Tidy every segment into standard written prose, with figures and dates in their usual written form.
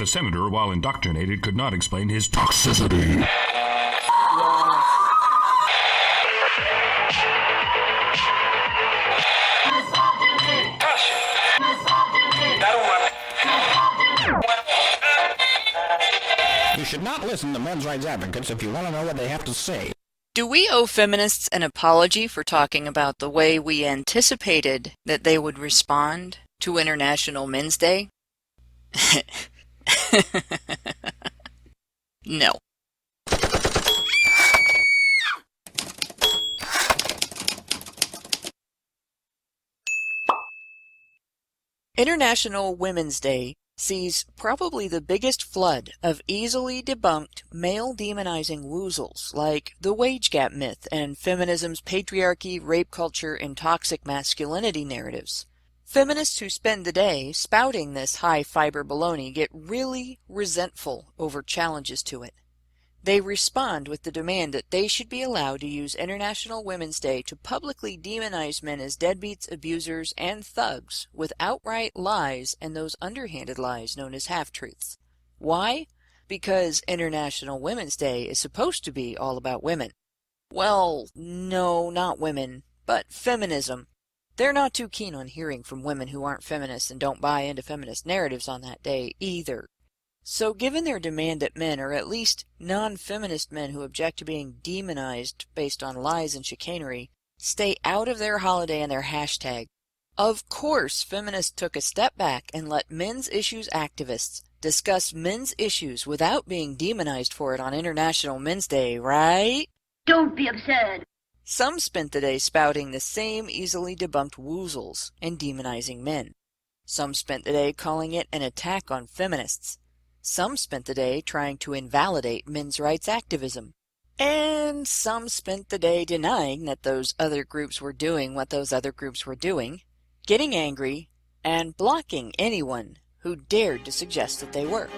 the senator, while indoctrinated, could not explain his toxicity. You should not listen to men's rights advocates if you want to know what they have to say. Do we owe feminists an apology for talking about the way we anticipated that they would respond to International Men's Day? No. International Women's Day sees probably the biggest flood of easily debunked male-demonizing woozles like the wage gap myth and feminism's patriarchy, rape culture, and toxic masculinity narratives. Feminists who spend the day spouting this high-fiber baloney get really resentful over challenges to it. They respond with the demand that they should be allowed to use International Women's Day to publicly demonize men as deadbeats, abusers, and thugs with outright lies and those underhanded lies known as half-truths. Why? Because International Women's Day is supposed to be all about women. Well, no, not women, but feminism. They're not too keen on hearing from women who aren't feminists and don't buy into feminist narratives on that day either. So given their demand that men, or at least non-feminist men who object to being demonized based on lies and chicanery, stay out of their holiday and their hashtag, of course feminists took a step back and let men's issues activists discuss men's issues without being demonized for it on International Men's Day, right? Don't be absurd. Some spent the day spouting the same easily debunked woozles and demonizing men. Some spent the day calling it an attack on feminists. Some spent the day trying to invalidate men's rights activism. And some spent the day denying that those other groups were doing what those other groups were doing, getting angry, and blocking anyone who dared to suggest that they were.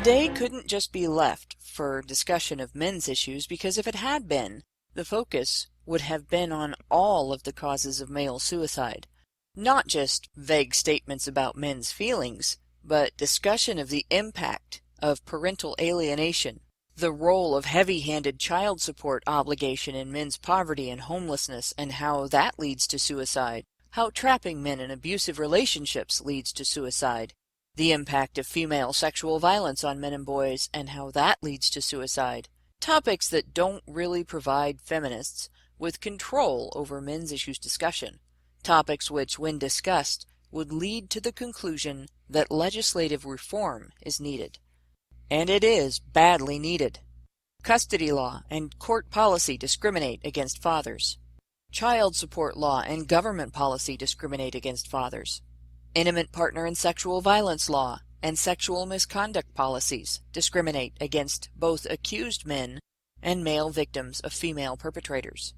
Today couldn't just be left for discussion of men's issues, because if it had been, the focus would have been on all of the causes of male suicide. Not just vague statements about men's feelings, but discussion of the impact of parental alienation, the role of heavy-handed child support obligation in men's poverty and homelessness and how that leads to suicide, how trapping men in abusive relationships leads to suicide, the impact of female sexual violence on men and boys and how that leads to suicide. Topics that don't really provide feminists with control over men's issues discussion. Topics which, when discussed, would lead to the conclusion that legislative reform is needed. And it is badly needed. Custody law and court policy discriminate against fathers. Child support law and government policy discriminate against fathers. Intimate partner and sexual violence law and sexual misconduct policies discriminate against both accused men and male victims of female perpetrators.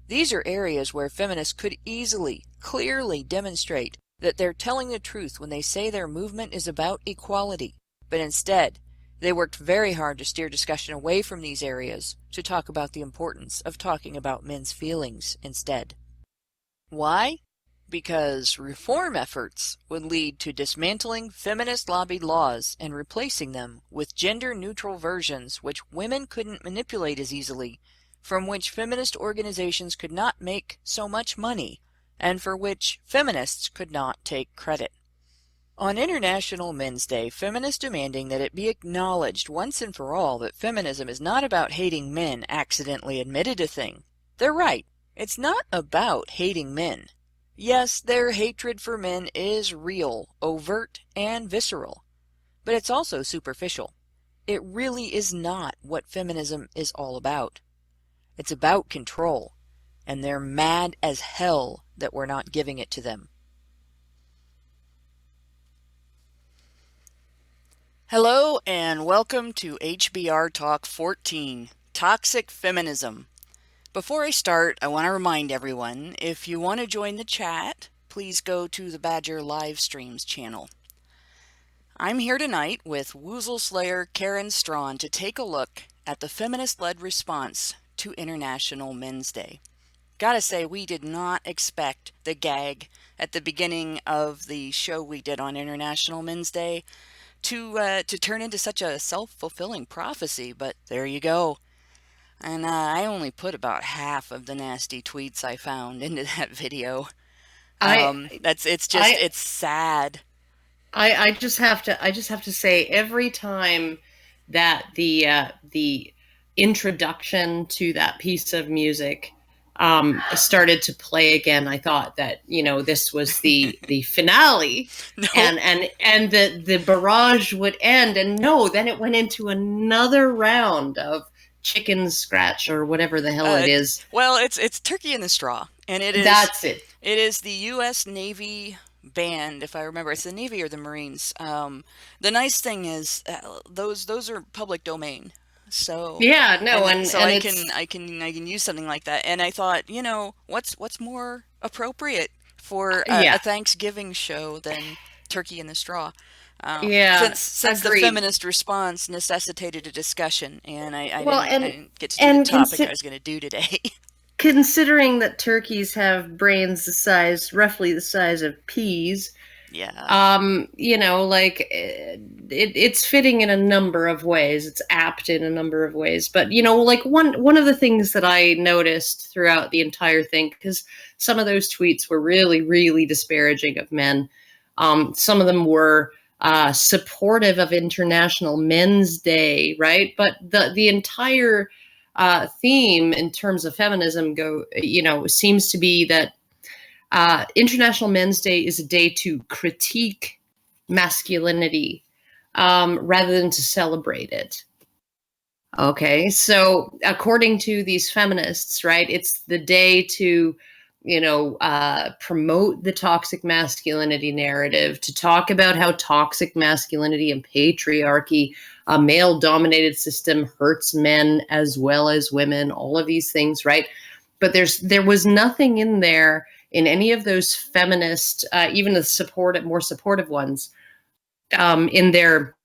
These are areas where feminists could easily, clearly demonstrate that they're telling the truth when they say their movement is about equality, but instead, they worked very hard to steer discussion away from these areas to talk about the importance of talking about men's feelings instead. Why? Because reform efforts would lead to dismantling feminist-lobbied laws and replacing them with gender-neutral versions which women couldn't manipulate as easily, from which feminist organizations could not make so much money, and for which feminists could not take credit. On International Men's Day, feminists demanding that it be acknowledged once and for all that feminism is not about hating men accidentally admitted a thing. They're right. It's not about hating men. Yes, their hatred for men is real, overt, and visceral. But it's also superficial. It really is not what feminism is all about. It's about control, and they're mad as hell that we're not giving it to them. Hello, and welcome to HBR Talk 14, Toxic Feminism. Before I start, I want to remind everyone, if you want to join the chat, please go to the Badger Live Streams channel. I'm here tonight with Woozle Slayer Karen Strawn to take a look at the feminist-led response to International Men's Day. Gotta say, we did not expect the gag at the beginning of the show we did on International Men's Day to turn into such a self-fulfilling prophecy, but there you go. And I only put about half of the nasty tweets I found into that video. It's sad. I just have to say, every time that the introduction to that piece of music started to play again, I thought that, this was the finale. No. and the barrage would end, and no, then it went into another round of chicken scratch or whatever the hell it is. Well, it's turkey in the straw, and it is. That's it. It is the U.S. Navy band, if I remember. It's the Navy or the Marines. The nice thing is those are public domain. So yeah, no, and I can use something like that. And I thought, what's more appropriate for a Thanksgiving show than turkey in the straw? Since the feminist response necessitated a discussion, and I didn't get to do the topic I was going to do today. Considering that turkeys have brains roughly the size of peas, it's fitting in a number of ways. It's apt in a number of ways. But, one of the things that I noticed throughout the entire thing, because some of those tweets were really, really disparaging of men. Some of them were supportive of International Men's Day, right? But the entire theme in terms of feminism seems to be that International Men's Day is a day to critique masculinity rather than to celebrate it. Okay, so according to these feminists, right, it's the day to promote the toxic masculinity narrative, to talk about how toxic masculinity and patriarchy, a male-dominated system, hurts men as well as women, all of these things, right? But there was nothing in there in any of those feminist, even the more supportive ones, in their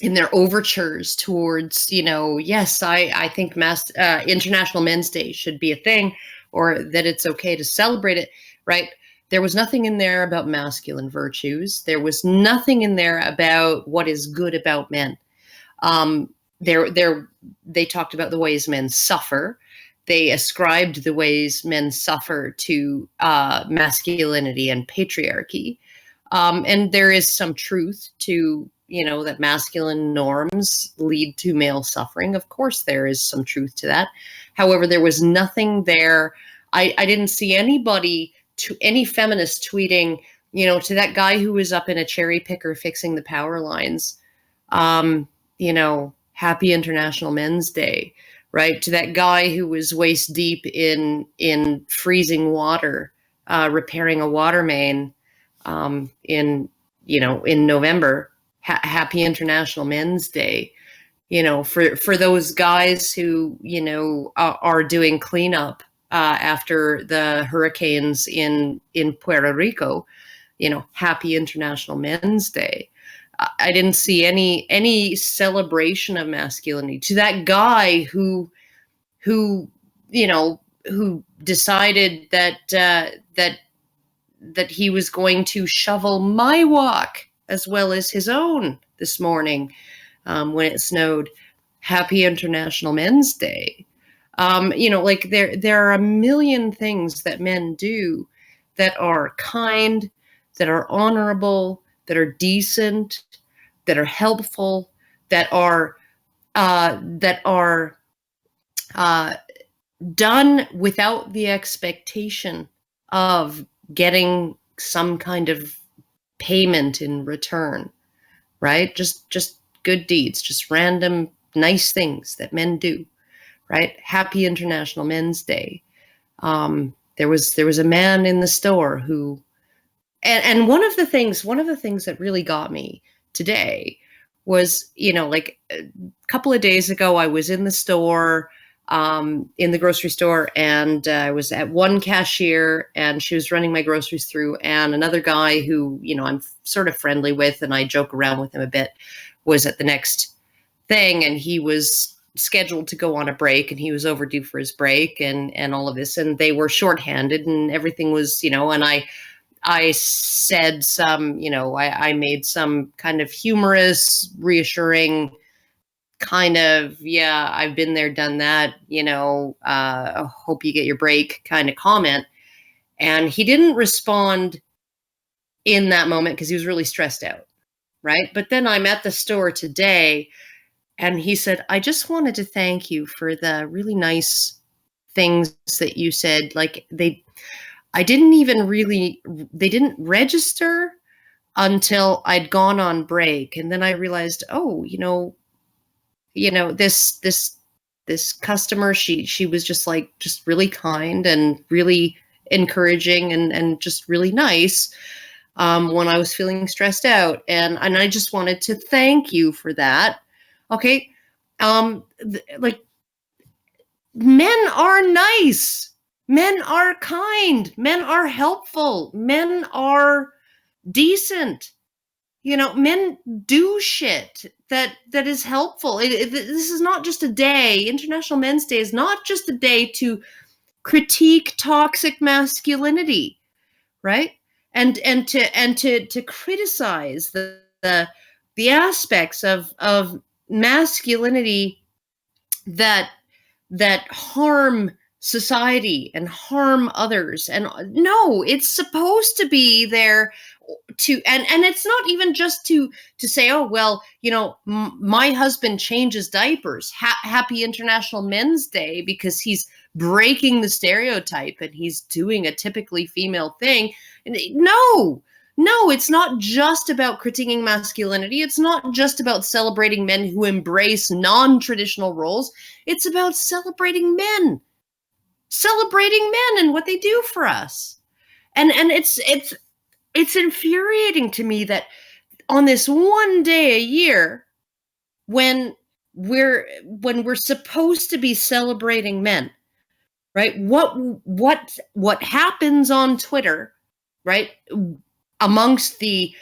in their overtures towards, yes, I think International Men's Day should be a thing, or that it's okay to celebrate it, right? There was nothing in there about masculine virtues. There was nothing in there about what is good about men. They talked about the ways men suffer. They ascribed the ways men suffer to masculinity and patriarchy. And there is some truth to, that masculine norms lead to male suffering. Of course, there is some truth to that. However, there was nothing there. I didn't see any feminist tweeting, to that guy who was up in a cherry picker fixing the power lines, Happy International Men's Day, right? To that guy who was waist deep in freezing water, repairing a water main, in November. Happy International Men's Day. For those guys who are doing cleanup after the hurricanes in Puerto Rico. Happy International Men's Day. I didn't see any celebration of masculinity. To that guy who decided that he was going to shovel my walk as well as his own this morning when it snowed. Happy International Men's Day. There are a million things that men do that are kind, that are honorable, that are decent, that are helpful, that are done without the expectation of getting some kind of payment in return, right? Just good deeds, just random nice things that men do, right? Happy International Men's Day. There was a man in the store who, and one of the things that really got me today was, a couple of days ago, I was in the store, in the grocery store, and I was at one cashier, and she was running my groceries through, and another guy who, I'm sort of friendly with, and I joke around with him a bit, was at the next thing, and he was scheduled to go on a break, and he was overdue for his break, and all of this, and they were shorthanded, and everything was, and I said some, I made some kind of humorous, reassuring kind of, yeah, I've been there, done that, hope you get your break kind of comment. And he didn't respond in that moment because he was really stressed out, right? But then I'm at the store today, and he said, I just wanted to thank you for the really nice things that you said. Like they didn't register until I'd gone on break. And then I realized, this customer, she was just really kind and really encouraging and just really nice when I was feeling stressed out. And I just wanted to thank you for that. Okay. Men are nice. Men are kind. Men are helpful. Men are decent. Men do shit that is helpful. This is not just a day. International Men's Day is not just a day to critique toxic masculinity, right? And to criticize the aspects of masculinity that harm society and harm others. And no, it's supposed to be there to, and it's not even just to say, oh, well, my husband changes diapers. Happy International Men's Day, because he's breaking the stereotype and he's doing a typically female thing. No, it's not just about critiquing masculinity. It's not just about celebrating men who embrace non-traditional roles. It's about celebrating men and what they do for us. And it's infuriating to me that on this one day a year, when we're supposed to be celebrating men, right? What happens on Twitter, right? Amongst the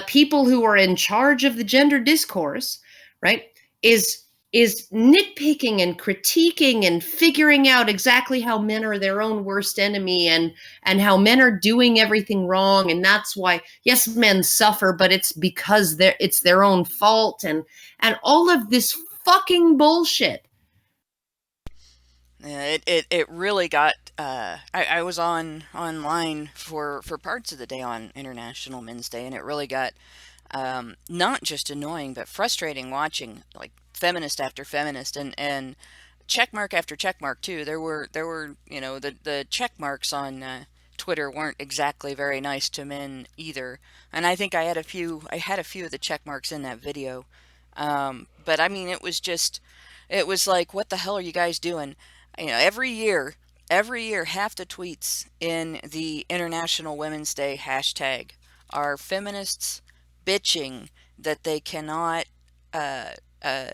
people who are in charge of the gender discourse, right, is nitpicking and critiquing and figuring out exactly how men are their own worst enemy, and how men are doing everything wrong, and that's why, yes, men suffer, but it's because it's their own fault, and all of this fucking bullshit. Yeah, it really got. I was online for parts of the day on International Men's Day, and it really got not just annoying but frustrating watching like feminist after feminist and check mark after check mark too. There were the check marks on Twitter weren't exactly very nice to men either, and I think I had a few of the check marks in that video. But I mean, it was like, what the hell are you guys doing? Every year, half the tweets in the International Women's Day hashtag are feminists bitching that they cannot uh, uh,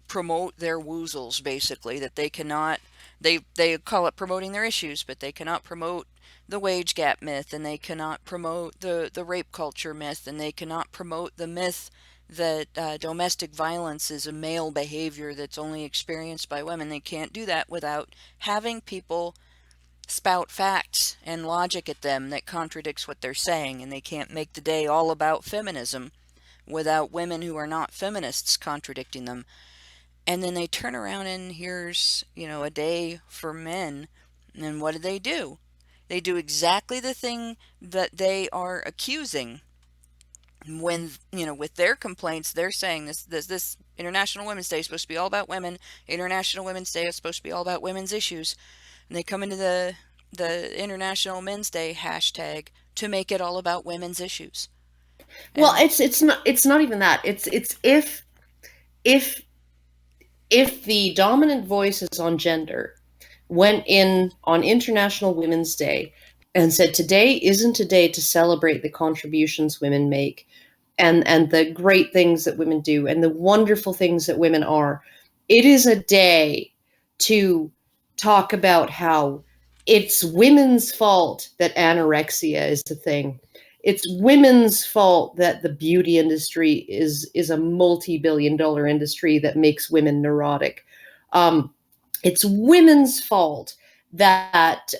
promote their woozles, basically, that they cannot, they call it promoting their issues, but they cannot promote the wage gap myth, and they cannot promote the rape culture myth, and they cannot promote the myth that domestic violence is a male behavior that's only experienced by women. They can't do that without having people spout facts and logic at them that contradicts what they're saying, and they can't make the day all about feminism without women who are not feminists contradicting them. And then they turn around and here's, a day for men. And what do? They do exactly the thing that they are accusing when, with their complaints. They're saying this International Women's Day is supposed to be all about women. International Women's Day is supposed to be all about women's issues. And they come into the International Men's Day hashtag to make it all about women's issues. Well, it's not even that. It's if the dominant voices on gender went in on International Women's Day and said, today isn't a day to celebrate the contributions women make and the great things that women do and the wonderful things that women are. It is a day to talk about how it's women's fault that anorexia is a thing. It's women's fault that the beauty industry is a multi-billion-dollar industry that makes women neurotic. It's women's fault that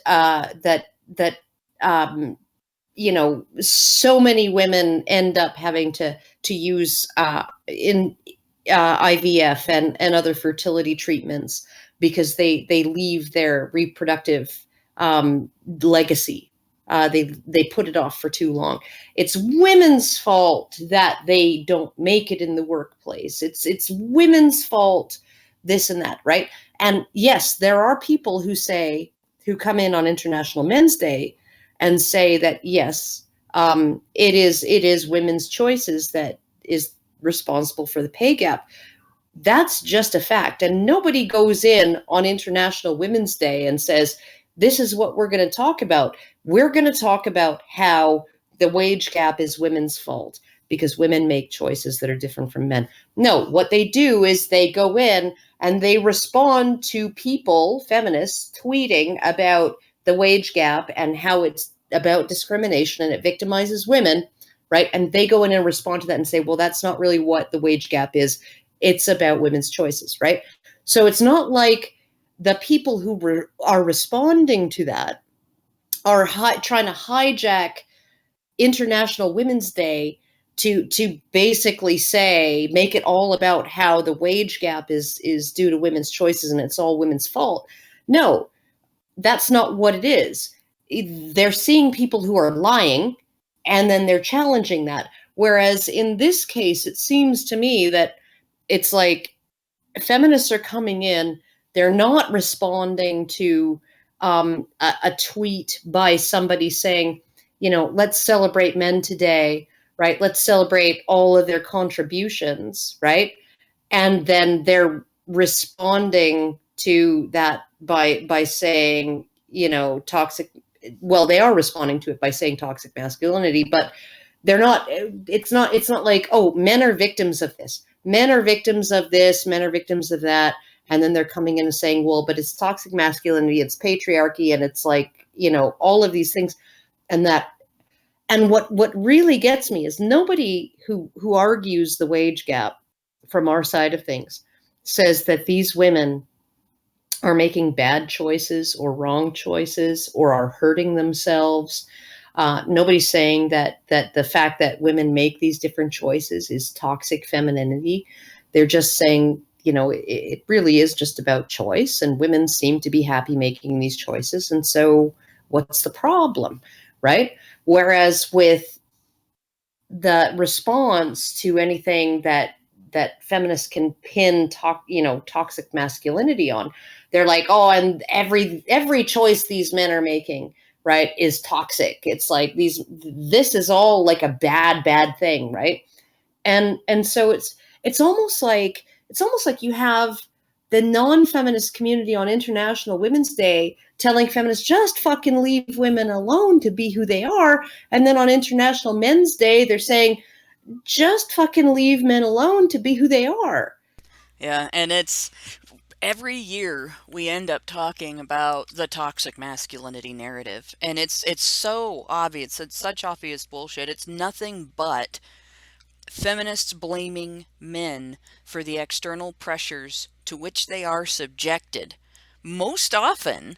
so many women end up having to use in IVF and other fertility treatments because they leave their reproductive legacy. They put it off for too long. It's women's fault that they don't make it in the workplace. It's women's fault, this and that, right? And yes, there are people who come in on International Men's Day and say that yes, it is women's choices that is responsible for the pay gap. That's just a fact, and nobody goes in on International Women's Day and says, this is what we're going to talk about. We're going to talk about how the wage gap is women's fault because women make choices that are different from men. No, what they do is they go in and they respond to people, feminists, tweeting about the wage gap and how it's about discrimination and it victimizes women, right? And they go in and respond to that and say, well, that's not really what the wage gap is. It's about women's choices, right? So it's not like the people who are responding to that are trying to hijack International Women's Day to basically say, make it all about how the wage gap is due to women's choices and it's all women's fault. No, that's not what it is. They're seeing people who are lying and then they're challenging that. Whereas in this case, it seems to me that it's like feminists are coming in, they're not responding to a tweet by somebody saying, let's celebrate men today, right? Let's celebrate all of their contributions, right? And then they're responding to that by saying, toxic. Well, they are responding to it by saying toxic masculinity, but they're not. It's not like, oh, men are victims of this. Men are victims of this. Men are victims of that. And then they're coming in and saying, well, but it's toxic masculinity, it's patriarchy, and it's like, all of these things. And what really gets me is nobody who argues the wage gap from our side of things says that these women are making bad choices or wrong choices or are hurting themselves. Nobody's saying that the fact that women make these different choices is toxic femininity. They're just saying, it really is just about choice, and women seem to be happy making these choices. And so what's the problem, right? Whereas with the response to anything that feminists can pin toxic masculinity on, they're like, oh, and every choice these men are making, right, is toxic. It's like this is all like a bad thing, right? And so it's almost like you have the non-feminist community on International Women's Day telling feminists just fucking leave women alone to be who they are, and then on International Men's Day they're saying just fucking leave men alone to be who they are. Yeah, and it's every year we end up talking about the toxic masculinity narrative, and it's so obvious. It's such obvious bullshit. It's nothing but feminists blaming men for the external pressures to which they are subjected, most often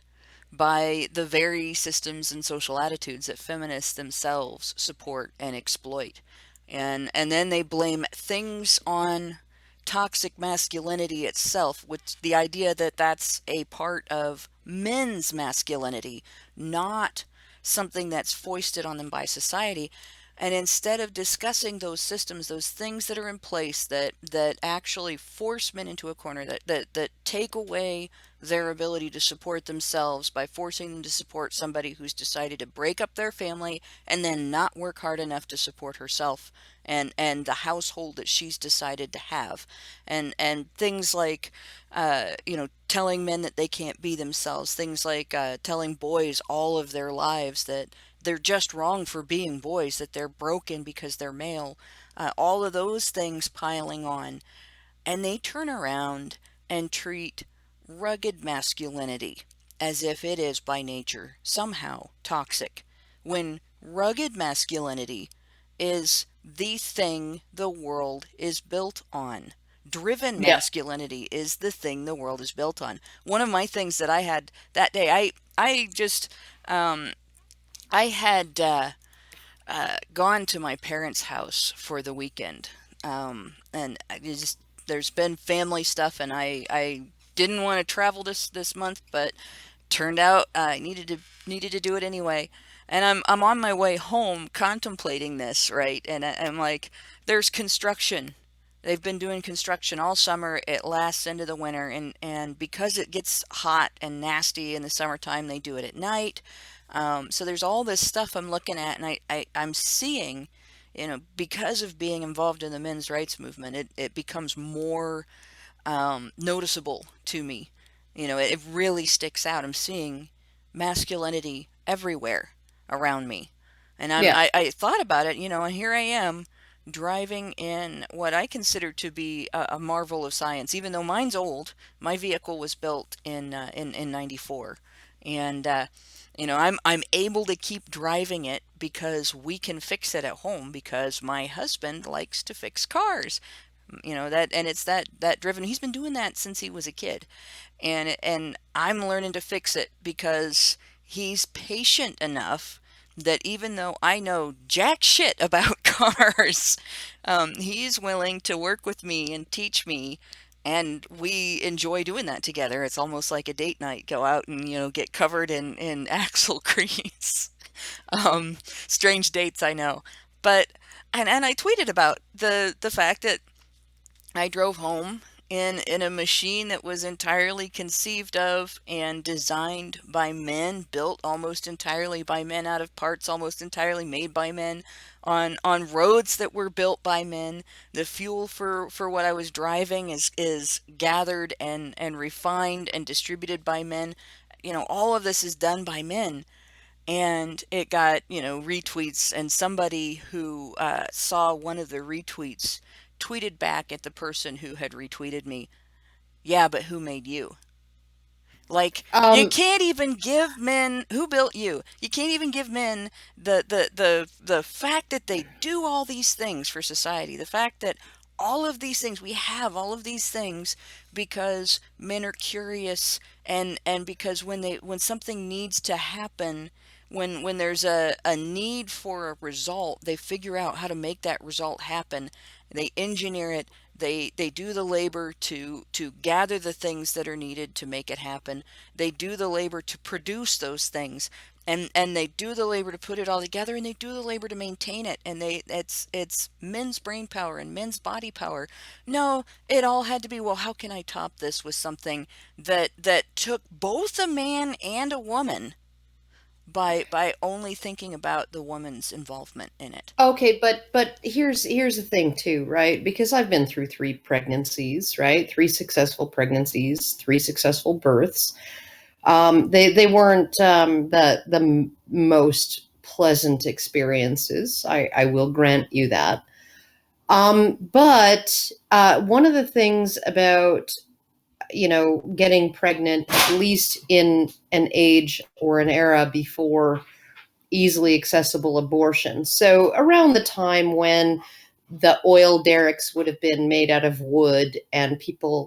by the very systems and social attitudes that feminists themselves support and exploit. And then they blame things on toxic masculinity itself, with the idea that that's a part of men's masculinity, not something that's foisted on them by society. And instead of discussing those systems, those things that are in place that actually force men into a corner, that take away their ability to support themselves by forcing them to support somebody who's decided to break up their family and then not work hard enough to support herself and the household that she's decided to have, and things like telling men that they can't be themselves, things like telling boys all of their lives that they're just wrong for being boys, that they're broken because they're male, all of those things piling on. And they turn around and treat rugged masculinity as if it is by nature somehow toxic, when rugged masculinity is the thing the world is built on. Driven Yeah. masculinity is the thing the world is built on. One of my things that I had that day, I just I had gone to my parents' house for the weekend, and there's been family stuff, and I didn't want to travel this month, but turned out I needed to do it anyway. And I'm on my way home contemplating this, right? And I'm like, there's construction. They've been doing construction all summer. It lasts into the winter, and because it gets hot and nasty in the summertime, they do it at night. So there's all this stuff I'm looking at, and I'm seeing, because of being involved in the men's rights movement, it becomes more noticeable to me. It really sticks out. I'm seeing masculinity everywhere around me. And Yeah. I thought about it, and here I am driving in what I consider to be a marvel of science. Even though mine's old, my vehicle was built in '94. And I'm able to keep driving it because we can fix it at home, because my husband likes to fix cars. And it's that driven. He's been doing that since he was a kid, and I'm learning to fix it because he's patient enough that even though I know jack shit about cars, he's willing to work with me and teach me, and we enjoy doing that together. It's almost like a date night. Go out and get covered in axle grease. Strange dates, I know, but and I tweeted about the fact that I drove home in a machine that was entirely conceived of and designed by men, built almost entirely by men, out of parts almost entirely made by men, on roads that were built by men. The fuel for what I was driving is gathered and refined and distributed by men. All of this is done by men. And it got, retweets, and somebody who saw one of the retweets tweeted back at the person who had retweeted me, "Yeah, but who made you?" Like, you Um, can't even give men who built you. You can't even give men the fact that they do all these things for society, the fact that all of these things, we have all of these things because men are curious, and because when something needs to happen, when there's a need for a result, they figure out how to make that result happen. They engineer it. They do the labor to gather the things that are needed to make it happen. They do the labor to produce those things, and they do the labor to put it all together, and they do the labor to maintain it. And it's men's brain power and men's body power. No, it all had to be, well, how can I top this with something that took both a man and a woman, by only thinking about the woman's involvement in it. Okay, but here's the thing too, right? Because I've been through 3 pregnancies, right? 3 successful pregnancies, 3 successful births. They weren't the most pleasant experiences. I will grant you that. But one of the things about, getting pregnant, at least in an age or an era before easily accessible abortion. So around the time when the oil derricks would have been made out of wood, and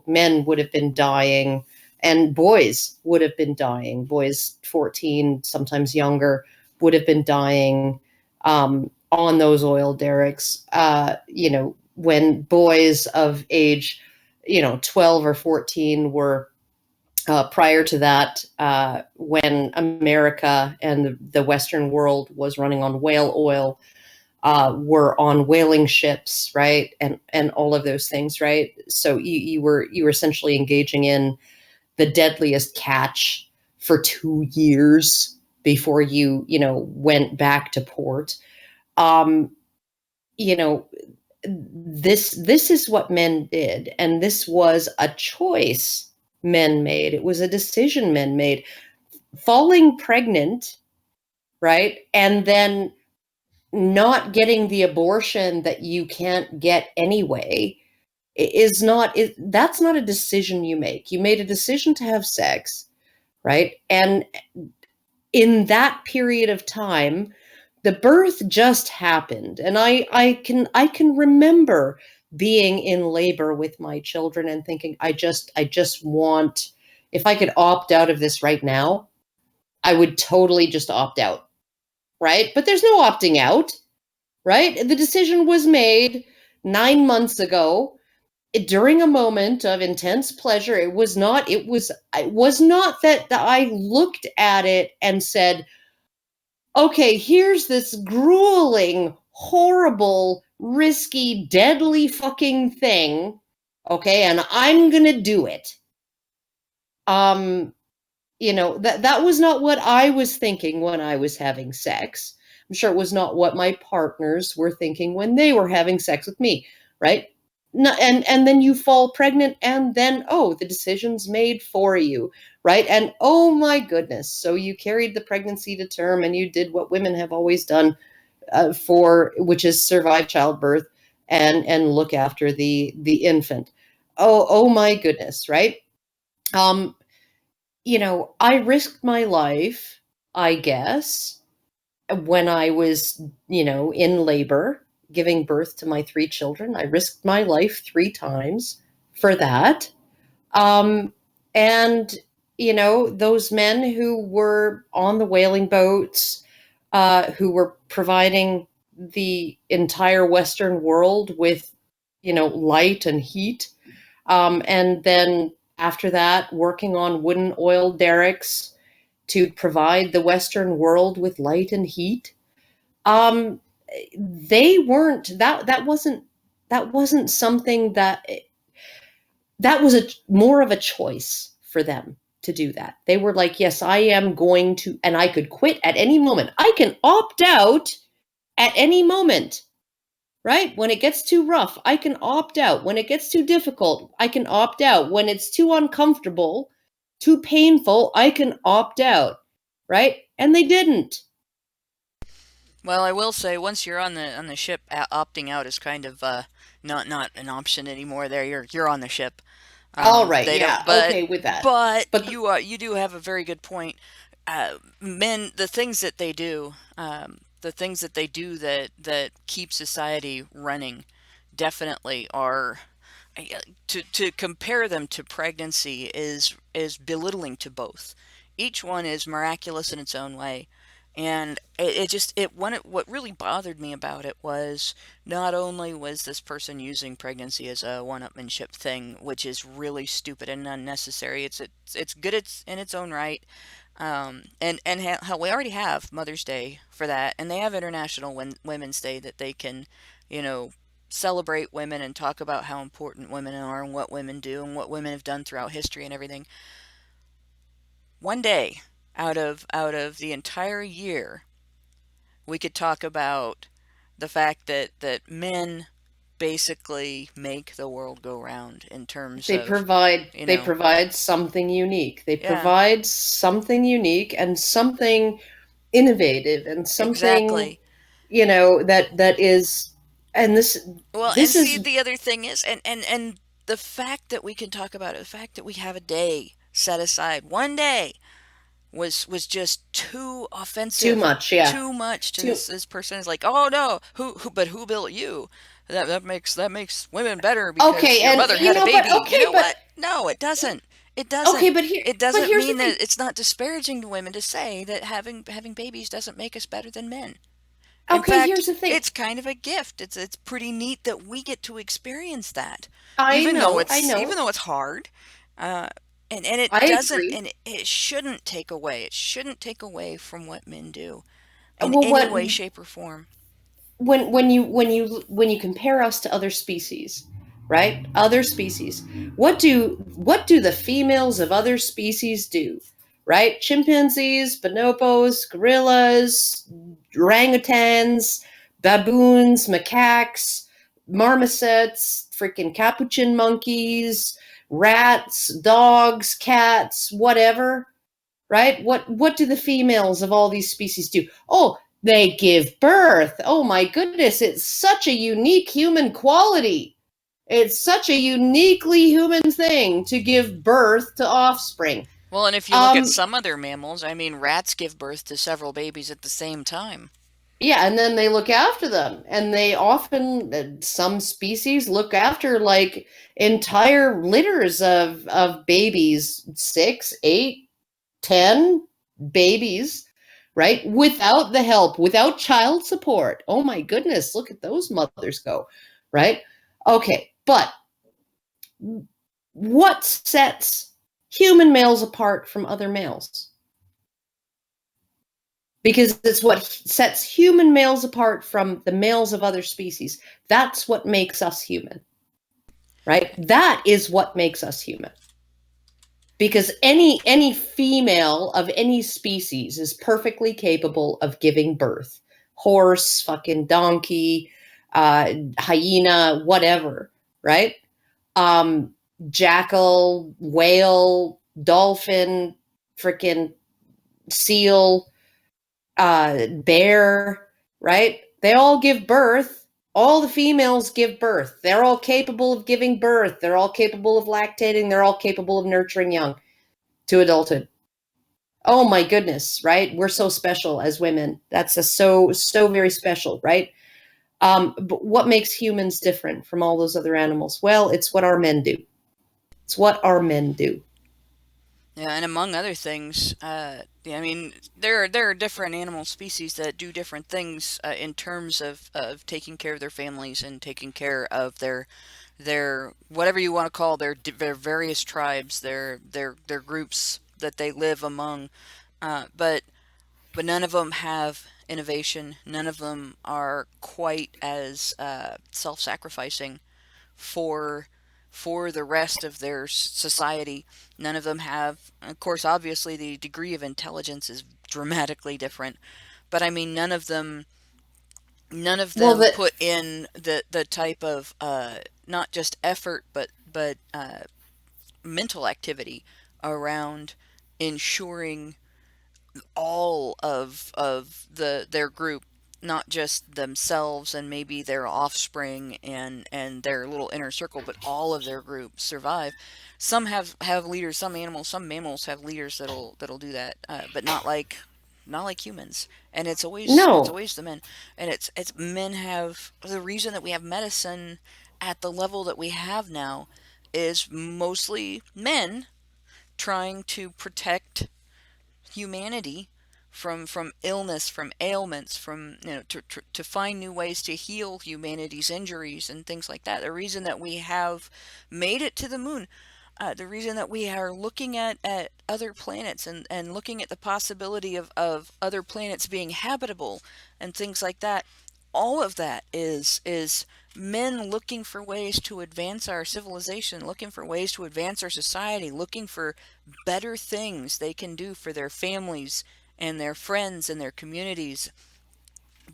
men would have been dying, and boys would have been dying. Boys 14, sometimes younger, would have been dying on those oil derricks. When boys of age, 12 or 14 were prior to that, when America and the Western world was running on whale oil, were on whaling ships, right, and all of those things, right. So you were essentially engaging in the deadliest catch for 2 years before went back to port. Um, you know, this is what men did, and this was a choice men made. It was a decision men made. Falling pregnant, right, and then not getting the abortion that you can't get anyway that's not a decision you make. You made a decision to have sex, right? And in that period of time, the birth just happened, and I can remember being in labor with my children and thinking, I just want, if I could opt out of this right now, I would totally just opt out, right? But there's no opting out, right? The decision was made 9 months ago during a moment of intense pleasure. It was not that I looked at it and said, okay, here's this grueling, horrible, risky, deadly fucking thing, okay, and I'm gonna do it. That was not what I was thinking when I was having sex. I'm sure it was not what my partners were thinking when they were having sex with me, right? No, and then you fall pregnant, and then, oh, the decision's made for you, right? And oh my goodness, so you carried the pregnancy to term, and you did what women have always done, which is survive childbirth and look after the infant. Oh my goodness, right? Um, I risked my life, I guess, when I was, in labor, giving birth to my 3 children. I risked my life 3 times for that. And, those men who were on the whaling boats, who were providing the entire Western world with, light and heat, and then after that, working on wooden oil derricks to provide the Western world with light and heat. They weren't that wasn't something that was more of a choice for them to do that. They were like, yes, I am going to, and I could quit at any moment. I can opt out at any moment. Right? When it gets too rough, I can opt out. When it gets too difficult, I can opt out. When it's too uncomfortable, too painful, I can opt out. Right? And they didn't. Well, I will say, once you're on the ship, opting out is kind of not an option anymore. There, you're on the ship. All right, They don't, yeah, okay with that. but But you do have a very good point. Men, the things that they do that keep society running, definitely are. To compare them to pregnancy is belittling to both. Each one is miraculous in its own way, and it just what really bothered me about it was not only was this person using pregnancy as a one-upmanship thing, which is really stupid and unnecessary. It's good in its own right. Hell, we already have Mother's Day for that, and they have International Women's Day that they can, you know, celebrate women and talk about how important women are and what women do and what women have done throughout history and everything. One day out of the entire year, we could talk about the fact that men basically make the world go round in terms They of, provide you they know, provide something unique. They yeah, provide something unique and something innovative and something, exactly. that is, and Well, and this see, is the other thing is, and the fact that we can talk about it, the fact that we have a day set aside, one day, was just too too offensive, much. Yeah. too much to Too this person. Is like, oh no, but who built you? That makes women better because Okay, your and mother had a but baby. You okay, know what? No, it doesn't. It doesn't. okay, but here It but doesn't here's the mean thing. that it's not disparaging to women to say that having babies doesn't make us better than men. In Okay, fact, here's the thing. it's kind of a gift. It's pretty neat that we get to experience that, I know, I even know. though it's hard, uh, and it I doesn't, agree. and it shouldn't take away. It shouldn't take away from what men do in Well, any way, shape, or form. when you compare us to other species, right? Other species. What do the females of other species do? Right? Chimpanzees, bonobos, gorillas, orangutans, baboons, macaques, marmosets, freaking capuchin monkeys, rats, dogs, cats, whatever, right? What do the females of all these species do? Oh, they give birth. Oh my goodness, it's such a unique human quality. It's such a uniquely human thing to give birth to offspring. Well, and if you look at Um, some other mammals, I mean, rats give birth to several babies at the same time. yeah, and then they look after them, and they often, some species look after like entire litters of babies, 6, 8, 10 babies, right? Without the help, without child support. Oh my goodness, look at those mothers go, right? Okay, but what sets human males apart from other males? Because it's what sets human males apart from the males of other species. That's what makes us human, right? That is what makes us human. Because any female of any species is perfectly capable of giving birth. Horse, fucking donkey, hyena, whatever, right? um Jackal, whale, dolphin, freaking seal, bear, right? They all give birth. All the females give birth. They're all capable of giving birth. They're all capable of lactating. They're all capable of nurturing young to adulthood. Oh my goodness, right? We're so special as women. That's so very special, right? But what makes humans different from all those other animals? Well, it's what our men do. It's what our men do. Yeah, and among other things, yeah, I mean, there are different animal species that do different things in terms of taking care of their families and taking care of their whatever you want to call their various tribes, their groups that they live among. But none of them have innovation. None of them are quite as self-sacrificing for the rest of their society. None of them have, of course, obviously the degree of intelligence is dramatically different, but I mean none of them Well, that put in the type of not just effort but mental activity around ensuring all of their group, not just themselves and maybe their offspring and their little inner circle, but all of their group survive. Some have leaders. Some mammals have leaders that'll do that, but not like not like humans. And it's No. always the men. And it's men have the reason that we have medicine at the level that we have now is mostly men trying to protect humanity from illness, from ailments, from to find new ways to heal humanity's injuries and things like that. The reason that we have made it to the moon, the reason that we are looking at other planets and looking at the possibility of other planets being habitable and things like that, all of that is men looking for ways to advance our civilization, looking for ways to advance our society, looking for better things they can do for their families and their friends and their communities.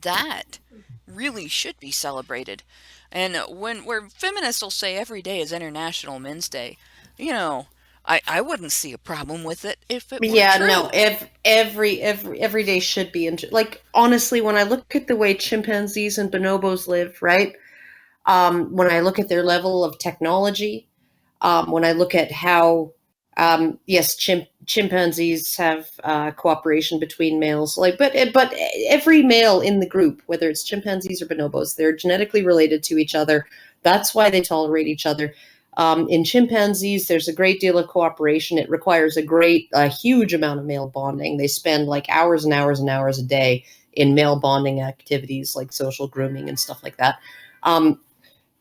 That really should be celebrated. And where feminists will say every day is International Men's Day, you know, I wouldn't see a problem with it if it were Yeah, no. true. Every day should be like, honestly, when I look at the way chimpanzees and bonobos live, right? When I look at their level of technology, when I look at how, yes, chimpanzees have cooperation between males, like, but every male in the group, whether it's chimpanzees or bonobos, they're genetically related to each other. That's why they tolerate each other. In chimpanzees, there's a great deal of cooperation. It requires a huge amount of male bonding. They spend like hours and hours and hours a day in male bonding activities like social grooming and stuff like that. Um,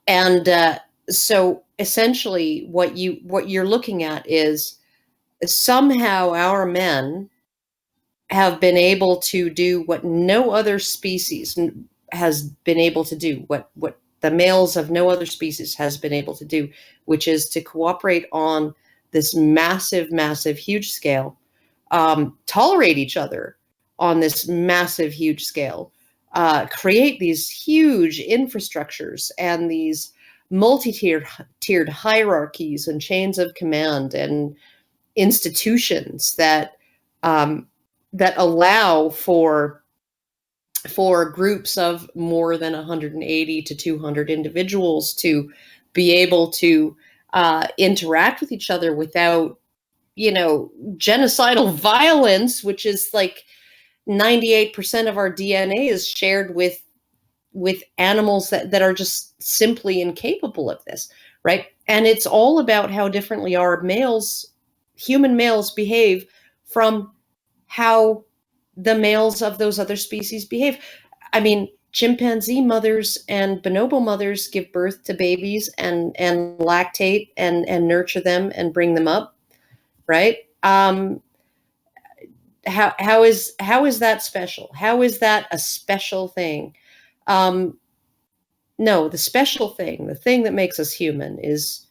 and so essentially what you're looking at is somehow our men have been able to do what no other species has been able to do, what the males of no other species has been able to do, which is to cooperate on this massive huge scale, tolerate each other on this massive huge scale, create these huge infrastructures and these multi-tiered hierarchies and chains of command and institutions um, that allow for groups of more than 180 to 200 individuals to be able to interact with each other without, genocidal violence, which is like 98% of our DNA is shared with animals that are just simply incapable of this, right? And it's all about how differently our human males behave from how the males of those other species behave. I mean, chimpanzee mothers and bonobo mothers give birth to babies and lactate and nurture them and bring them up, right? How is that special? How is that a special thing? Um, no, the special thing, the thing that makes us human, is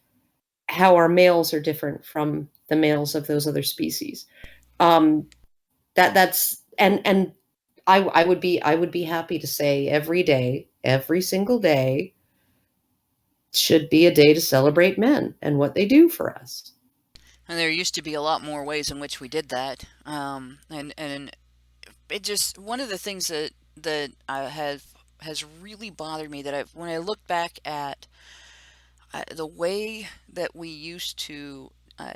how our males are different from the males of those other species. Um, that's and I would be happy to say every day, every single day, should be a day to celebrate men and what they do for us. And there used to be a lot more ways in which we did that. And it just one of the things that I have has really bothered me that when I look back at the way that we used to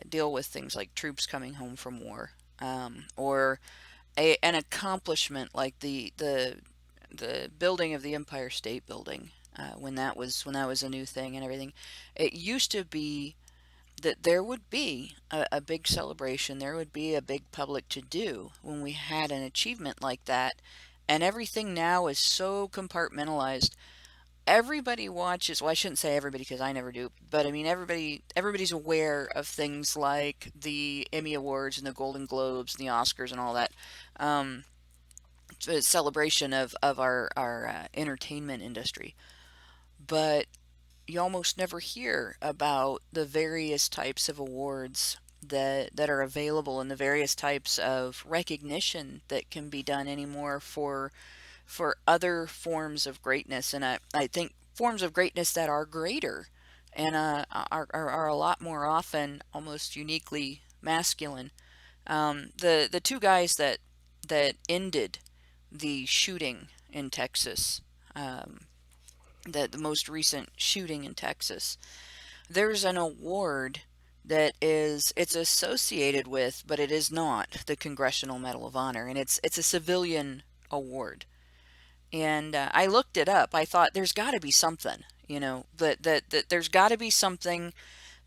deal with things like troops coming home from war, or an accomplishment like the building of the Empire State Building, when that was a new thing and everything. It used to be that there would be a big celebration, there would be a big public to do when we had an achievement like that. And everything now is so compartmentalized. Everybody watches, well, I shouldn't say everybody because I never do, but I mean everybody's aware of things like the Emmy Awards and the Golden Globes and the Oscars and all that. Um, it's a celebration of our entertainment industry. But you almost never hear about the various types of awards that are available and the various types of recognition that can be done anymore for other forms of greatness. And I think forms of greatness that are greater and are a lot more often almost uniquely masculine. The two guys that ended the shooting in Texas, um, the most recent shooting in Texas, there's an award that it's associated with, but it is not the Congressional Medal of Honor, and it's a civilian award. And I looked it up. I thought there's got to be something, that there's got to be something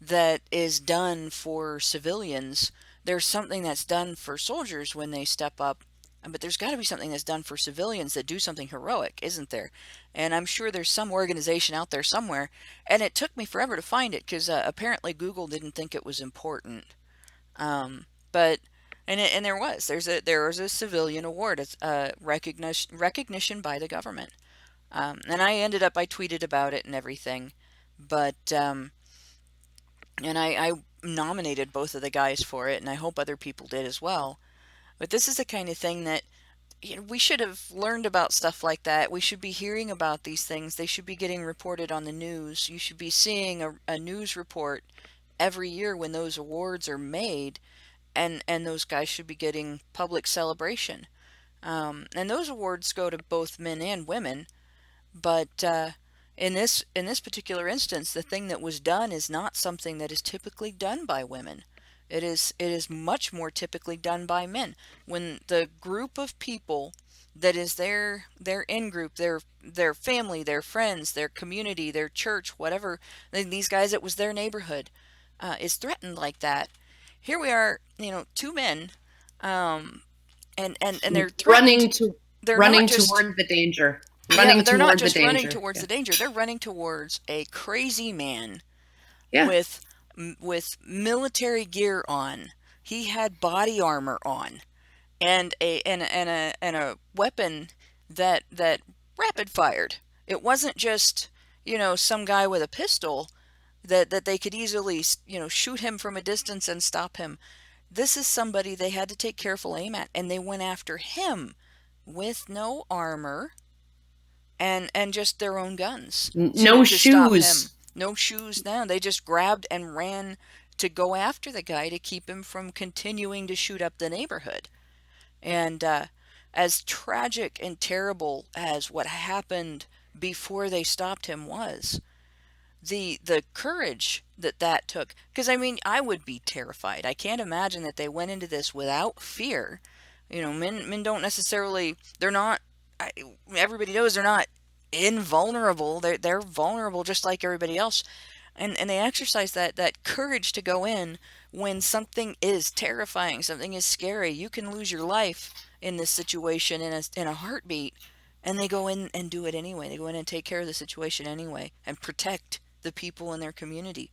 that is done for civilians. There's something that's done for soldiers when they step up, but there's got to be something that's done for civilians that do something heroic, isn't there? And I'm sure there's some organization out there somewhere. And it took me forever to find it because apparently Google didn't think it was important. But and there was a civilian award. It's recognition by the government. And I tweeted about it and everything, but and I nominated both of the guys for it, and I hope other people did as well. But this is the kind of thing that we should have learned about stuff like that. We should be hearing about these things. They should be getting reported on the news. You should be seeing a news report every year when those awards are made, and those guys should be getting public celebration. And those awards go to both men and women, but in this particular instance, the thing that was done is not something that is typically done by women. It is much more typically done by men. When the group of people that is their in group, their family, their friends, their community, their church, whatever, these guys, it was their neighborhood, is threatened like that. Here we are, two men, and they're threatened. running to They're not running just toward the danger. Yeah, Running but they're not toward the just running danger. towards Yeah. the danger. They're running towards a crazy man Yeah. with with military gear on. He had body armor on and a weapon that rapid fired. It wasn't just, some guy with a pistol that they could easily, shoot him from a distance and stop him. This is somebody they had to take careful aim at, and they went after him with no armor and just their own guns No to stop him. shoes. No shoes now. They just grabbed and ran to go after the guy to keep him from continuing to shoot up the neighborhood. And as tragic and terrible as what happened before they stopped him was, the courage that took, because I mean, I would be terrified. I can't imagine that they went into this without fear. Men don't necessarily, they're not, everybody knows they're not invulnerable. They're vulnerable just like everybody else. And they exercise that courage to go in when something is terrifying, something is scary. You can lose your life in this situation in a heartbeat, and they go in and do it anyway. They go in and take care of the situation anyway and protect the people in their community.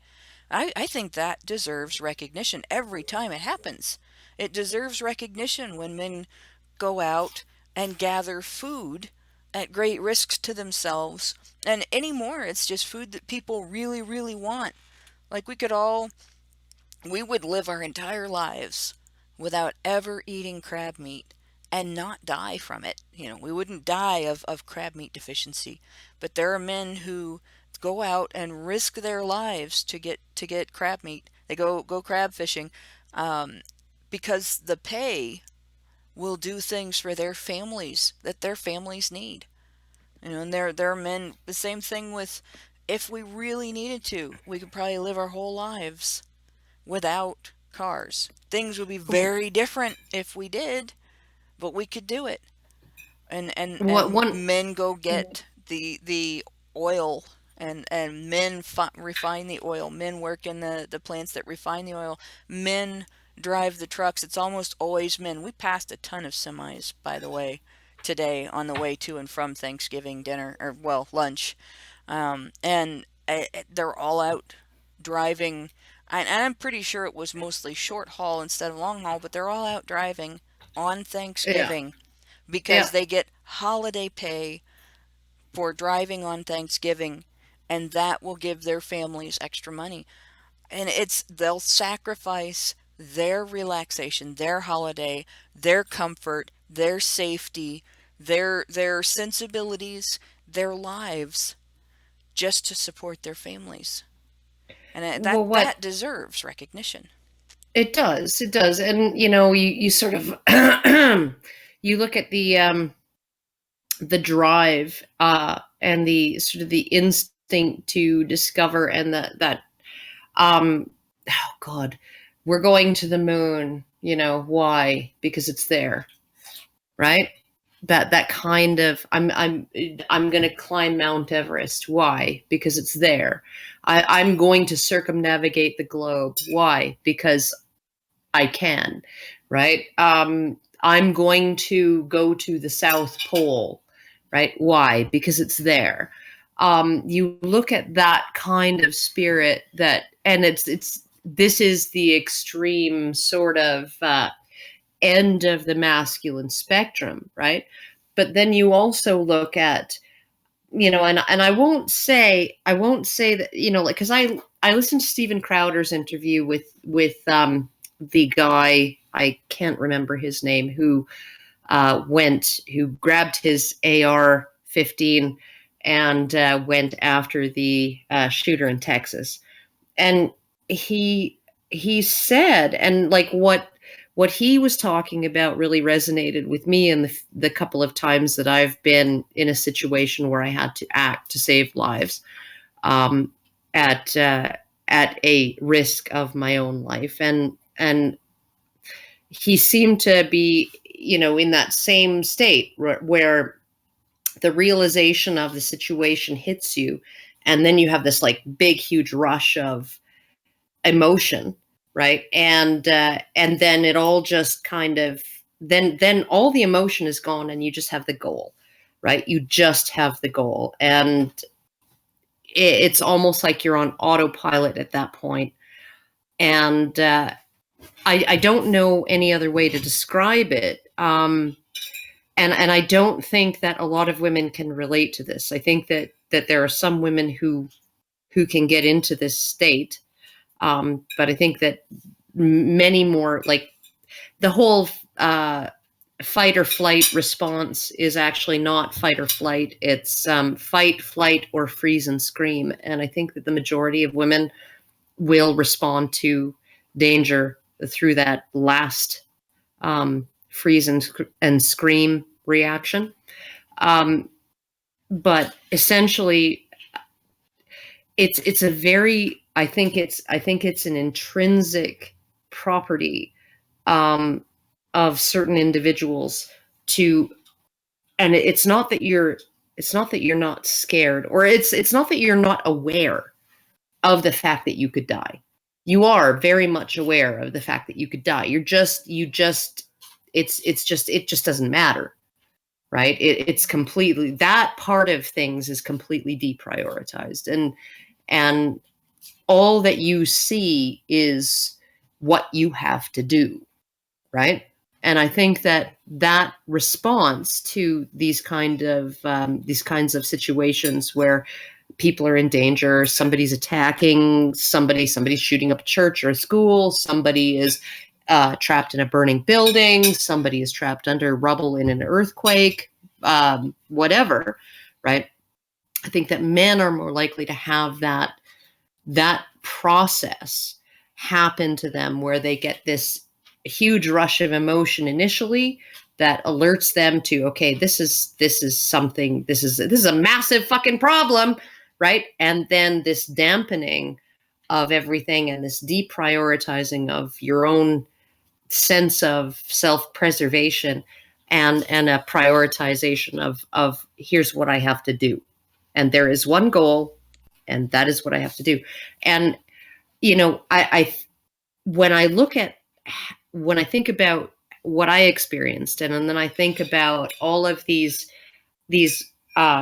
I think that deserves recognition every time it happens. It deserves recognition when men go out and gather food at great risks to themselves. And anymore, it's just food that people really, really want. Like we would live our entire lives without ever eating crab meat and not die from it. We wouldn't die of crab meat deficiency. But there are men who go out and risk their lives to get crab meat. They go crab fishing, because the pay will do things for their families that their families need. And there are men, the same thing with, if we really needed to, we could probably live our whole lives without cars. Things would be very different if we did, but we could do it. And men go get the oil, and men refine the oil. Men work in the plants that refine the oil. Men drive the trucks. It's almost always men. We passed a ton of semis, by the way, today on the way to and from Thanksgiving dinner, or well, lunch. And they're all out driving. And I'm pretty sure it was mostly short haul instead of long haul, but they're all out driving on Thanksgiving because they get holiday pay for driving on Thanksgiving, and that will give their families extra money. And they'll sacrifice their relaxation, their holiday, their comfort, their safety, their sensibilities, their lives, just to support their families. And that deserves recognition. It does. And you sort of you look at the drive and the sort of the instinct to discover, and that oh God, we're going to the moon. Why? Because it's there, right? That kind of I'm going to climb Mount Everest. Why? Because it's there. I'm going to circumnavigate the globe. Why? Because I can, right? I'm going to go to the South Pole, right? Why? Because it's there. You look at that kind of spirit and this is the extreme sort of end of the masculine spectrum, right? But then you also look at, and I won't say that, like, because I listened to Steven Crowder's interview with the guy, I can't remember his name, who grabbed his AR-15 and went after the shooter in Texas. And he said, and like what he was talking about really resonated with me in the couple of times that I've been in a situation where I had to act to save lives, um, at a risk of my own life, and he seemed to be, in that same state where the realization of the situation hits you, and then you have this like big huge rush of emotion, right? And then it all just kind of, then all the emotion is gone and you just have the goal, right? You just have the goal, and it's almost like you're on autopilot at that point. And I don't know any other way to describe it. And I don't think that a lot of women can relate to this. I think that there are some women who can get into this state. But I think that many more, like, the whole fight or flight response is actually not fight or flight. It's fight, flight, or freeze and scream. And I think that the majority of women will respond to danger through that last freeze and scream reaction. But essentially, it's a very, I think it's an intrinsic property of certain individuals to, and it's not that you're not scared, or it's not that you're not aware of the fact that you could die. You are very much aware of the fact that you could die. It just doesn't matter, right? It's completely, that part of things is completely deprioritized, and all that you see is what you have to do, right? And I think that response to these kinds of situations where people are in danger, somebody's attacking somebody's shooting up a church or a school, somebody is trapped in a burning building, somebody is trapped under rubble in an earthquake, whatever, right? I think that men are more likely to have that process happen to them, where they get this huge rush of emotion initially that alerts them to, okay, this is something, this is a massive fucking problem, right? And then this dampening of everything and this deprioritizing of your own sense of self-preservation, and a prioritization of here's what I have to do, and there is one goal, and that is what I have to do. And I when I think about what I experienced, and then I think about all of these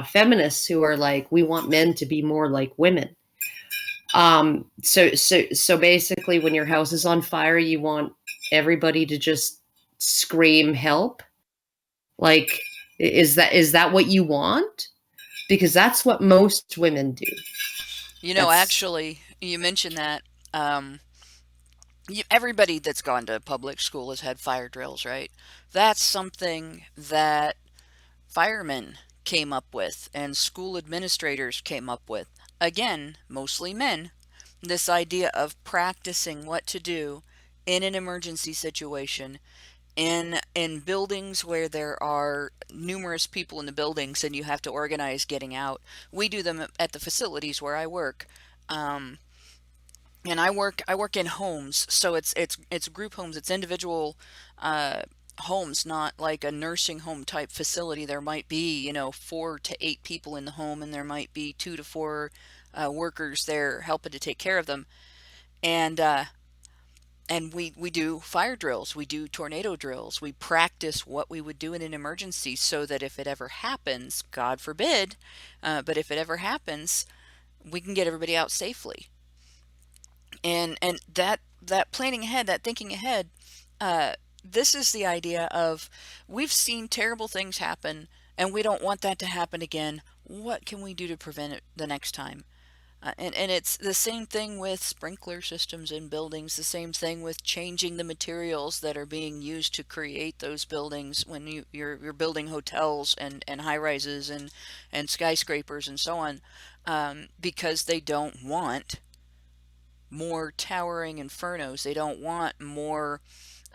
feminists who are like, we want men to be more like women. So basically, when your house is on fire, you want everybody to just scream help. Like, is that what you want? Because that's what most women do. Actually, you mentioned that. Everybody that's gone to public school has had fire drills, right? That's something that firemen came up with and school administrators came up with. Again, mostly men. This idea of practicing what to do in an emergency situation, in buildings where there are numerous people in the buildings and you have to organize getting out. We do them at the facilities where I work. and I work in homes, so it's group homes, it's individual uh, homes, not like a nursing home type facility. There might be 4 to 8 people in the home, and there might be 2 to 4 workers there helping to take care of them, and we do fire drills, we do tornado drills, we practice what we would do in an emergency so that if it ever happens, God forbid, but if it ever happens, we can get everybody out safely. And that planning ahead, that thinking ahead, uh, this is the idea of, we've seen terrible things happen and we don't want that to happen again. What can we do to prevent it the next time? And it's the same thing with sprinkler systems in buildings, the same thing with changing the materials that are being used to create those buildings when you're building hotels and high rises and skyscrapers and so on, because they don't want more towering infernos. They don't want more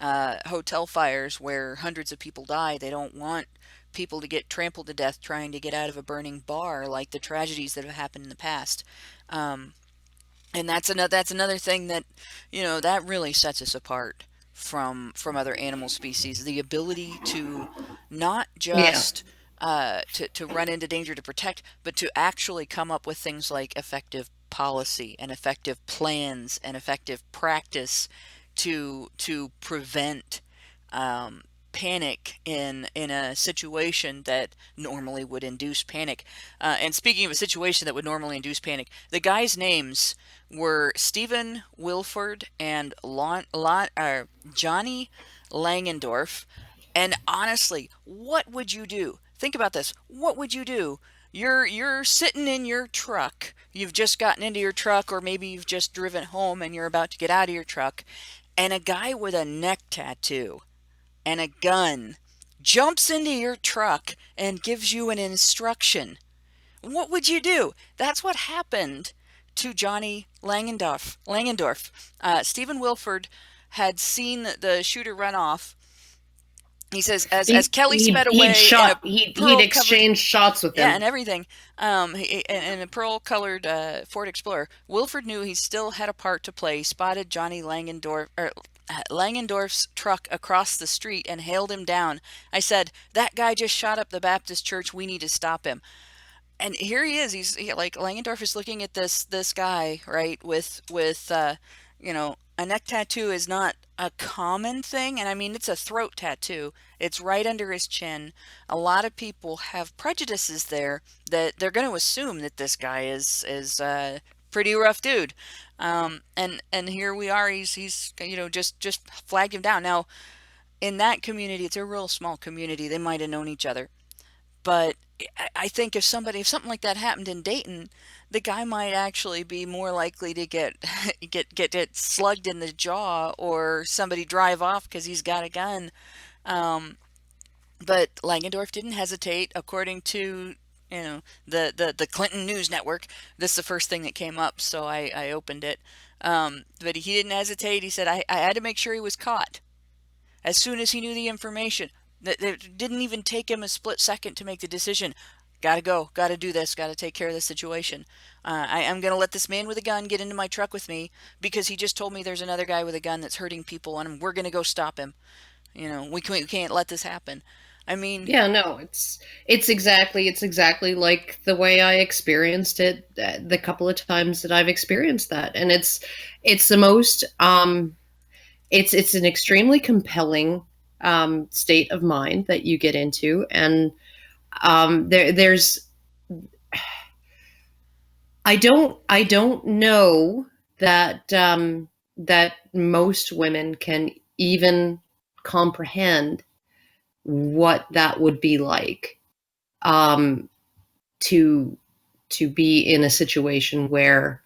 hotel fires where hundreds of people die. They don't want people to get trampled to death trying to get out of a burning bar, like the tragedies that have happened in the past. Um, and that's another thing that that really sets us apart from other animal species. The ability to not Yeah. just to run into danger to protect, but to actually come up with things like effective policy and effective plans and effective practice to prevent um, panic in a situation that normally would induce panic. And speaking of a situation that would normally induce panic, the guys' names were Stephen Wilford and Johnny Langendorf. And honestly, what would you do? Think about this. What would you do? You're sitting in your truck. You've just gotten into your truck, or maybe you've just driven home and you're about to get out of your truck, and a guy with a neck tattoo and a gun jumps into your truck and gives you an instruction. What would you do? That's what happened to Johnny Langendorf. Stephen Wilford had seen the shooter run off. He says, as Kelly sped away in a He'd pearl covered, exchanged shots with yeah, him. and everything. In a pearl-colored Ford Explorer, Wilford knew he still had a part to play. Spotted Johnny Langendorf's truck across the street and hailed him down. I said, "That guy just shot up the Baptist church. We need to stop him." And here he is. Like, Langendorf is looking at this guy, right, with a neck tattoo is not a common thing, and I mean, it's a throat tattoo. It's right under his chin. A lot of people have prejudices there that they're going to assume that this guy is pretty rough dude. And here we are. He's just flagged him down. Now, in that community, it's a real small community. They might have known each other. But I think if something like that happened in Dayton, the guy might actually be more likely to get get slugged in the jaw, or somebody drive off because he's got a gun. Um, but Langendorf didn't hesitate, according to the Clinton News Network. This is the first thing that came up, so I opened it. But he didn't hesitate. He said, I had to make sure he was caught as soon as he knew the information. That it didn't even take him a split second to make the decision. Gotta go, gotta do this, gotta take care of this situation. I'm gonna let this man with a gun get into my truck with me because he just told me there's another guy with a gun that's hurting people, and we're gonna go stop him. We can't let this happen. I mean, Yeah, no, it's exactly like the way I experienced it the couple of times that I've experienced that, and it's the most it's an extremely compelling state of mind that you get into, and there's I don't know that that most women can even comprehend what that would be like, um, to be in a situation where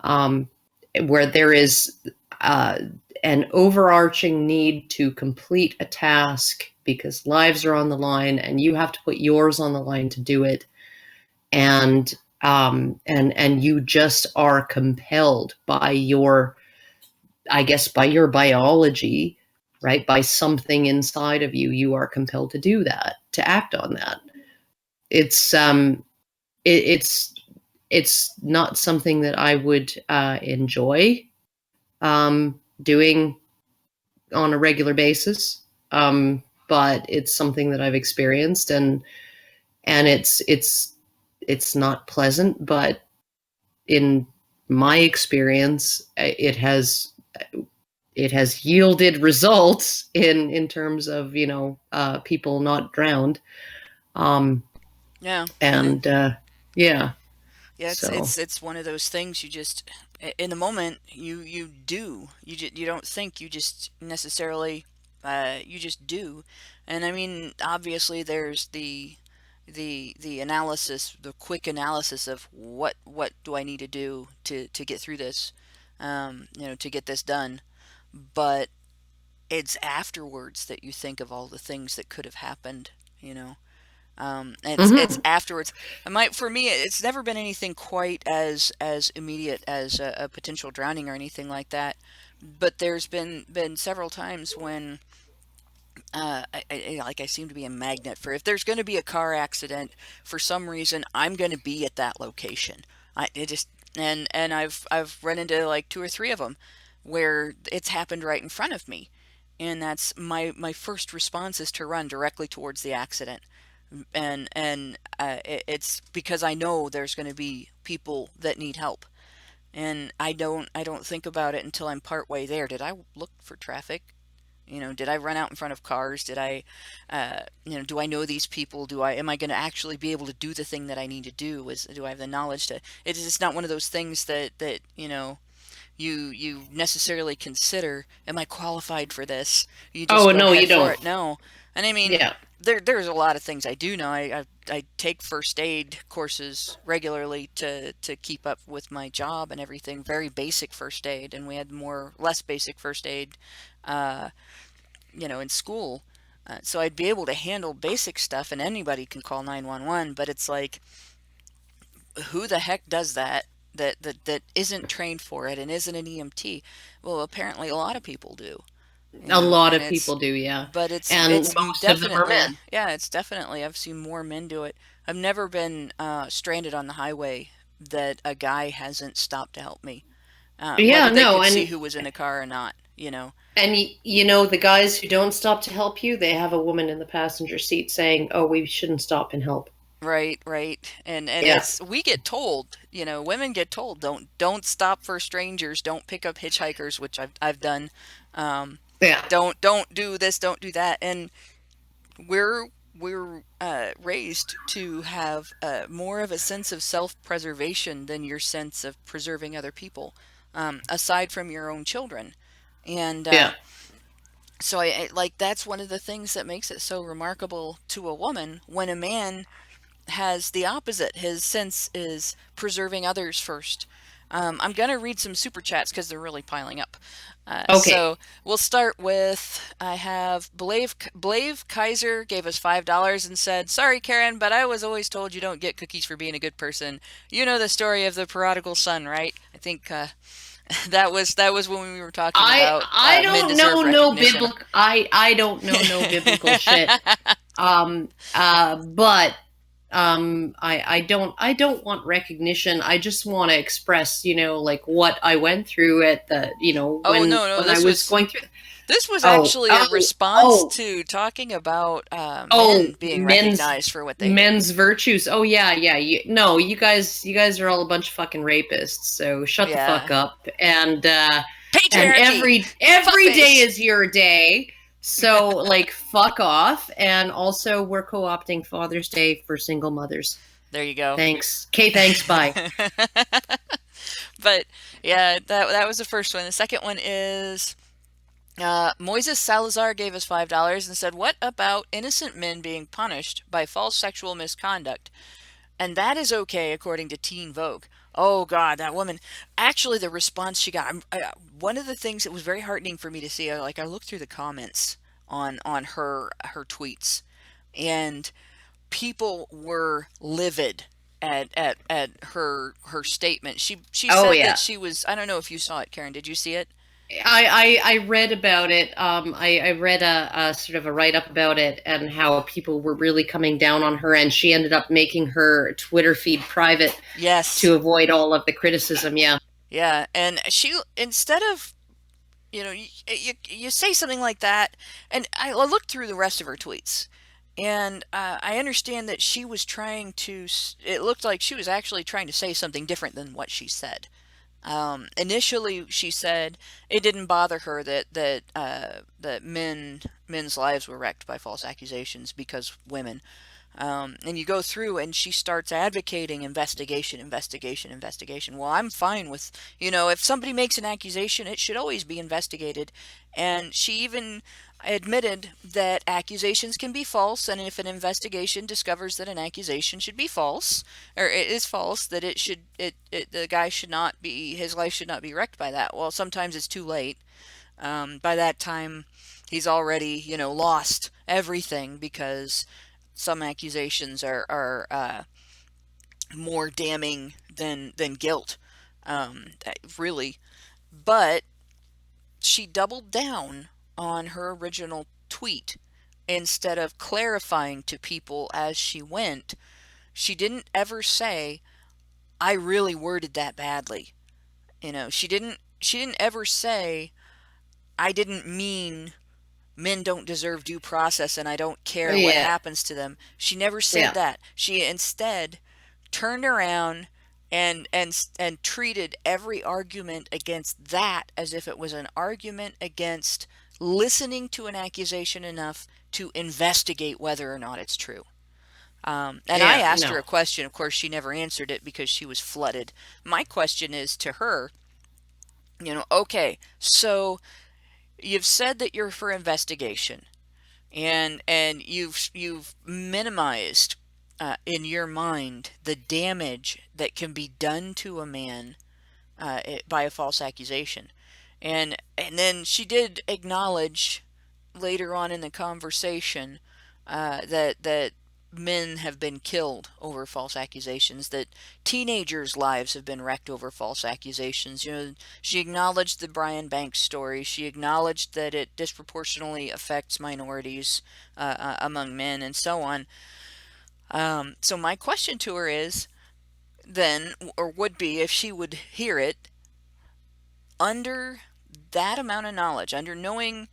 there is uh, an overarching need to complete a task because lives are on the line and you have to put yours on the line to do it, and and you just are compelled by your, I guess, by your biology, right? By something inside of you, you are compelled to do that, to act on that. It's it's not something that I would enjoy doing on a regular basis. But it's something that I've experienced, and it's not pleasant, but in my experience, it has yielded results in terms of, people not drowned. Yeah. And yeah. Yeah, So. it's one of those things you just in the moment you do. You don't think, you just necessarily you just do. And I mean, obviously there's the analysis, the quick analysis of what do I need to do to get through this, to get this done. But it's afterwards that you think of all the things that could have happened, you know. It's Mhm. afterwards. For me, it's never been anything quite as immediate as a potential drowning or anything like that. But there's been several times when I seem to be a magnet for, if there's going to be a car accident for some reason, I'm going to be at that location. I it just and I've run into like two or three of them where it's happened right in front of me, and that's my first response is to run directly towards the accident, and it's because I know there's going to be people that need help, and I don't think about it until I'm part way there. Did I look for traffic? Did I run out in front of cars? Did I, do I know these people? Am I going to actually be able to do the thing that I need to do? Do I have the knowledge to? It's not one of those things that you necessarily consider. Am I qualified for this? You just Oh go no, you ahead for don't. it. No, and I mean, Yeah. there's a lot of things I do know. I take first aid courses regularly to keep up with my job and everything. Very basic first aid, and we had less basic first aid. Uh, in school. So I'd be able to handle basic stuff, and anybody can call 911, but it's like, who the heck does that? That isn't trained for it and isn't an EMT. Well, apparently a lot of people do, A lot and of people do, yeah. but it's And it's most of them are men. definitely, yeah, it's definitely, I've seen more men do it. I've never been stranded on the highway that a guy hasn't stopped to help me, Yeah, whether they no, could see and who was in the car or not. the guys who don't stop to help you, they have a woman in the passenger seat saying, "Oh, we shouldn't stop and help." Right, right. And Yeah. it's, we get told, women get told, don't stop for strangers, don't pick up hitchhikers, which I've done. Um, Yeah. don't do this, don't do that. And we're raised to have more of a sense of self-preservation than your sense of preserving other people, aside from your own children. And Yeah. so like, that's one of the things that makes it so remarkable to a woman when a man has the opposite. His sense is preserving others first. I'm going to read some super chats because they're really piling up. Okay. So we'll start with, I have Blave Kaiser gave us $5 and said, "Sorry, Karen, but I was always told you don't get cookies for being a good person. You know the story of the prodigal son, right?" I think that was when we were talking about I men don't deserve know no recognition. biblical I don't know no biblical shit. But I don't want recognition. I just want to express, like what I went through at the, Oh, no, no, when I was going through. this was Oh, actually a oh, response oh, to talking about oh, men being recognized for what they do. men's virtues. Oh yeah, yeah. No, you guys are all a bunch of fucking rapists. So shut the fuck Yeah. up. And Patriarchy! every day Fuckface! is your day. So like fuck off. And also we're co-opting Father's Day for single mothers. There you go. Thanks. Okay, thanks. Bye. But yeah, that was the first one. The second one is Moises Salazar gave us $5 and said, "What about innocent men being punished by false sexual misconduct? And that is okay, according to Teen Vogue." Oh God, that woman! Actually, the response she got. One of the things that was very heartening for me to see. Like, I looked through the comments on her tweets, and people were livid at her statement. She Oh said that yeah. she was. I don't know if you saw it, Karen. Did you see it? I read about it. I read a sort of a write up about it and how people were really coming down on her, and she ended up making her Twitter feed private Yes. to avoid all of the criticism. Yeah. Yeah, and she, instead of you say something like that, and I looked through the rest of her tweets, and I understand that she was trying to. It looked like she was actually trying to say something different than what she said. Initially, she said it didn't bother her that men's lives were wrecked by false accusations because women. And you go through and she starts advocating investigation, investigation, investigation. Well, I'm fine with, if somebody makes an accusation, it should always be investigated. And she even admitted that accusations can be false, and if an investigation discovers that an accusation should be false, or it is false, that the guy should not be, his life should not be wrecked by that. Well, sometimes it's too late. By that time, he's already, lost everything, because some accusations are more damning than guilt, really. But she doubled down on her original tweet. Instead of clarifying to people as she went, she didn't ever say, I really worded that badly. She didn't ever say, I didn't mean men don't deserve due process and I don't care what Yeah. happens to them. She never said Yeah. that. She instead turned around and treated every argument against that as if it was an argument against listening to an accusation enough to investigate whether or not it's true. And I Yeah. asked her No. a question. Of course, she never answered it because she was flooded. My question is to her, okay, so you've said that you're for investigation, and you've minimized in your mind the damage that can be done to a man by a false accusation. And then she did acknowledge later on in the conversation that men have been killed over false accusations, that teenagers' lives have been wrecked over false accusations. She acknowledged the Brian Banks story. She acknowledged that it disproportionately affects minorities among men, and so on. So my question to her is then, or would be, if she would hear it, under that amount of knowledge, under knowing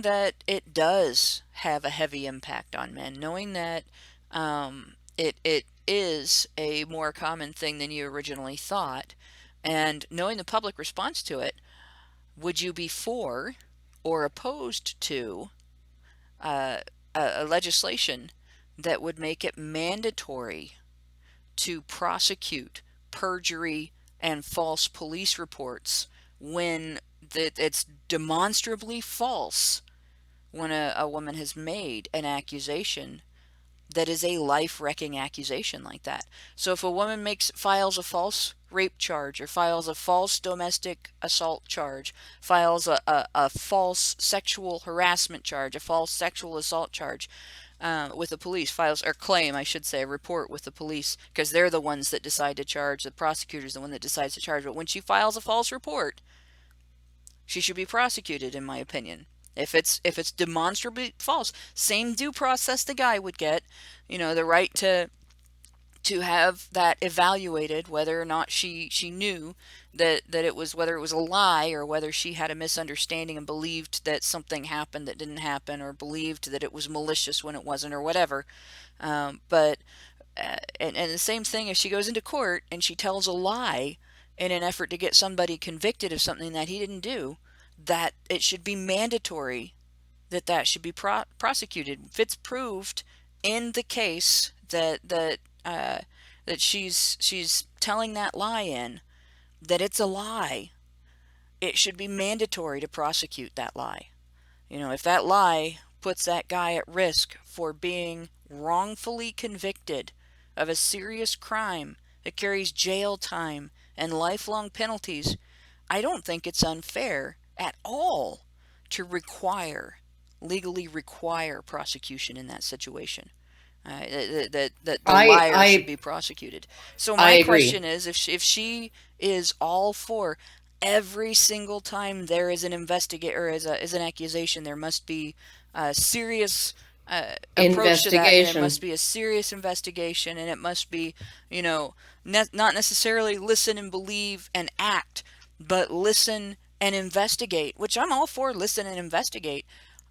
that it does have a heavy impact on men, knowing that it is a more common thing than you originally thought, and knowing the public response to it, would you be for or opposed to uh, a legislation that would make it mandatory to prosecute perjury and false police reports when it's demonstrably false, when a woman has made an accusation that is a life-wrecking accusation like that? So if a woman files a false rape charge, or files a false domestic assault charge, files a false sexual harassment charge, a false sexual assault charge with the police, files, or claim, I should say, a report with the police, because they're the ones that decide to charge. The prosecutor's the one that decides to charge. But when she files a false report, she should be prosecuted, in my opinion. If it's demonstrably false, same due process the guy would get, the right to have that evaluated, whether or not she knew that it was, whether it was a lie, or whether she had a misunderstanding and believed that something happened that didn't happen, or believed that it was malicious when it wasn't, or whatever. But and the same thing, if she goes into court and she tells a lie in an effort to get somebody convicted of something that he didn't do, that it should be mandatory that should be prosecuted. If it's proved in the case that she's telling that lie in, that it's a lie, it should be mandatory to prosecute that lie. If that lie puts that guy at risk for being wrongfully convicted of a serious crime that carries jail time and lifelong penalties, I don't think it's unfair at all to legally require prosecution in that situation. That the liar should be prosecuted. So I my agree. question is, if she is all for every single time there is an investigate, or is an accusation, there must be a serious approach to that, and there must be a serious investigation, and it must be, not necessarily listen and believe and act, but listen and investigate, which I'm all for, listen and investigate,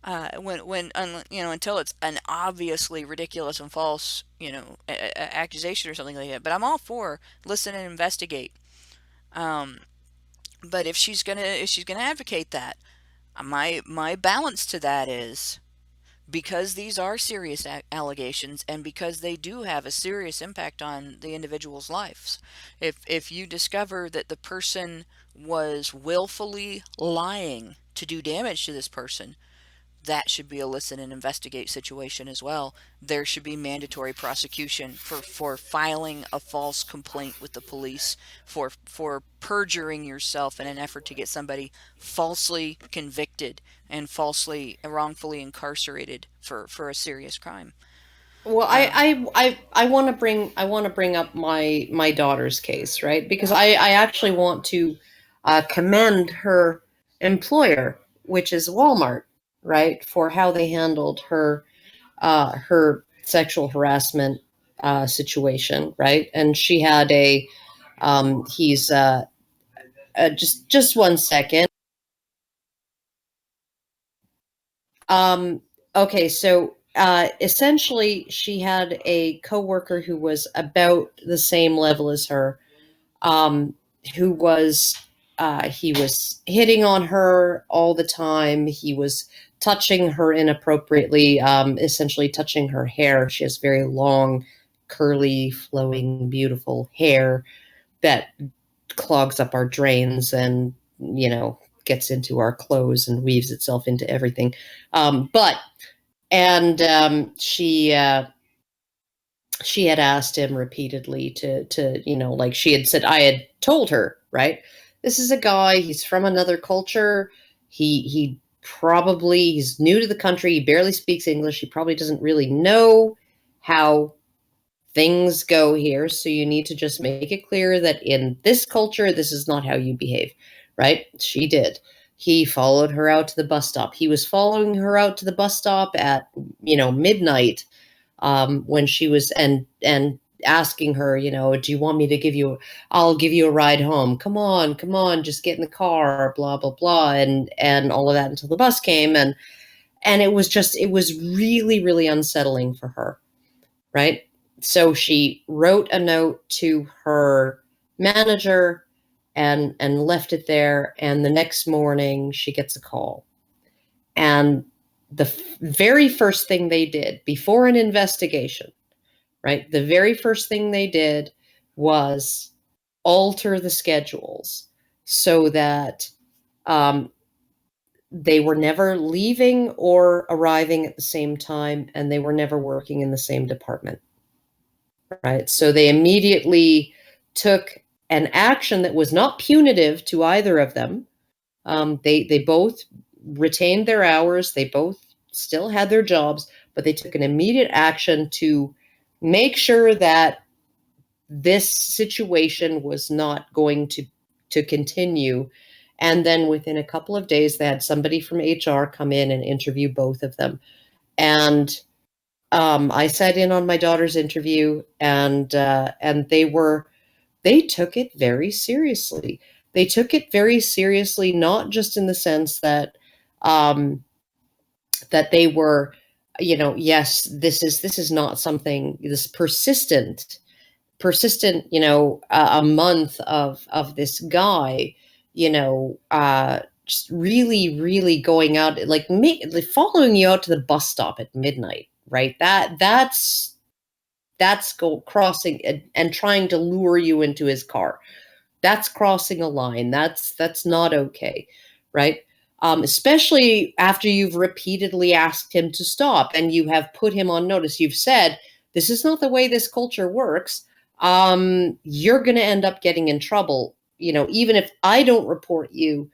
until it's an obviously ridiculous and false, accusation or something like that. But I'm all for listen and investigate. But if she's gonna advocate that, my balance to that is, because these are serious allegations and because they do have a serious impact on the individual's lives. If you discover that the person was willfully lying to do damage to this person, that should be a listen and investigate situation as well. There should be mandatory prosecution for filing a false complaint with the police, for perjuring yourself in an effort to get somebody falsely convicted and wrongfully incarcerated for a serious crime. Well, I want to bring up my daughter's case, right? Because I actually want to commend her employer, which is Walmart, right, for how they handled her sexual harassment situation, right? And she had he's just one second. Okay, so essentially, she had a coworker who was about the same level as her, um, who was he was hitting on her all the time. He was touching her inappropriately, essentially touching her hair. She has very long, curly, flowing, beautiful hair that clogs up our drains and gets into our clothes and weaves itself into everything. But and she had asked him repeatedly to like she had said, I had told her, right, this is a guy, he's from another culture, he's new to the country, he barely speaks English, he probably doesn't really know how things go here, so you need to just make it clear that in this culture this is not how you behave, right? She did. He followed her out to the bus stop. He was following her out to the bus stop at midnight, when she was and asking her, do you want me to I'll give you a ride home, come on, just get in the car, blah blah blah, and all of that until the bus came. And it was really, really unsettling for her, right? So she wrote a note to her manager and left it there, and the next morning she gets a call. And the very first thing they did before an investigation, right? The very first thing they did was alter the schedules so that they were never leaving or arriving at the same time, and they were never working in the same department, right? So they immediately took an action that was not punitive to either of them. They both retained their hours. They both still had their jobs, but they took an immediate action to make sure that this situation was not going to continue. And then within a couple of days, they had somebody from HR come in and interview both of them. And I sat in on my daughter's interview, and they took it very seriously. They took it very seriously, not just in the sense that that they were, yes, this is not something, this persistent, a month of this guy, just really, really going out, like following you out to the bus stop at midnight, right? That's crossing and trying to lure you into his car. That's crossing a line. That's not okay, right? Especially after you've repeatedly asked him to stop and you have put him on notice. You've said, this is not the way this culture works. You're going to end up getting in trouble. Even if I don't report you,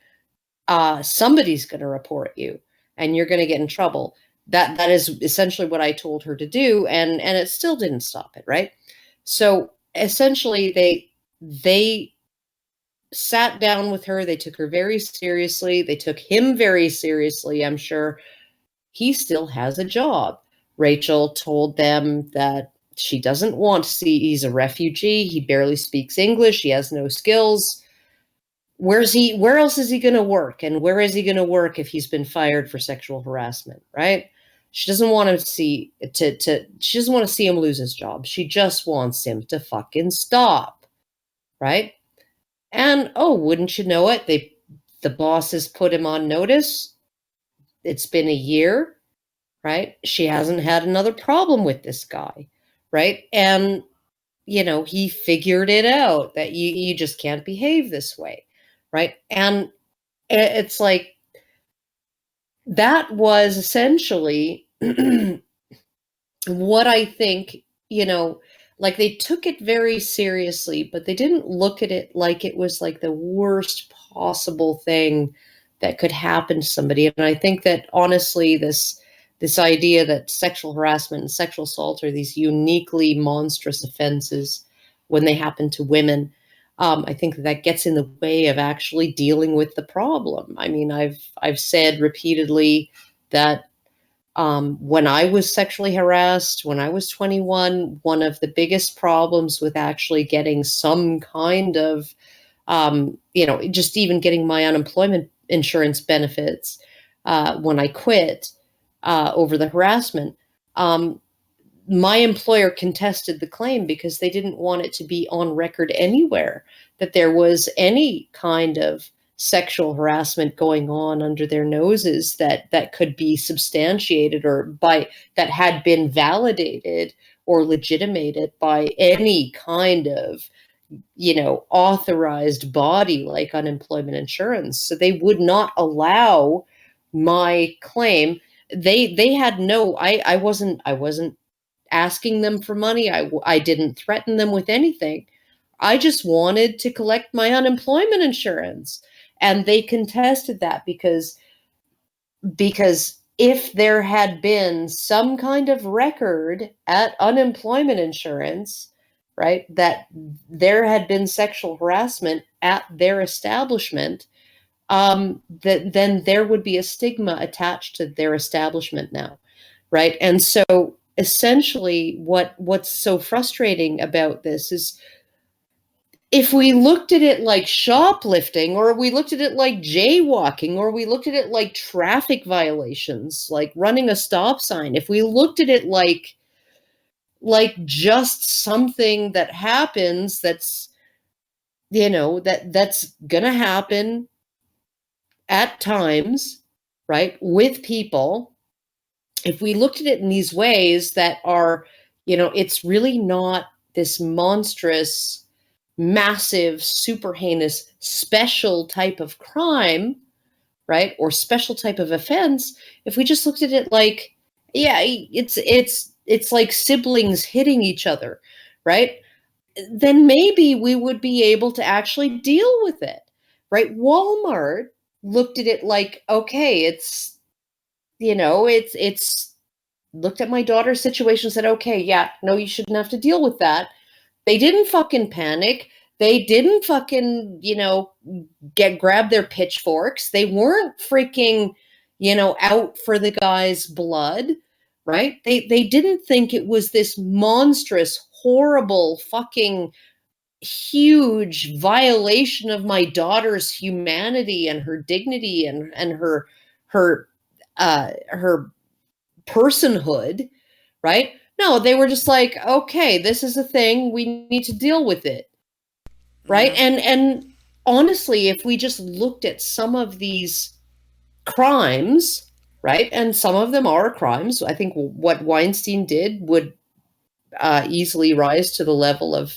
somebody's going to report you and you're going to get in trouble. That is essentially what I told her to do. And it still didn't stop it. Right. So essentially they sat down with her. They took her very seriously. They took him very seriously. I'm sure he still has a job. Rachel told them that she doesn't want to see, he's a refugee. He barely speaks English. He has no skills. where else is he going to work? And where is he going to work if he's been fired for sexual harassment, right? She doesn't want to see she doesn't want to see him lose his job. She just wants him to fucking stop, right? And oh, wouldn't you know it, the boss has put him on notice. It's been a year, right? She hasn't had another problem with this guy, right? And he figured it out that you just can't behave this way, right? And it's like that was essentially what I think, like they took it very seriously, but they didn't look at it like it was like the worst possible thing that could happen to somebody. And I think that honestly, this idea that sexual harassment and sexual assault are these uniquely monstrous offenses when they happen to women, I think that gets in the way of actually dealing with the problem. I mean, I've said repeatedly that when I was sexually harassed, when I was 21, one of the biggest problems with actually getting some kind of, just even getting my unemployment insurance benefits when I quit over the harassment, my employer contested the claim because they didn't want it to be on record anywhere that there was any kind of sexual harassment going on under their noses that could be substantiated or that had been validated or legitimated by any kind of authorized body like unemployment insurance. So they would not allow my claim. They had no, I wasn't asking them for money. I didn't threaten them with anything. I just wanted to collect my unemployment insurance. And they contested that because if there had been some kind of record at unemployment insurance, right, that there had been sexual harassment at their establishment, then there would be a stigma attached to their establishment now, right? And so essentially what's so frustrating about this is if we looked at it like shoplifting, or we looked at it like jaywalking, or we looked at it like traffic violations, like running a stop sign, if we looked at it like just something that happens that's that's gonna happen at times, right, with people, if we looked at it in these ways that are, it's really not this monstrous, massive, super heinous, special type of crime, right, or special type of offense, if we just looked at it like, yeah, it's like siblings hitting each other, right, then maybe we would be able to actually deal with it, right? Walmart looked at it like, okay, it's looked at my daughter's situation and said, okay, yeah, no, you shouldn't have to deal with that. They didn't fucking panic. They didn't fucking, grab their pitchforks. They weren't freaking, out for the guy's blood, right? They didn't think it was this monstrous, horrible, fucking huge violation of my daughter's humanity and her dignity and her personhood, right? No, they were just like, okay, this is a thing, we need to deal with it, right? And honestly, if we just looked at some of these crimes, right, and some of them are crimes, I think what Weinstein did would easily rise to the level of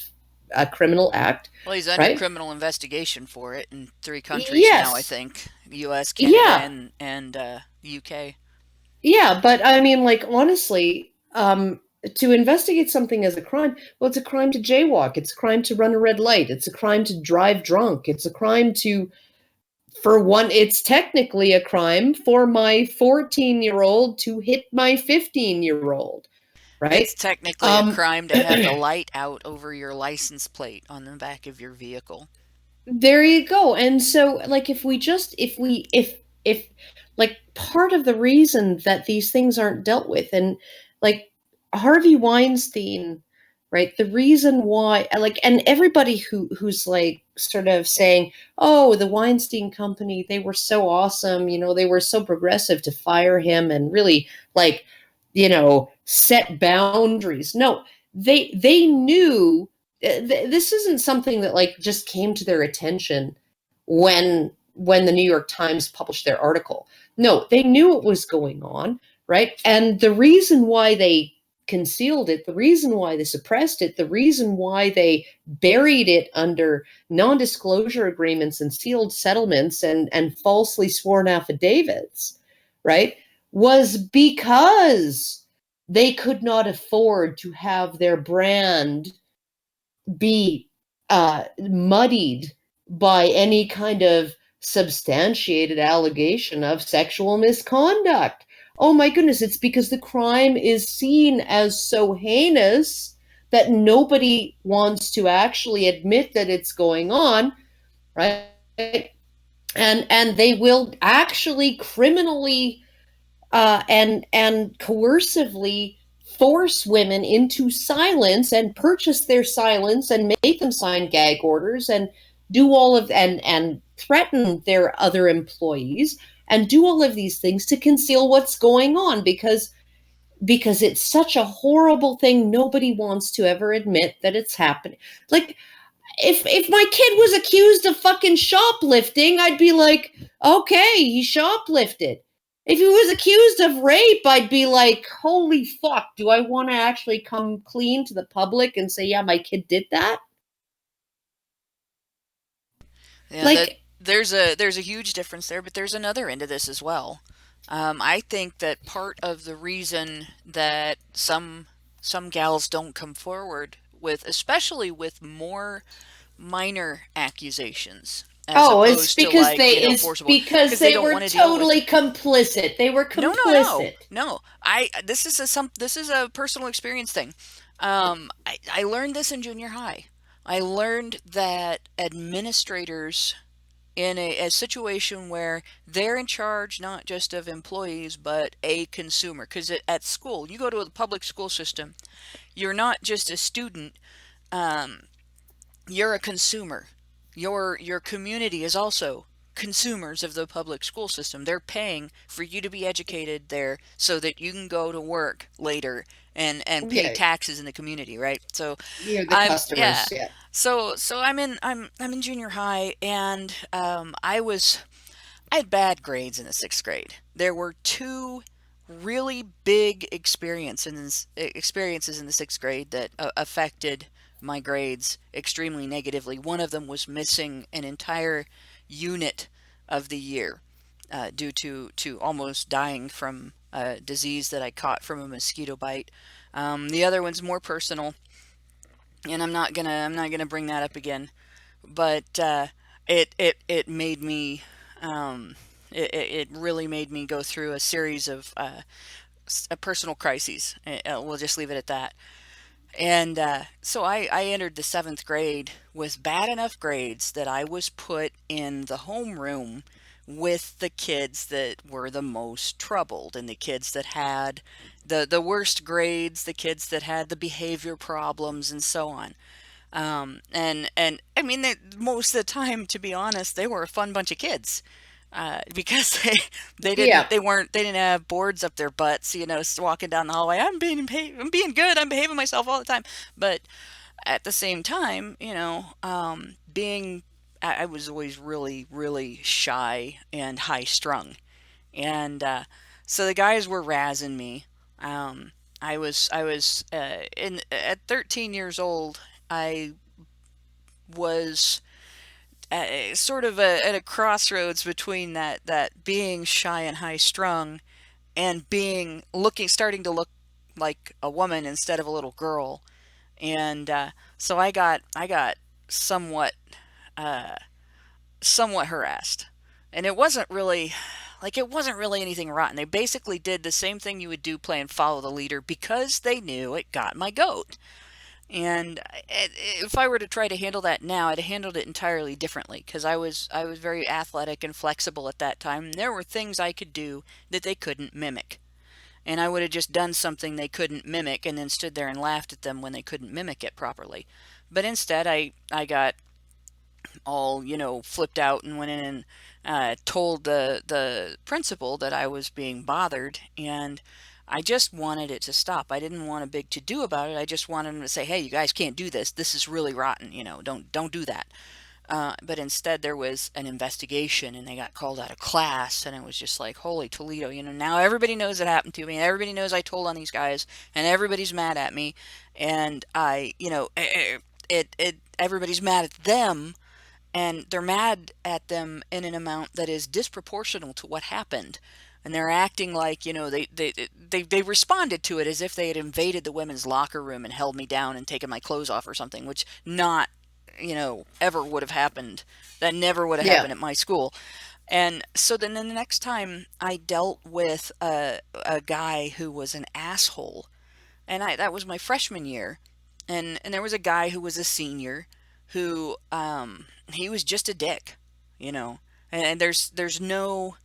a criminal act. Well, he's under right? criminal investigation for it in 3 countries Yes. now, I think. The US, Canada, Yeah. and the UK. Yeah, but I mean, like, honestly, to investigate something as a crime, well, it's a crime to jaywalk. It's a crime to run a red light. It's a crime to drive drunk. It's a crime it's technically a crime for my 14-year-old to hit my 15-year-old, right? It's technically a crime to have the light out over your license plate on the back of your vehicle. There you go. And so, like, if like, part of the reason that these things aren't dealt with, and like Harvey Weinstein, right? The reason why, like, and everybody who's like sort of saying, oh, the Weinstein Company, they were so awesome, they were so progressive to fire him and really like, set boundaries. No, they knew this isn't something that like just came to their attention when the New York Times published their article. No, they knew what was going on, right? And the reason why they concealed it, the reason why they suppressed it, the reason why they buried it under non-disclosure agreements and sealed settlements and falsely sworn affidavits, right, was because they could not afford to have their brand be muddied by any kind of substantiated allegation of sexual misconduct. Oh my goodness, it's because the crime is seen as so heinous that nobody wants to actually admit that it's going on, right? And they will actually criminally and coercively force women into silence and purchase their silence and make them sign gag orders and do all of and threaten their other employees and do all of these things to conceal what's going on because it's such a horrible thing. Nobody wants to ever admit that it's happening. Like, if my kid was accused of fucking shoplifting, I'd be like, okay, he shoplifted. If he was accused of rape, I'd be like, holy fuck, do I want to actually come clean to the public and say, yeah, my kid did that? Yeah, Like, there's a huge difference there, but there's another end of this as well. I think that part of the reason that some gals don't come forward with, especially with more minor accusations, as oh, it's opposed to because like, forcible, because they don't were want to deal with totally it. complicit. They were No, no, no, complicit. no. This is a personal experience thing. I learned this in junior high. I learned that administrators in a situation where they're in charge not just of employees but a consumer, because at school, you go to the public school system, you're not just a student, um, you're a consumer. Your community is also consumers of the public school system. They're paying for you to be educated there so that you can go to work later and pay Yeah, taxes in the community, right? So you're the I'm yeah. customers. Yeah. So I'm in junior high, and I had bad grades in the sixth grade. There were two really big experiences in the sixth grade that affected my grades extremely negatively. One of them was missing an entire unit of the year due to almost dying from a disease that I caught from a mosquito bite. The other one's more personal, and I'm not gonna bring that up again. But it made me it really made me go through a series of personal crises. We'll just leave it at that. And so I entered the seventh grade with bad enough grades that I was put in the homeroom with the kids that were the most troubled and the kids that had the worst grades, the kids that had the behavior problems, and so on. And I mean, most of the time, to be honest, they were a fun bunch of kids. Because Yeah. they didn't have boards up their butts, walking down the hallway. I'm being good. I'm behaving myself all the time. But at the same time, I was always really, really shy and high strung, and so the guys were razzing me. I was in at 13 years old. I was sort of at a crossroads between that being shy and high strung and starting to look like a woman instead of a little girl. And so I got somewhat uh, somewhat harassed, and it wasn't really anything rotten. They basically did the same thing you would do playing follow the leader because they knew it got my goat. And if I were to try to handle that now, I'd have handled it entirely differently because I was very athletic and flexible at that time. And there were things I could do that they couldn't mimic. and I would have just done something they couldn't mimic and then stood there and laughed at them when they couldn't mimic it properly. But instead, I got all, flipped out and went in and told the principal that I was being bothered, and I just wanted it to stop. I didn't want a big to do about it. I just wanted him to say, "Hey, you guys can't do this. This is really rotten. Don't do that." But instead, there was an investigation, and they got called out of class, and it was just like, holy Toledo! Now everybody knows it happened to me, and everybody knows I told on these guys, and everybody's mad at me, and everybody's mad at them, and they're mad at them in an amount that is disproportional to what happened. And they're acting like, they responded to it as if they had invaded the women's locker room and held me down and taken my clothes off or something, which not, ever would have happened. That never would have happened at my school. And so then the next time I dealt with a guy who was an asshole, and that was my freshman year, and there was a guy who was a senior who he was just a dick, and there's no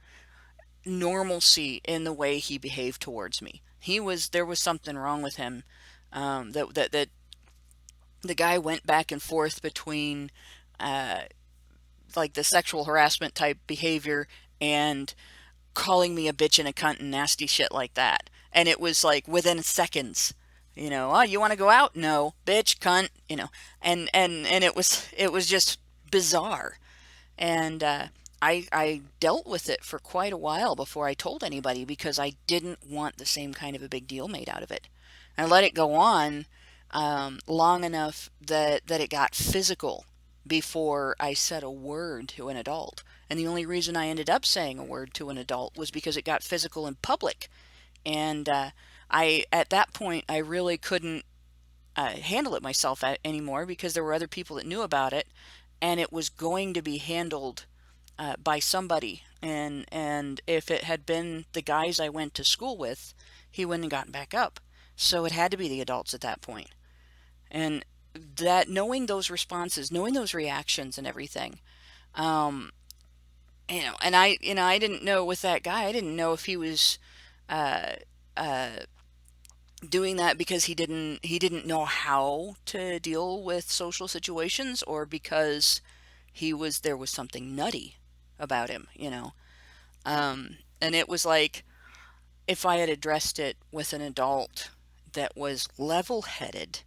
normalcy in the way he behaved towards me. There was something wrong with him. That the guy went back and forth between like the sexual harassment type behavior and calling me a bitch and a cunt and nasty shit like that. And it was like within seconds, oh, you want to go out? No, bitch, cunt, and it was just bizarre. And I dealt with it for quite a while before I told anybody, because I didn't want the same kind of a big deal made out of it. I let it go on long enough that it got physical before I said a word to an adult. And the only reason I ended up saying a word to an adult was because it got physical in public. And at that point, I really couldn't handle it myself anymore, because there were other people that knew about it, and it was going to be handled by somebody. And if it had been the guys I went to school with, he wouldn't have gotten back up. So it had to be the adults at that point. And that, knowing those responses, knowing those reactions and everything, and I didn't know with that guy, I didn't know if he was uh, uh, doing that because he didn't know how to deal with social situations, or because there was something nutty about him. And it was like, if I had addressed it with an adult that was level-headed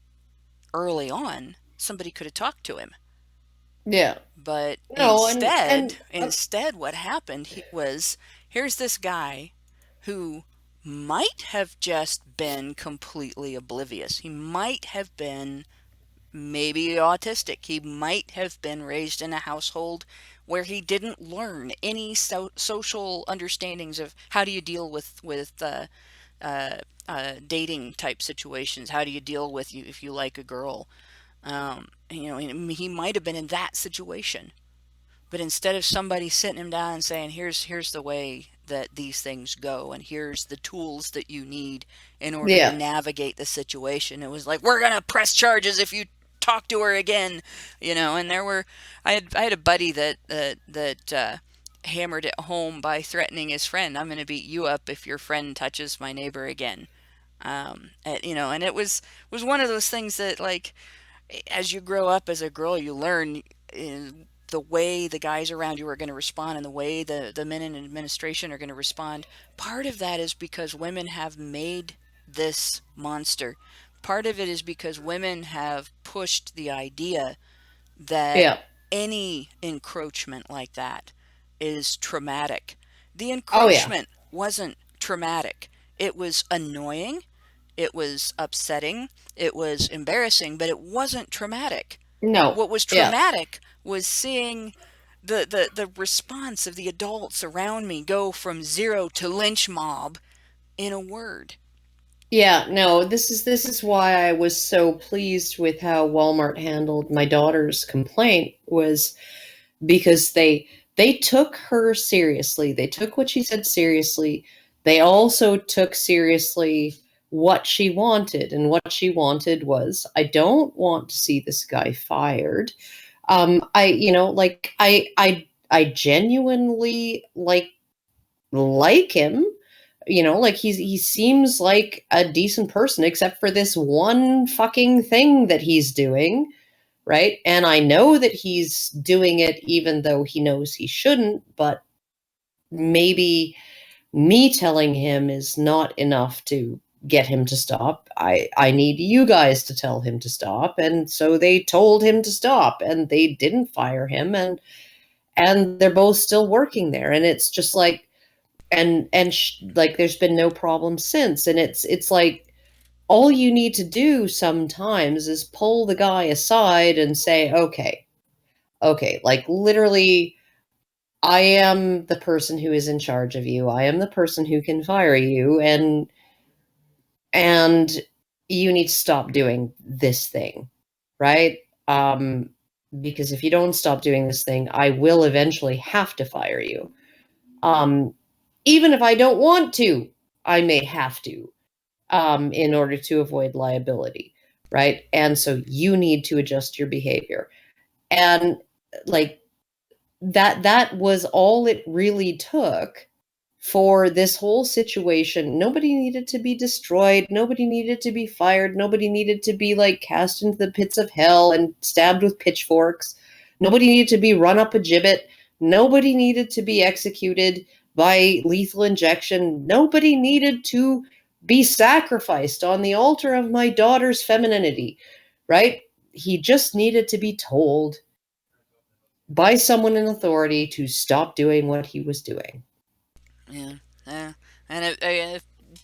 early on, somebody could have talked to him. Yeah. But No, instead, what happened was, here's this guy who might have just been completely oblivious. He might have been maybe autistic. He might have been raised in a household where he didn't learn any social understandings of how do you deal with dating type situations. How do you deal with you if you like a girl? He might have been in that situation. But instead of somebody sitting him down and saying, here's the way that these things go, and here's the tools that you need in order to navigate the situation, it was like, we're gonna press charges if you talk to her again, And I had a buddy that hammered it home by threatening his friend, "I'm gonna beat you up if your friend touches my neighbor again." And it was one of those things that, like, as you grow up as a girl, you learn the way the guys around you are going to respond, and the way the men in administration are going to respond. Part of that is because women have made this monster. Part of it is because women have pushed the idea that any encroachment like that is traumatic. The encroachment wasn't traumatic. It was annoying. It was upsetting. It was embarrassing, but it wasn't traumatic. No. What was traumatic was seeing the response of the adults around me go from zero to lynch mob in a word. Yeah, no, this is why I was so pleased with how Walmart handled my daughter's complaint, was because they took her seriously. They took what she said seriously. They also took seriously what she wanted, and what she wanted was, I don't want to see this guy fired. I genuinely like him. like he seems like a decent person, except for this one fucking thing that he's doing, right? And I know that he's doing it even though he knows he shouldn't, but maybe me telling him is not enough to get him to stop. I need you guys to tell him to stop. And so they told him to stop, and they didn't fire him, and they're both still working there. And it's just like, like there's been no problem since. And it's like, all you need to do sometimes is pull the guy aside and say, okay, like literally, I am the person who is in charge of you. I am the person who can fire you, and you need to stop doing this thing, right? Because if you don't stop doing this thing, I will eventually have to fire you. Even if I don't want to, I may have to, in order to avoid liability, right? And so you need to adjust your behavior. And like that was all it really took for this whole situation. Nobody needed to be destroyed. Nobody needed to be fired. Nobody needed to be like cast into the pits of hell and stabbed with pitchforks. Nobody needed to be run up a gibbet. Nobody needed to be executed by lethal injection. Nobody needed to be sacrificed on the altar of my daughter's femininity, right? He just needed to be told by someone in authority to stop doing what he was doing. Yeah, yeah. And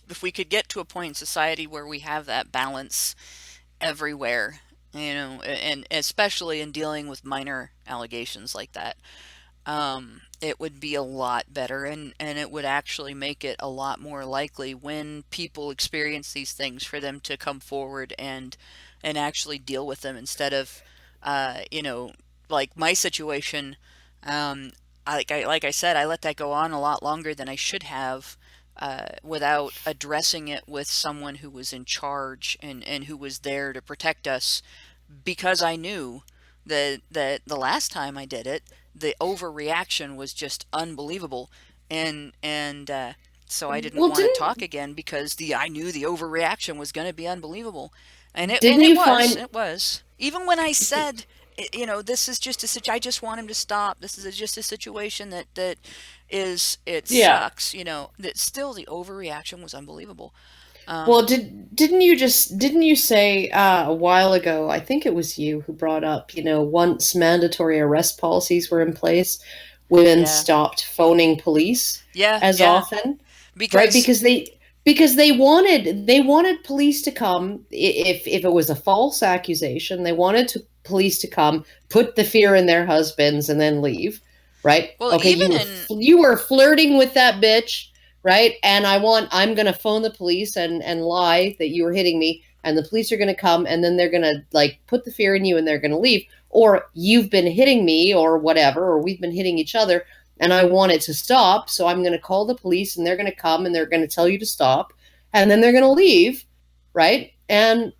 if we could get to a point in society where we have that balance everywhere, and especially in dealing with minor allegations like that, it would be a lot better, and it would actually make it a lot more likely when people experience these things for them to come forward and actually deal with them instead of, like my situation. Like I said, I let that go on a lot longer than I should have, without addressing it with someone who was in charge and who was there to protect us, because I knew that the last time I did it, the overreaction was just unbelievable, and so I didn't Well, want to talk again because the I knew the overreaction was going to be unbelievable, and didn't it you was find it was even when I said, this is just I just want him to stop. This is just a situation that is, it yeah. sucks. That still the overreaction was unbelievable. Well, didn't you say a while ago, I think it was you who brought up, once mandatory arrest policies were in place, women Yeah, stopped phoning police yeah, as yeah. often, right? Because Because they wanted police to come, if it was a false accusation, they wanted police to come, put the fear in their husbands, and then leave, right? well, Okay, even in you were flirting with that bitch, right? And I'm going to phone the police and lie that you were hitting me, and the police are going to come, and then they're going to like put the fear in you, and they're going to leave. Or you've been hitting me or whatever, or we've been hitting each other, and I want it to stop, so I'm going to call the police, and they're going to come, and they're going to tell you to stop, and then they're going to leave, right? And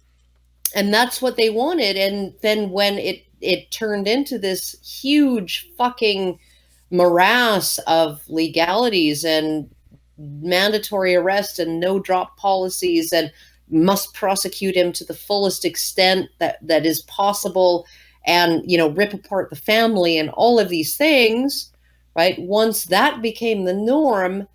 that's what they wanted. And then when it turned into this huge fucking morass of legalities and mandatory arrest and no drop policies and must prosecute him to the fullest extent that is possible, and rip apart the family and all of these things, right? Once that became the norm,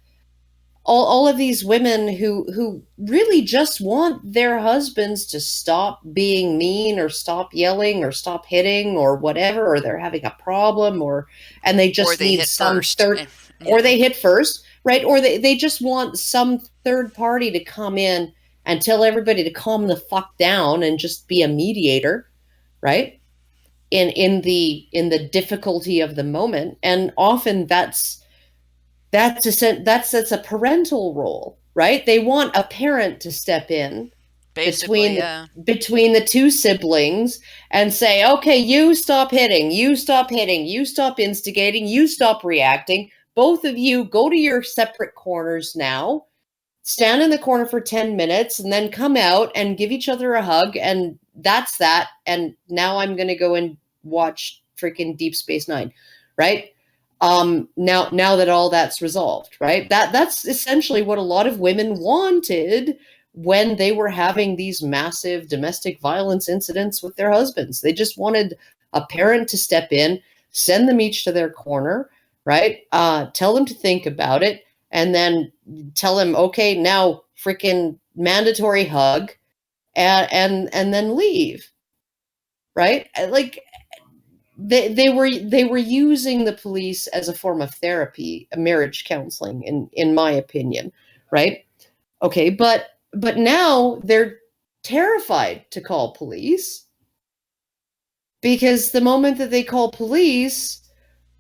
all of these women who really just want their husbands to stop being mean or stop yelling or stop hitting or whatever, or they're having a problem, and they or just they need hit some first, third, or yeah, they hit first, right? Or they just want some third party to come in and tell everybody to calm the fuck down and just be a mediator, right? In the difficulty of the moment. And often that's a parental role, right? They want a parent to step in basically, between yeah. between the two siblings and say, okay, you stop hitting, you stop hitting, you stop instigating, you stop reacting. Both of you go to your separate corners now, stand in the corner for 10 minutes, and then come out and give each other a hug, and that's that. And now I'm going to go and watch freaking Deep Space Nine, right? Now that all that's resolved, right? That's essentially what a lot of women wanted when they were having these massive domestic violence incidents with their husbands. They just wanted a parent to step in, send them each to their corner, right? Tell them to think about it, and then tell them, okay, now freaking mandatory hug, and then leave, right? Like they were using the police as a form of therapy, a marriage counseling, in my opinion, right? Okay, but now they're terrified to call police because the moment that they call police,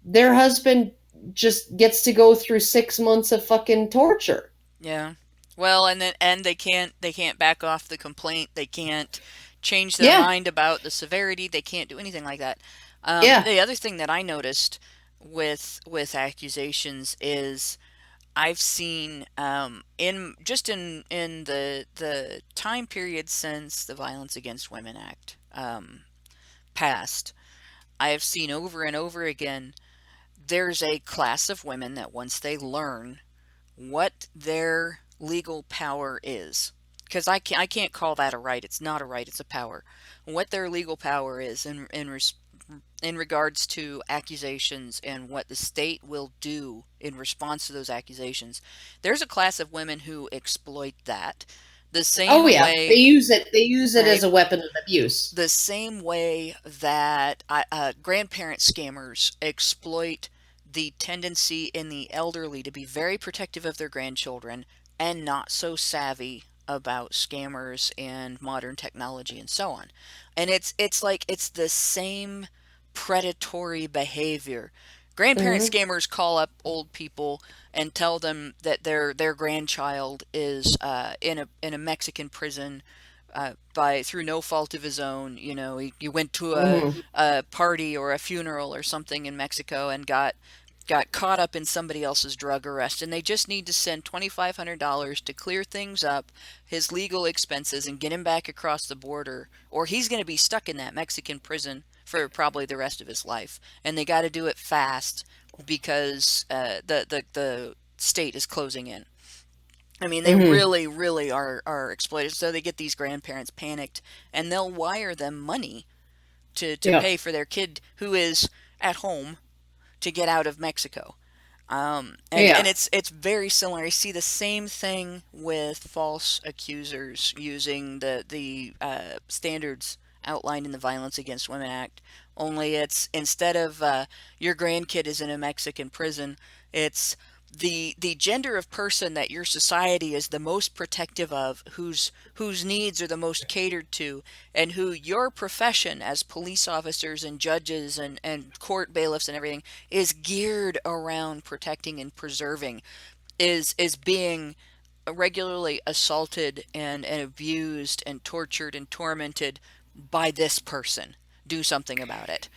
their husband just gets to go through 6 months of fucking torture. Yeah. Well, and they can't back off the complaint. They can't change their Yeah, mind about the severity. They can't do anything like that. yeah. The other thing that I noticed with accusations is I've seen in the time period since the Violence Against Women Act passed, I have seen over and over again there's a class of women that once they learn what their legal power is, because I can't call that a right. It's not a right, it's a power. What their legal power is in regards to accusations and what the state will do in response to those accusations. There's a class of women who exploit that the Oh same yeah, they way, use it. They use it right? as a weapon of abuse. The same way that grandparent scammers exploit the tendency in the elderly to be very protective of their grandchildren and not so savvy about scammers and modern technology and so on. And it's like it's the same predatory behavior. Grandparent Hmm. scammers call up old people and tell them that their grandchild is in a Mexican prison by through no fault of his own. You know, he went to Hmm. a party or a funeral or something in Mexico and got caught up in somebody else's drug arrest, and they just need to send $2,500 to clear things up, his legal expenses, and get him back across the border, or he's going to be stuck in that Mexican prison for probably the rest of his life. And they got to do it fast because the state is closing in. I mean, they Hmm. really, really are exploited. So they get these grandparents panicked, and they'll wire them money to Yeah. pay for their kid who is at home to get out of Mexico. And Yeah. it's very similar. I see the same thing with false accusers using the standards outlined in the Violence Against Women Act. Only it's instead of your grandkid is in a Mexican prison, it's the gender of person that your society is the most protective of, whose needs are the most catered to, and who your profession as police officers and judges and court bailiffs and everything is geared around protecting and preserving, is being regularly assaulted and abused and tortured and tormented by this person. Do something about it.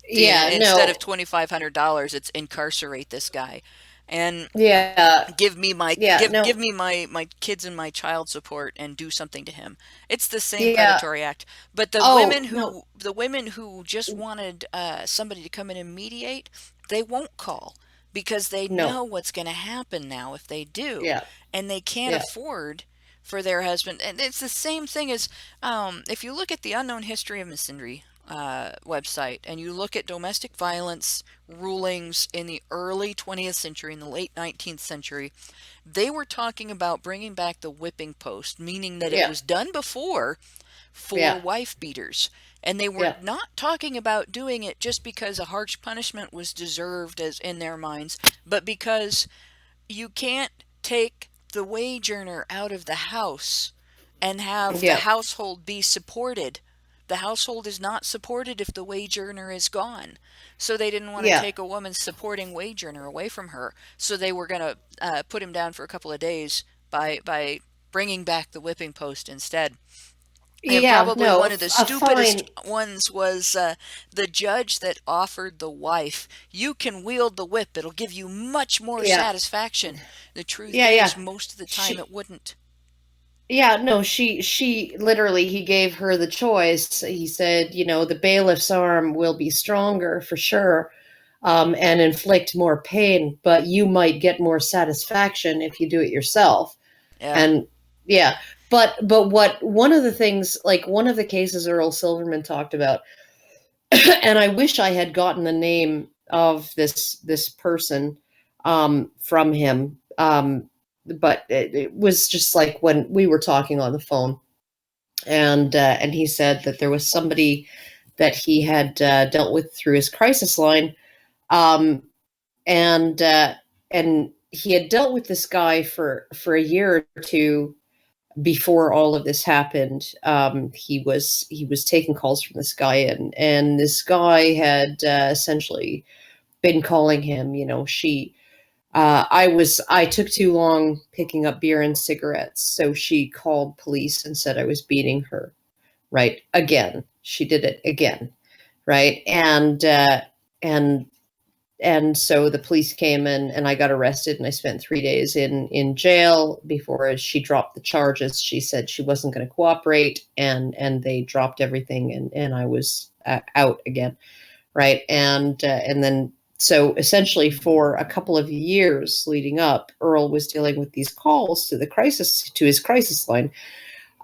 Yeah. Instead of No. $2,500, it's incarcerate this guy. And Yeah. Yeah. give No. me my kids and my child support and do something to him. It's the same Yeah. predatory act. But Oh no. the women who just wanted somebody to come in and mediate, they won't call because they No. know what's going to happen now if they do, Yeah. and they can't Yeah. afford for their husband. And it's the same thing as if you look at the Unknown History of Misandry website and you look at domestic violence rulings in the early 20th century, in the late 19th century, they were talking about bringing back the whipping post, meaning that it Yeah. was done before for Yeah. wife beaters. And they were Yeah. not talking about doing it just because a harsh punishment was deserved as in their minds, but because you can't take the wage earner out of the house and have the Yeah. household be supported. The household is not supported if the wage earner is gone. So they didn't want to Yeah. take a woman's supporting wage earner away from her. So they were going to put him down for a couple of days by bringing back the whipping post instead. And Yeah. probably No. one of the A stupidest fine. ones was the judge that offered the wife, "You can wield the whip, it'll give you much more Yeah. satisfaction." The truth Yeah. is, Yeah. most of the time She. it wouldn't. Yeah. No. She literally. He gave her the choice. He said, the bailiff's arm will be stronger for sure. and inflict more pain, but you might get more satisfaction if you do it yourself. Yeah. And yeah, but what one of the things, like one of the cases Earl Silverman talked about, and I wish I had gotten the name of this person from him, but it was just like when we were talking on the phone, and he said that there was somebody that he had dealt with through his crisis line, um, and and he had dealt with this guy for a year or two before all of this happened. He was taking calls from this guy, and this guy had essentially been calling him. I took too long picking up beer and cigarettes, so she called police and said I was beating her. Right, again, she did it again. Right, and and so the police came and I got arrested, and I spent 3 days in jail before she dropped the charges. She said she wasn't going to cooperate, and they dropped everything, and I was out again, right? And then so essentially for a couple of years leading up, Earl was dealing with these calls to his crisis line,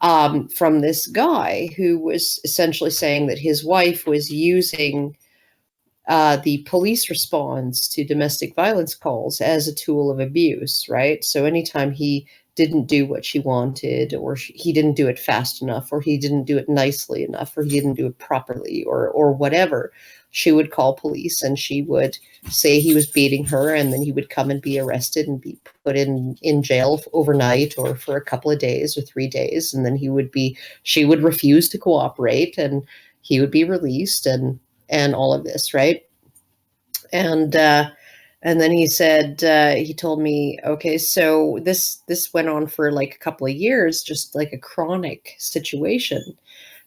from this guy who was essentially saying that his wife was using the police response to domestic violence calls as a tool of abuse, right? So anytime he didn't do what she wanted, or he didn't do it fast enough, or he didn't do it nicely enough, or he didn't do it properly, or whatever, she would call police and she would say he was beating her, and then he would come and be arrested and be put in jail overnight or for a couple of days or 3 days, and then she would refuse to cooperate, and he would be released, and all of this, right? And then he said, he told me, okay, so this went on for like a couple of years, just like a chronic situation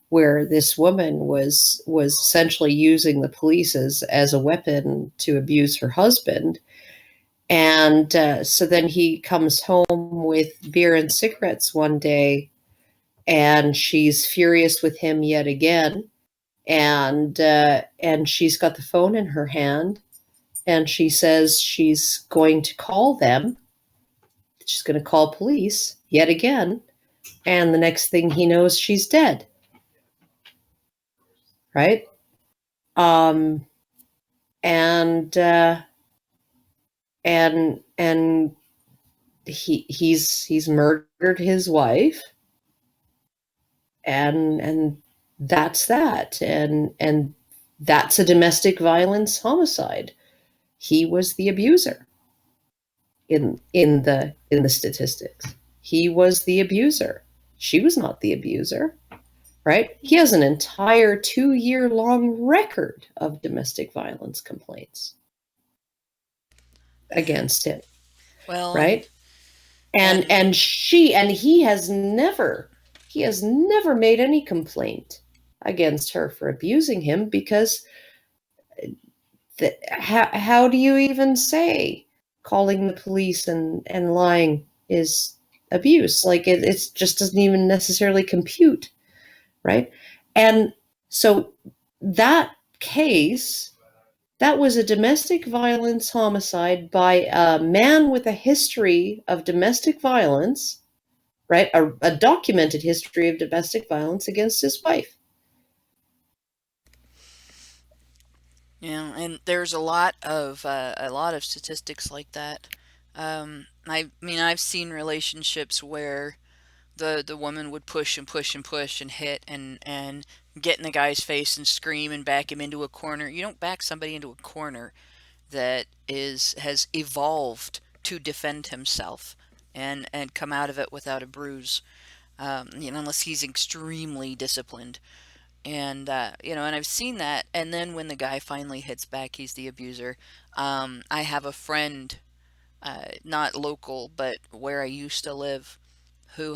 where this woman was essentially using the police as a weapon to abuse her husband. And so then he comes home with beer and cigarettes one day, and she's furious with him yet again, and she's got the phone in her hand, and she says she's going to call them. She's going to call police yet again, and the next thing he knows, she's dead. Right? Um, and and he's murdered his wife, and that's that, and that's a domestic violence homicide. He was the abuser in the statistics. He was the abuser. She was not the abuser, right? He has an entire 2-year-long record of domestic violence complaints against him, Well, right? and And he has never made any complaint against her for abusing him, because how do you even say calling the police and lying is abuse? Like it just doesn't even necessarily compute, right? And so that case, that was a domestic violence homicide by a man with a history of domestic violence, right? A documented history of domestic violence against his wife. yeah, and there's a lot of statistics like that. I mean, I've seen relationships where the woman would push and push and push and hit and get in the guy's face and scream and back him into a corner. You don't back somebody into a corner that has evolved to defend himself and come out of it without a bruise. Unless he's extremely disciplined. And I've seen that. And then when the guy finally hits back, he's the abuser. I have a friend, not local, but where I used to live, who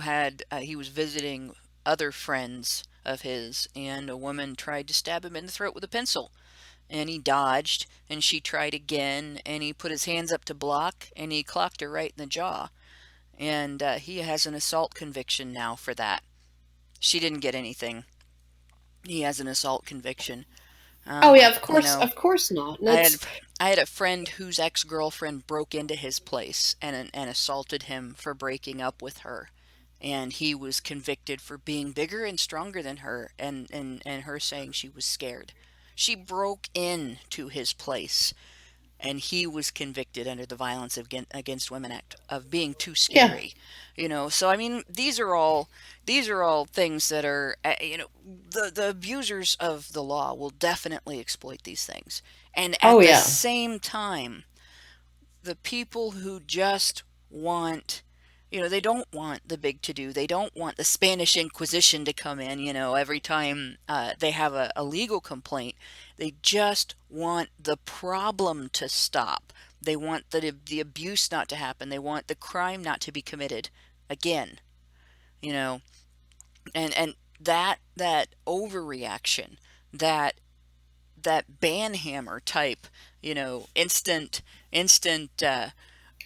he was visiting other friends of his, and a woman tried to stab him in the throat with a pencil. And he dodged, and she tried again, and he put his hands up to block, and he clocked her right in the jaw. And he has an assault conviction now for that. She didn't get anything. He has an assault conviction. Oh Um, yeah, I, you know, of course not. And I had that's I had a friend whose ex-girlfriend broke into his place and assaulted him for breaking up with her. And he was convicted for being bigger and stronger than her, and her saying she was scared. She broke into his place, and he was convicted under the Against Women Act of being too Yeah. scary. So I mean, these are all things that are, the abusers of the law will definitely exploit these things. And Oh at the yeah. same time, the people who just want, they don't want the big to do. They don't want the Spanish Inquisition to come in, every time they have a legal complaint. They just want the problem to stop. They want the abuse not to happen. They want the crime not to be committed again, you know, and that overreaction, that that banhammer type, instant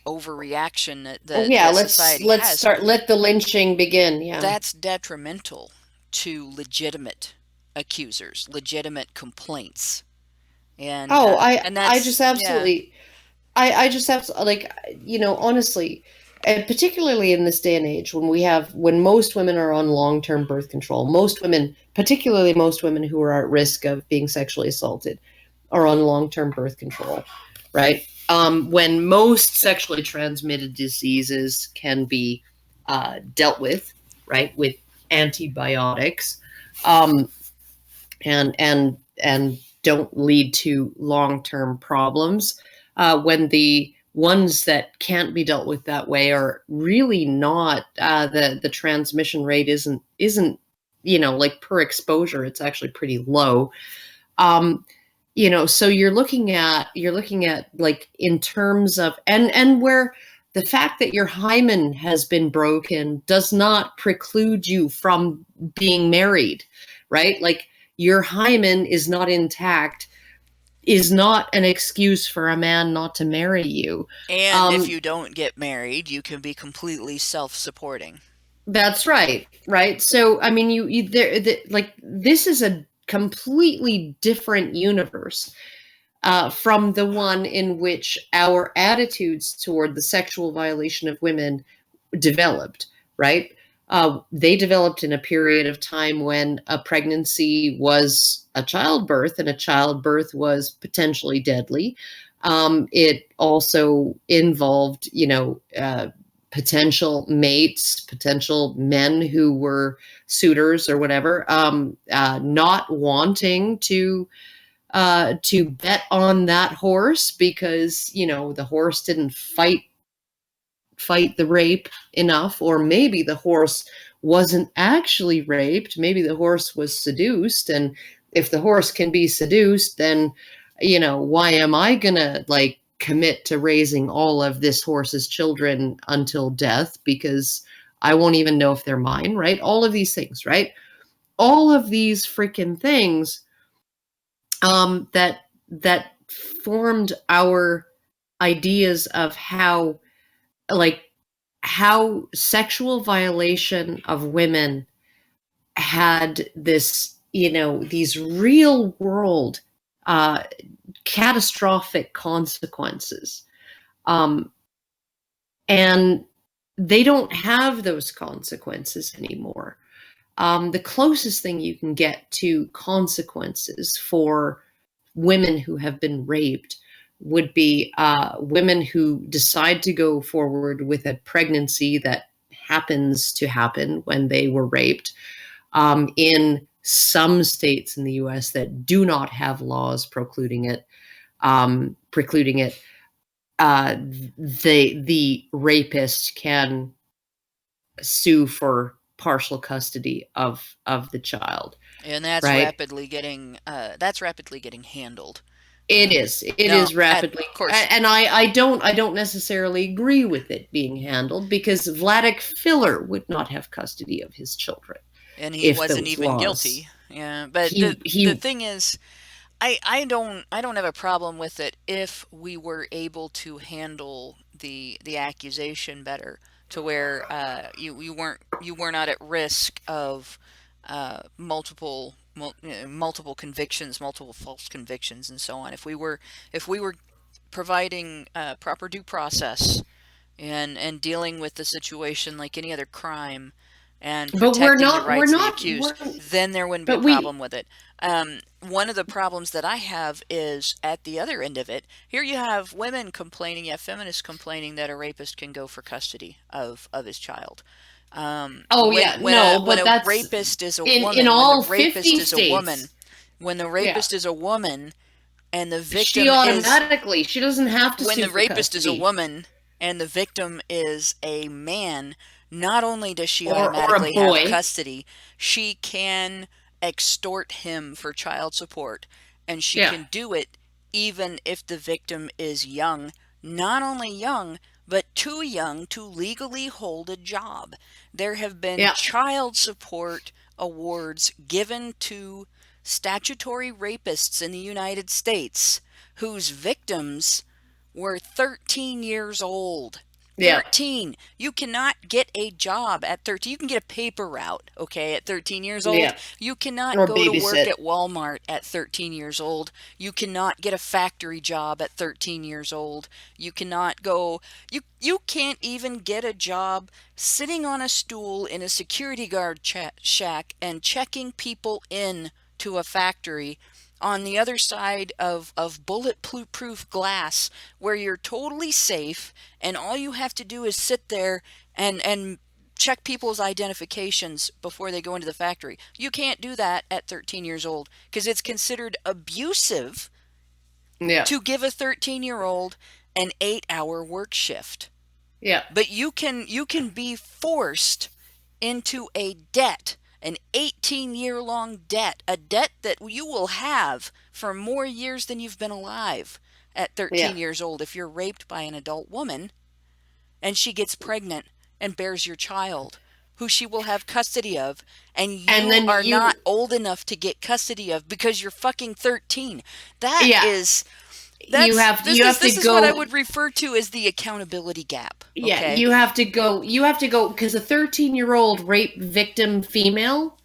overreaction that Oh the, yeah. the Let's society let's has, start. Let the lynching begin. Yeah. that's detrimental to legitimate accusers, legitimate complaints, and Oh, uh, I and I just that's yeah. absolutely I just have like, honestly, and particularly in this day and age when most women are on long-term birth control, most women, particularly most women who are at risk of being sexually assaulted, are on long-term birth control, right? When most sexually transmitted diseases can be dealt with, right, with antibiotics, um, and don't lead to long-term problems, when the ones that can't be dealt with that way are really not, the transmission rate isn't, like per exposure, it's actually pretty low. um so you're looking at like in terms of, and where the fact that your hymen has been broken does not preclude you from being married, right? Like, your hymen is not intact is not an excuse for a man not to marry you. And if um you don't get married, you can be completely self-supporting. that's right, right. So I mean, you there like, this is a completely different universe, from the one in which our attitudes toward the sexual violation of women developed, right? They developed in a period of time when a pregnancy was a childbirth, and a childbirth was potentially deadly. It also involved, potential mates, potential men who were suitors or whatever, not wanting to bet on that horse because the horse didn't fight the rape enough, or maybe the horse wasn't actually raped, maybe the horse was seduced. And if the horse can be seduced, then why am I gonna like commit to raising all of this horse's children until death, because I won't even know if they're mine, right? All of these things, right? All of these freaking things, that formed our ideas of like how sexual violation of women had these real world, uh, catastrophic consequences, um, and they don't have those consequences anymore. The closest thing you can get to consequences for women who have been raped would be, women who decide to go forward with a pregnancy that happens to happen when they were raped, in some states in the US that do not have laws precluding it. The rapist can sue for partial custody of the child, And that's right? rapidly getting handled. It is. It Now, is at rapidly, of course, and I don't necessarily agree with it being handled, because Vladik Filler would not have custody of his children and he if wasn't those even laws. guilty. Yeah, but the He thing is, I don't have a problem with it if we were able to handle the accusation better, to where you were not at risk of multiple convictions, multiple false convictions, and so on. If we were providing proper due process and dealing with the situation like any other crime and But protecting the rights of the accused, then there wouldn't be a but problem with it. One of the problems that I have is at the other end of it. Here you have women complaining, you have feminists complaining that a rapist can go for custody of his child. When a rapist is a woman, in all when the rapist 50 is a woman, states. when the rapist is a woman, and the victim She automatically, she doesn't have to when sue the for rapist is a custody. woman and the victim is a man, not only does she Or a automatically boy. have custody, she can extort him for child support, and she can do it even if the victim is young, not only young, but too young to legally hold a job. There have been child support awards given to statutory rapists in the United States whose victims were 13 years old. 13. You cannot get a job at 13. You can get a paper route, okay, at 13 years old. You cannot go to work at Walmart at 13 years old. You cannot get a factory job at 13 years old. You cannot go, you can't even get a job sitting on a stool in a security guard shack and checking people in to a factory on the other side of bulletproof glass where you're totally safe and all you have to do is sit there and check people's identifications before they go into the factory. You can't do that at 13 years old because it's considered abusive to give a 13-year-old an 8-hour work shift. But you can be forced into a debt, an 18-year-long debt, a debt that you will have for more years than you've been alive at 13 years old if you're raped by an adult woman and she gets pregnant and bears your child, who she will have custody of, and you are not old enough to get custody of because you're fucking 13. This is what I would refer to as the accountability gap. Okay? You have to go because a 13-year-old rape victim female,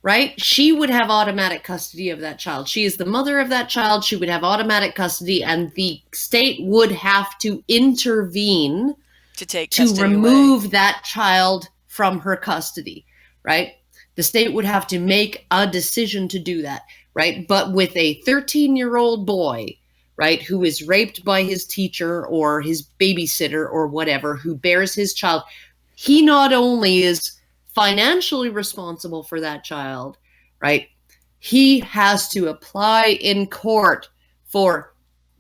right? She would have automatic custody of that child. She is the mother of that child. She would have automatic custody, and the state would have to intervene to remove that child from her custody, right? The state would have to make a decision to do that, right? But with a 13-year-old boy, right, who is raped by his teacher or his babysitter or whatever, who bears his child, he not only is financially responsible for that child, right, he has to apply in court for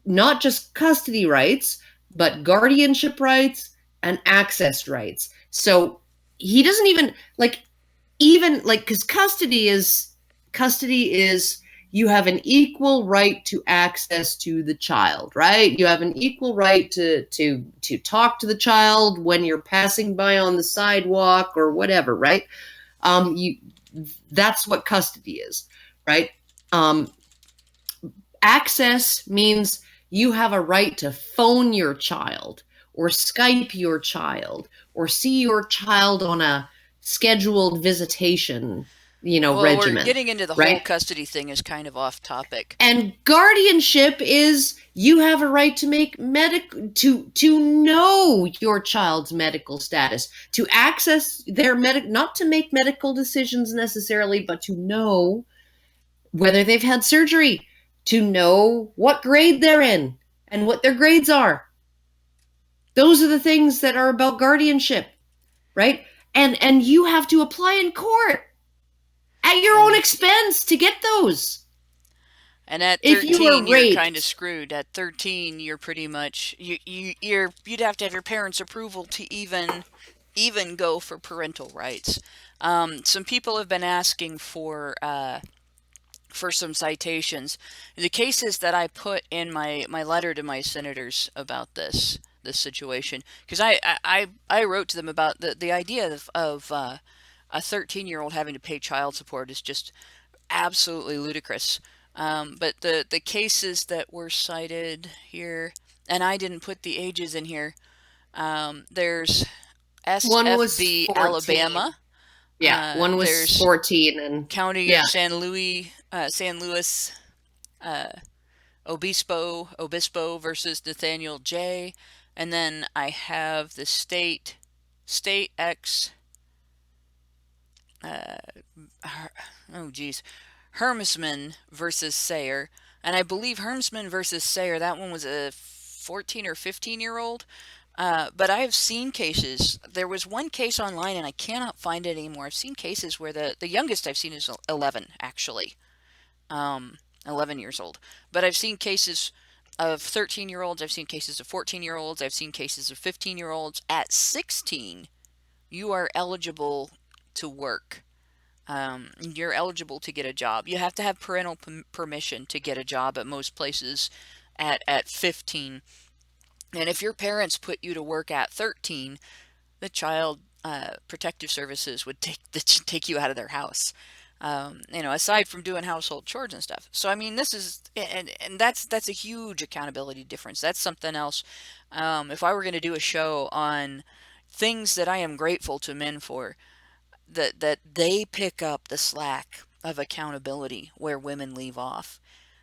not just custody rights, but guardianship rights and access rights. So he doesn't even, because custody is, you have an equal right to access to the child, right? You have an equal right to talk to the child when you're passing by on the sidewalk or whatever, right? That's what custody is, right? Access means you have a right to phone your child or Skype your child or see your child on a scheduled visitation, regimen. We're getting into the whole custody thing is kind of off topic. And guardianship is you have a right to make to know your child's medical status, to access their not to make medical decisions necessarily, but to know whether they've had surgery, to know what grade they're in and what their grades are. Those are the things that are about guardianship, right? And you have to apply in court at your own expense to get those. And at 13, you're kind of screwed. At 13, you're pretty much you'd have to have your parents' approval to even go for parental rights. Some people have been asking for some citations. The cases that I put in my letter to my senators about this situation, because I wrote to them about the idea of a 13-year-old having to pay child support is just absolutely ludicrous. But the cases that were cited here, and I didn't put the ages in here. There's SFB Alabama. Yeah, one was 14 and County of San Luis, Obispo versus Nathaniel J. And then I have the State X, oh geez, Hermsman versus Sayer. And I believe Hermsman versus Sayer, that one was a 14 or 15-year-old. But I have seen cases. There was one case online, and I cannot find it anymore. I've seen cases where the youngest I've seen is 11, actually. 11 years old. But I've seen cases of 13-year-olds. I've seen cases of 14-year-olds. I've seen cases of 15-year-olds. At 16, you are eligible to work. You're eligible to get a job. You have to have parental permission to get a job at most places at 15. And if your parents put you to work at 13, the Child Protective Services would take you out of their house. Aside from doing household chores and stuff. So I mean, this is and that's a huge accountability difference. That's something else. If I were going to do a show on things that I am grateful to men for, that they pick up the slack of accountability where women leave off.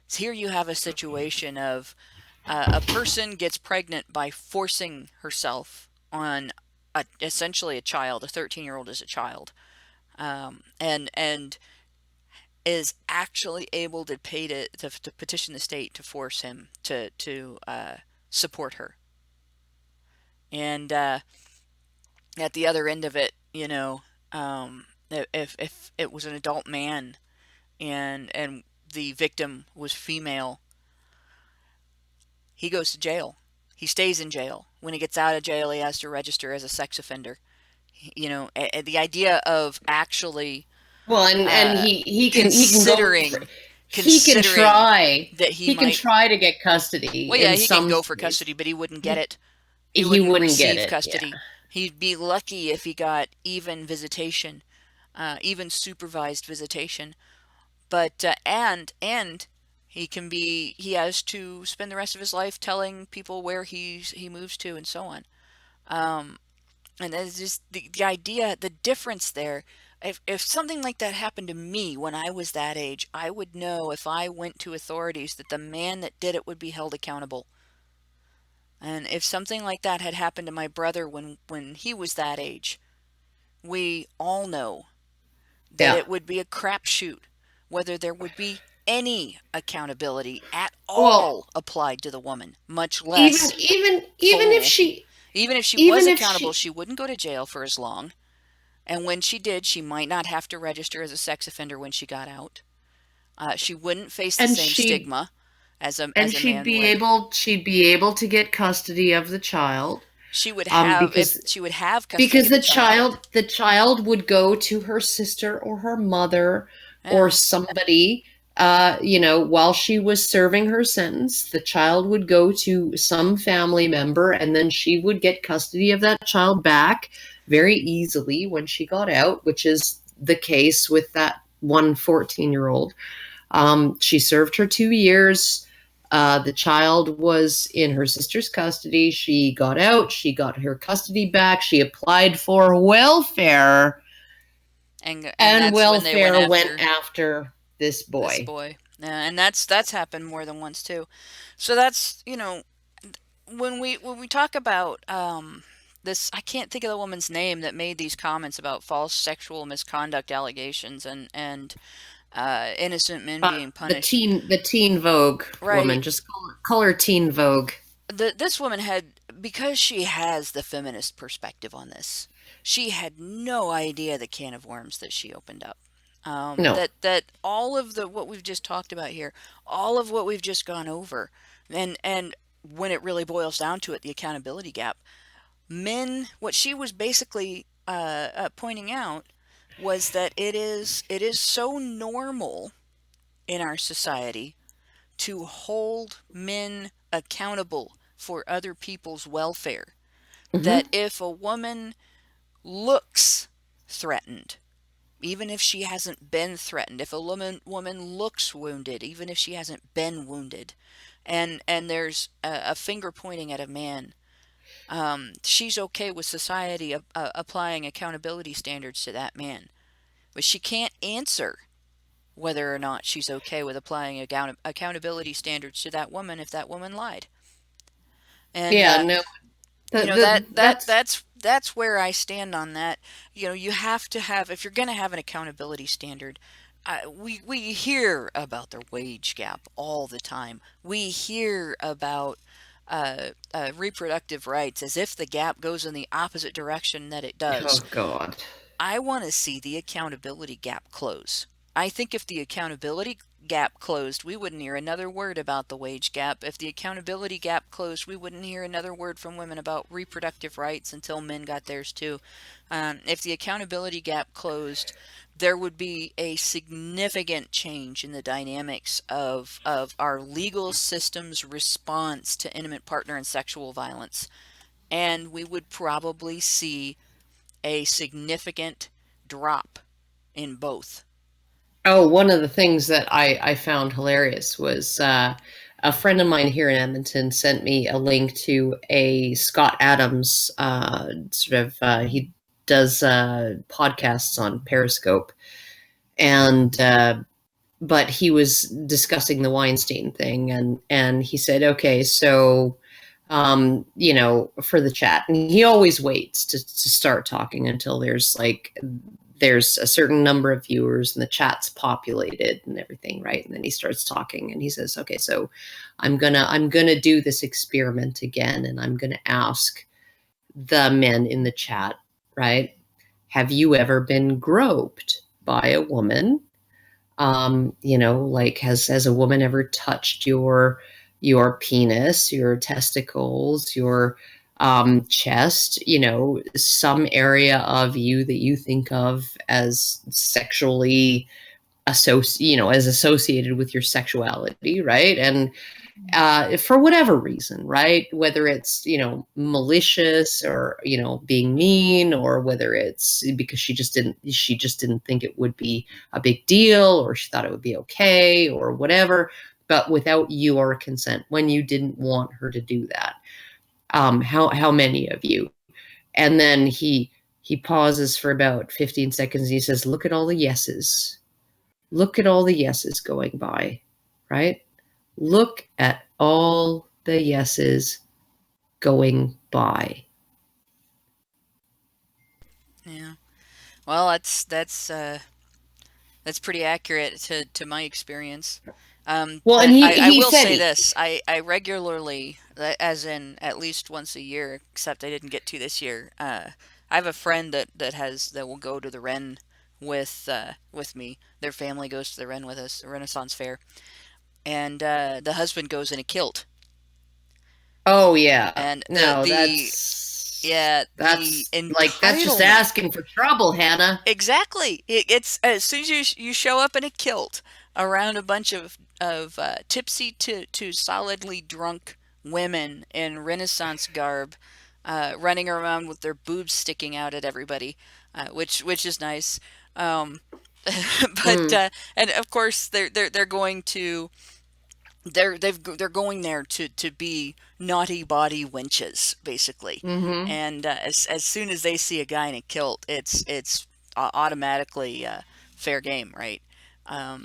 So here you have a situation of a person gets pregnant by forcing herself on essentially a child. A 13-year-old is a child, and is actually able to pay to petition the state to force him to support her. And at the other end of it, if it was an adult man and the victim was female, he goes to jail. He stays in jail. When he gets out of jail, he has to register as a sex offender. The idea of actually and he can considering try that he can try to get custody. Well, yeah, in he some can go for states. custody, but he wouldn't get it. He wouldn't receive get it, custody. yeah. He'd be lucky if he got even visitation, even supervised visitation. But and he has to spend the rest of his life telling people where he moves to and so on. And it's just the idea, the difference there. If something like that happened to me when I was that age, I would know if I went to authorities that the man that did it would be held accountable. And if something like that had happened to my brother when he was that age, we all know that it would be a crapshoot whether there would be any accountability at all applied to the woman, much less even if she was accountable, she wouldn't go to jail for as long. And when she did, she might not have to register as a sex offender when she got out. She wouldn't face the same stigma as a man would. She'd be able to get custody of the child. She would have custody because of the child would go to her sister or her mother or somebody. While she was serving her sentence, the child would go to some family member, and then she would get custody of that child back very easily when she got out, which is the case with that one 14-year-old. She served her 2 years. The child was in her sister's custody. She got out. She got her custody back. She applied for welfare. And welfare went after this boy. And that's happened more than once too. So that's, when we talk about this, I can't think of the woman's name that made these comments about false sexual misconduct allegations and innocent men being punished. The Teen Vogue woman, just call her Teen Vogue. This woman because she has the feminist perspective on this, she had no idea the can of worms that she opened up. No. That all of what we've just talked about here, all of what we've just gone over, and when it really boils down to it, the accountability gap, what she was basically pointing out was that it is so normal in our society to hold men accountable for other people's welfare, that if a woman looks threatened, even if she hasn't been threatened, if a woman looks wounded, even if she hasn't been wounded, and there's a finger pointing at a man, she's okay with society applying accountability standards to that man. But she can't answer whether or not she's okay with applying accountability standards to that woman if that woman lied. And Yeah, no, you know, that's that's where I stand on that. You know, you have to have, if you're going to have an accountability standard, we hear about the wage gap all the time. We hear about reproductive rights as if the gap goes in the opposite direction that it does. oh God. I want to see the accountability gap close. I think if the accountability gap closed, we wouldn't hear another word about the wage gap. If the accountability gap closed, we wouldn't hear another word from women about reproductive rights until men got theirs too. If the accountability gap closed, there would be a significant change in the dynamics of our legal system's response to intimate partner and sexual violence. And we would probably see a significant drop in both. Oh, one of the things that I found hilarious was a friend of mine here in Edmonton sent me a link to a Scott Adams he does podcasts on Periscope, and but he was discussing the Weinstein thing, and he said, okay, so for the chat, and he always waits to start talking until there's a certain number of viewers and the chat's populated and everything, right? And then he starts talking and he says, okay, so I'm gonna do this experiment again, and I'm gonna ask the men in the chat, right? Have you ever been groped by a woman? Has a woman ever touched your penis, your testicles, your chest, some area of you that you think of as sexually associated with your sexuality, right? And for whatever reason, right? Whether it's, malicious or, being mean, or whether it's because she just didn't think it would be a big deal, or she thought it would be okay or whatever, but without your consent, when you didn't want her to do that. How many of you? And then he pauses for about 15 seconds and he says, look at all the yeses. Look at all the yeses going by, right? Look at all the yeses going by. Yeah. Well, that's pretty accurate to my experience. Well, and I he will said say this: I regularly, as in at least once a year, except I didn't get to this year. I have a friend that will go to the Ren with me. Their family goes to the Ren with us, the Renaissance Fair, and the husband goes in a kilt. Oh yeah, And no, the yeah, the that's just entitlement. asking for trouble, Hannah. Exactly. It's as soon as you show up in a kilt around a bunch of tipsy to solidly drunk women in Renaissance garb, running around with their boobs sticking out at everybody, which is nice. Um, but and of course they're going to they're going there to be naughty body wenches basically, Mm-hmm. and as soon as they see a guy in a kilt, it's automatically fair game, right?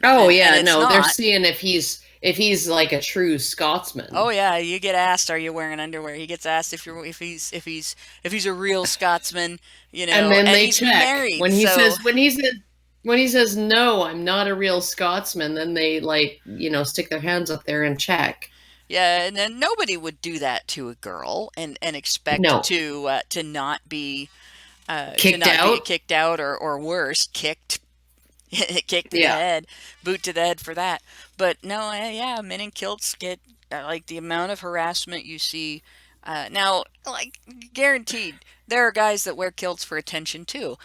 Oh And yeah, it's no, they're not. seeing if he's like a true Scotsman. Oh yeah, you get asked, "Are you wearing underwear?" He gets asked if he's a real Scotsman, And then and they he's check married, so when he says no, I'm not a real Scotsman. Then they stick their hands up there and check. yeah, and then nobody would do that to a girl and expect No, to kicked not be out. kicked out or worse, kicked kicked in the Yeah, head, boot to the head for that. But no, yeah, men in kilts get like the amount of harassment you see. Now, like guaranteed, there are guys that wear kilts for attention too.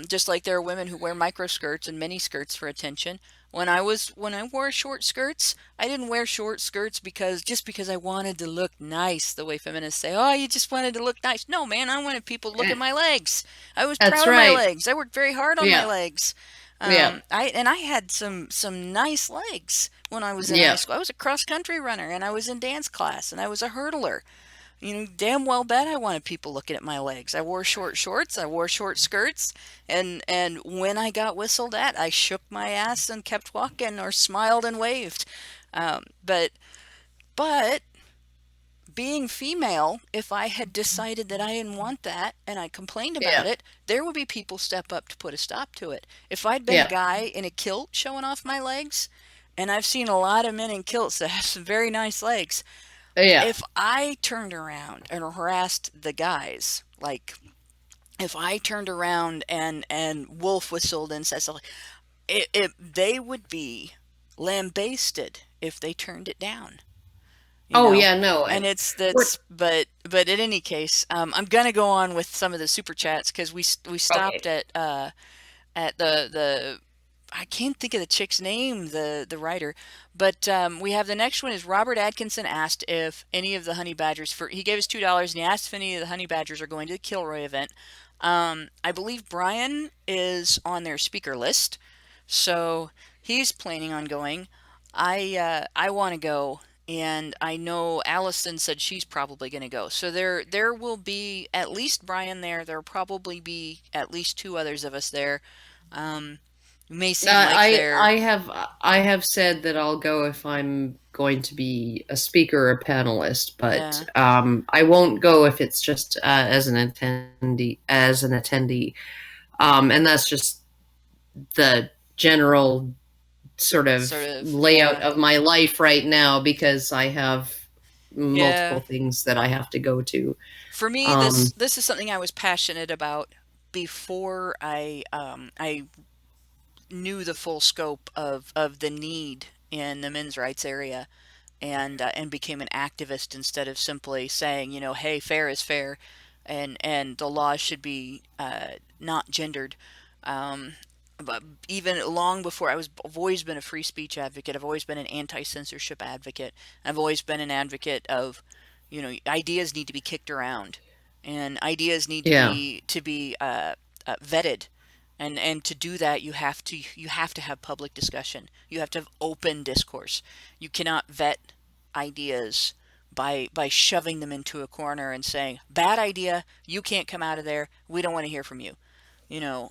Just like there are women who wear micro skirts and mini skirts for attention. When I wore short skirts, I didn't wear short skirts because I wanted to look nice, the way feminists say, "Oh, you just wanted to look nice." No, man, I wanted people to look at my legs. I was that's proud of my right. legs. I worked very hard on my Yeah, legs. yeah, I had some nice legs when I was in high yeah. school. I was a cross country runner and I was in dance class and I was a hurdler. Damn well bet I wanted people looking at my legs. I wore short shorts, I wore short skirts, and when I got whistled at, I shook my ass and kept walking or smiled and waved. But being female, if I had decided that I didn't want that and I complained about Yeah. it, there would be people step up to put a stop to it. If I'd been a Yeah. guy in a kilt showing off my legs, and I've seen a lot of men in kilts that have some very nice legs, Yeah. if I turned around and harassed the guys, like if I turned around and wolf whistled and said something, they would be lambasted if they turned it down, you Oh, know. yeah, no. And it's We're, that's but in any case, I'm gonna go on with some of the super chats because we stopped okay. at the I can't think of the chick's name, the writer, but we have the next one is Robert Atkinson asked if any of the honey badgers he gave us $2 and he asked if any of the honey badgers are going to the Kilroy event. I believe Brian is on their speaker list, so he's planning on going. I want to go, and I know Allison said she's probably going to go. So there will be at least Brian there. There'll probably be at least two others of us there. Um, may seem like they're I have said that I'll go if I'm going to be a speaker or a panelist, but yeah. I won't go if it's just as an attendee, and that's just the general sort of Sort of, layout yeah. of my life right now because I have Yeah. multiple things that I have to go to. For me, Um, this is something I was passionate about before I knew the full scope of the need in the men's rights area, and became an activist instead of simply saying, hey, fair is fair, and the law should be not gendered. Um, but even long before I've always been a free speech advocate. I've always been an anti-censorship advocate. I've always been an advocate of, ideas need to be kicked around, and ideas need yeah, to be vetted, and to do that you have to have public discussion. You have to have open discourse. You cannot vet ideas by shoving them into a corner and saying, bad idea, you can't come out of there, we don't want to hear from you. You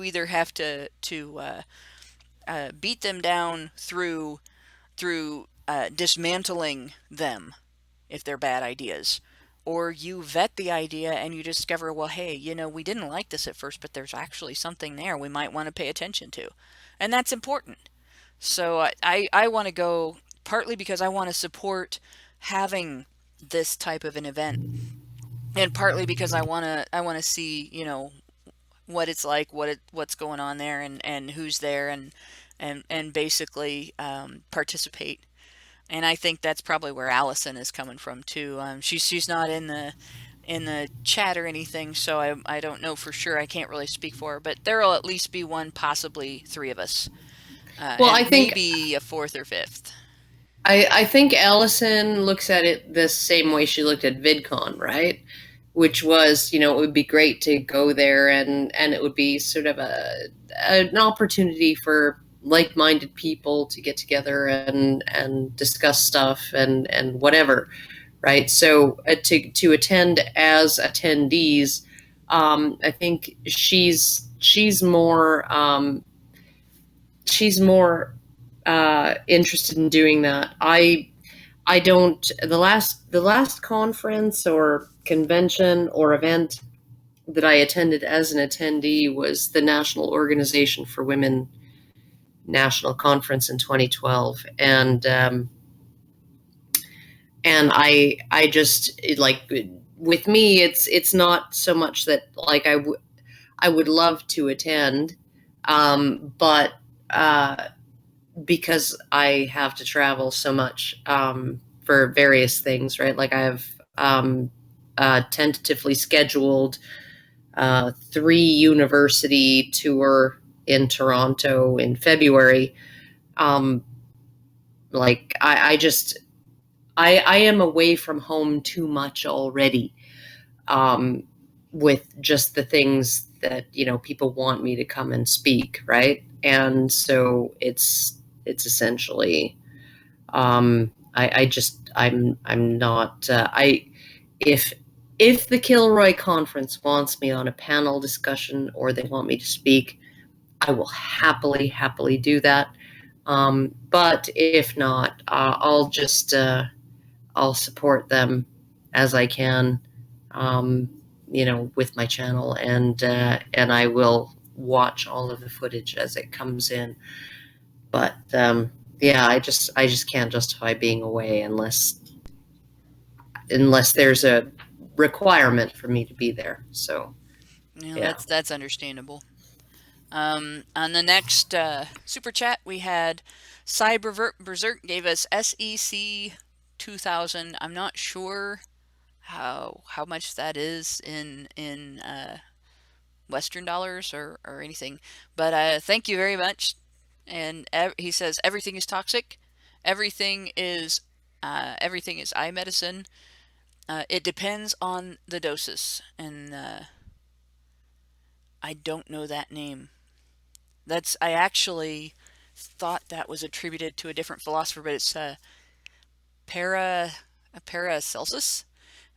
either have to beat them down through dismantling them if they're bad ideas, or you vet the idea and you discover, well, hey, we didn't like this at first, but there's actually something there we might want to pay attention to, and that's important. So I want to go partly because I want to support having this type of an event, and partly because I want to see what it's like, what's going on there, and who's there, and basically participate. And I think that's probably where Allison is coming from too. She's not in the chat or anything, so I don't know for sure. I can't really speak for her, but there'll at least be one, possibly three of us, well, and maybe a fourth or fifth. I think Allison looks at it the same way she looked at VidCon, right? Which was, it would be great to go there, and it would be sort of an opportunity for like-minded people to get together and discuss stuff and whatever, right? So to attend as attendees, I think she's more interested in doing that. I don't. The last conference or convention or event that I attended as an attendee was the National Organization for Women National Conference in 2012, and I just like, with me, it's not so much that like I would love to attend, but because I have to travel so much for various things, right? Like I have tentatively scheduled 3 university tour in Toronto in February. Like I am away from home too much already, with just the things that people want me to come and speak, right? And so it's essentially I'm not. If the Kilroy Conference wants me on a panel discussion or they want me to speak, I will happily do that. But if not, I'll support them as I can, with my channel, and I will watch all of the footage as it comes in. But yeah, I just can't justify being away unless there's a requirement for me to be there. So yeah. That's understandable. On the next super chat, we had Cyber Berserk gave us SEC 2000. I'm not sure how much that is in Western dollars or anything, but thank you very much. And he says everything is toxic, everything is eye medicine. It depends on the doses, and I don't know that name. I actually thought that was attributed to a different philosopher, but it's Paracelsus.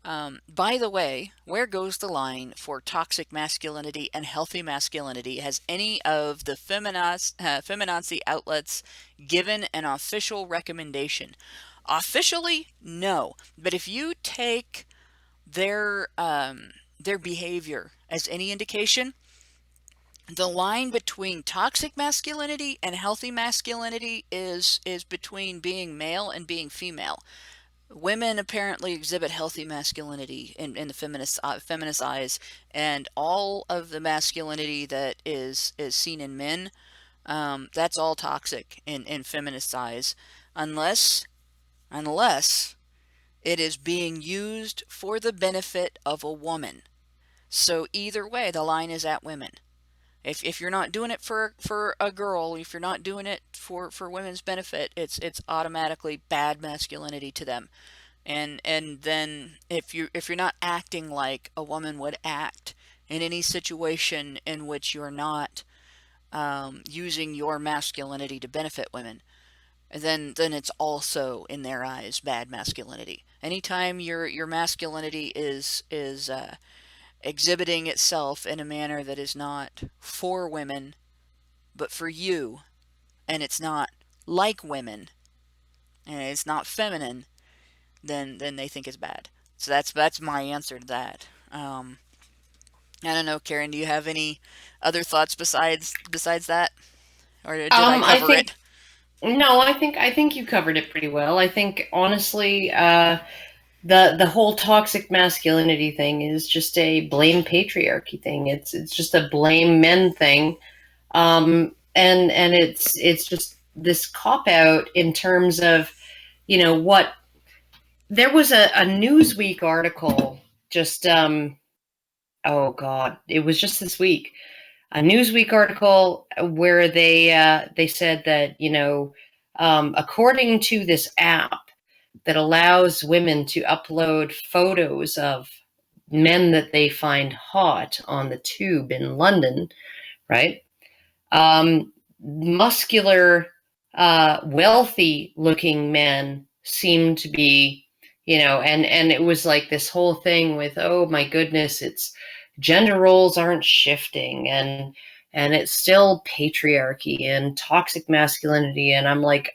By the way, where goes the line for toxic masculinity and healthy masculinity? Has any of the feminazi outlets given an official recommendation? Officially, no. But if you take their behavior as any indication, the line between toxic masculinity and healthy masculinity is between being male and being female. Women apparently exhibit healthy masculinity in the feminist eyes, and all of the masculinity that is seen in men, that's all toxic in feminist eyes, unless it is being used for the benefit of a woman. So either way, the line is at women. If you're not doing it for a girl, if you're not doing it for women's benefit, it's automatically bad masculinity to them. And then if you're not acting like a woman would act in any situation in which you're not using your masculinity to benefit women, then it's also in their eyes bad masculinity. Anytime your masculinity is exhibiting itself in a manner that is not for women, but for you, and it's not like women, and it's not feminine, then they think it's bad. So that's my answer to that. I don't know, Karen. Do you have any other thoughts besides that, or did I cover it? No, I think you covered it pretty well. I think honestly, the whole toxic masculinity thing is just a blame patriarchy thing. It's just a blame men thing, and it's just this cop out in terms of what. There was a Newsweek article just oh god, it was just this week. A Newsweek article where they said that according to this app that allows women to upload photos of men that they find hot on the tube in London, right? Muscular, wealthy-looking men seem to be, and it was like this whole thing with, oh my goodness, it's gender roles aren't shifting, and it's still patriarchy and toxic masculinity. And I'm like,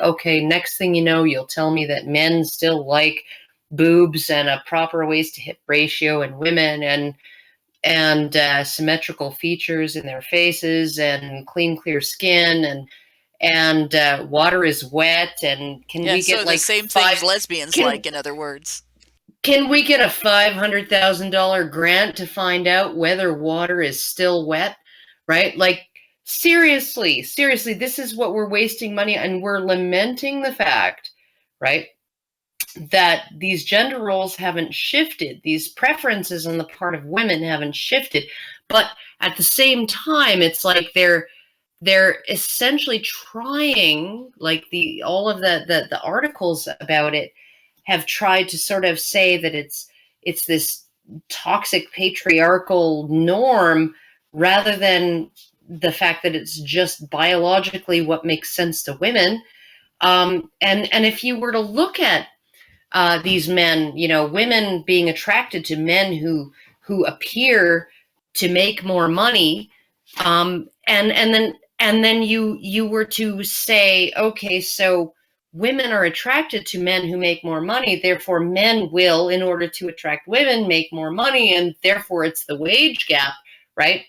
okay, next thing you know, you'll tell me that men still like boobs and a proper waist to hip ratio, and women and symmetrical features in their faces, and clean, clear skin, and water is wet. And can we get the same things lesbians like, in other words? Can we get a $500,000 grant to find out whether water is still wet? Right? Like, seriously, this is what we're wasting money, and we're lamenting the fact, right, that these gender roles haven't shifted, these preferences on the part of women haven't shifted, but at the same time, it's like they're essentially trying, like all of the articles about it have tried to sort of say that it's this toxic patriarchal norm, rather than the fact that it's just biologically what makes sense to women. And if you were to look at these men, women being attracted to men who appear to make more money, and then you were to say, okay, so women are attracted to men who make more money, therefore men will, in order to attract women, make more money, and therefore it's the wage gap, right?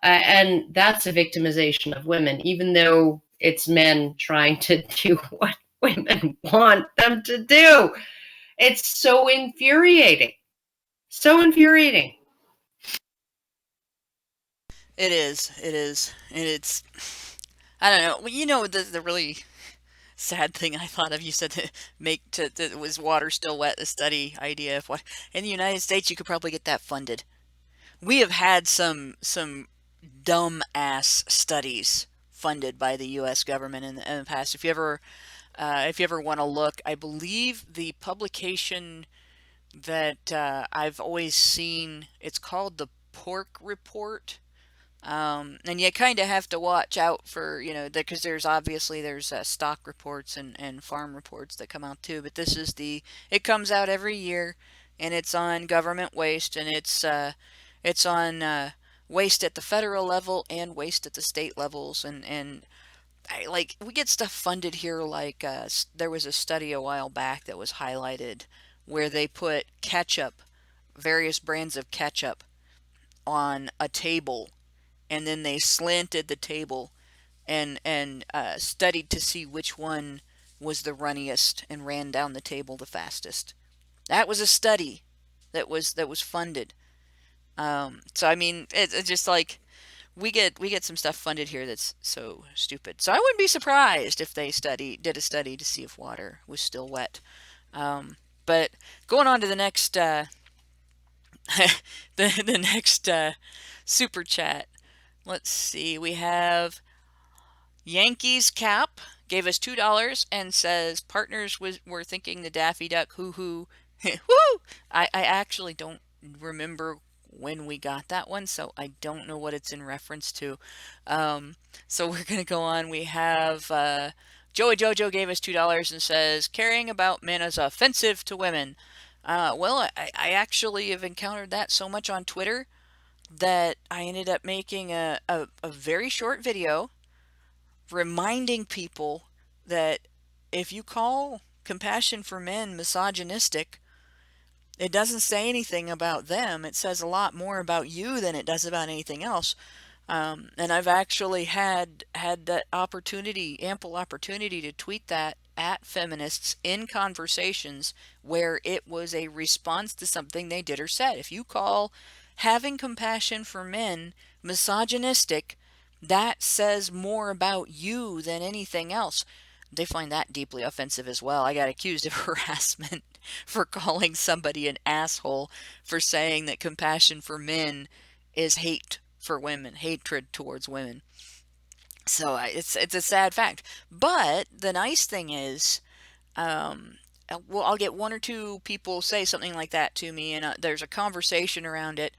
And that's a victimization of women, even though it's men trying to do what women want them to do. It's so infuriating. So infuriating. It is. It is. And it's, I don't know. Well, the really sad thing I thought of, you said to that was water still wet, the study idea of what, in the United States, you could probably get that funded. We have had some dumb ass studies funded by the U.S. government in the past. If you ever want to look, I believe the publication that I've always seen, it's called the Pork Report. And you kind of have to watch out for, because there's stock reports and farm reports that come out too. But it comes out every year, and it's on government waste, and it's on waste at the federal level and waste at the state levels, and we get stuff funded here. Like there was a study a while back that was highlighted where they put ketchup, various brands of ketchup, on a table, and then they slanted the table and studied to see which one was the runniest and ran down the table the fastest. That was a study that was funded. So I mean, it's just like we get some stuff funded here that's so stupid. So I wouldn't be surprised if they did a study to see if water was still wet. But going on to the next the next super chat. Let's see. We have Yankees Cap gave us $2 and says partners were thinking the Daffy Duck hoo hoo. Woo! I actually don't remember when we got that one, so I don't know what it's in reference to. So we're gonna go on. We have Joey Jojo gave us $2 and says caring about men is offensive to women. Well, I actually have encountered that so much on Twitter that I ended up making a very short video reminding people that if you call compassion for men misogynistic, it doesn't say anything about them. It says a lot more about you than it does about anything else. And I've actually had that opportunity, ample opportunity, to tweet that at feminists in conversations where it was a response to something they did or said. If you call having compassion for men misogynistic, that says more about you than anything else. They find that deeply offensive as well. I got accused of harassment for calling somebody an asshole for saying that compassion for men is hate for women, hatred towards women. So it's a sad fact. But the nice thing is, well, I'll get one or two people say something like that to me, and there's a conversation around it,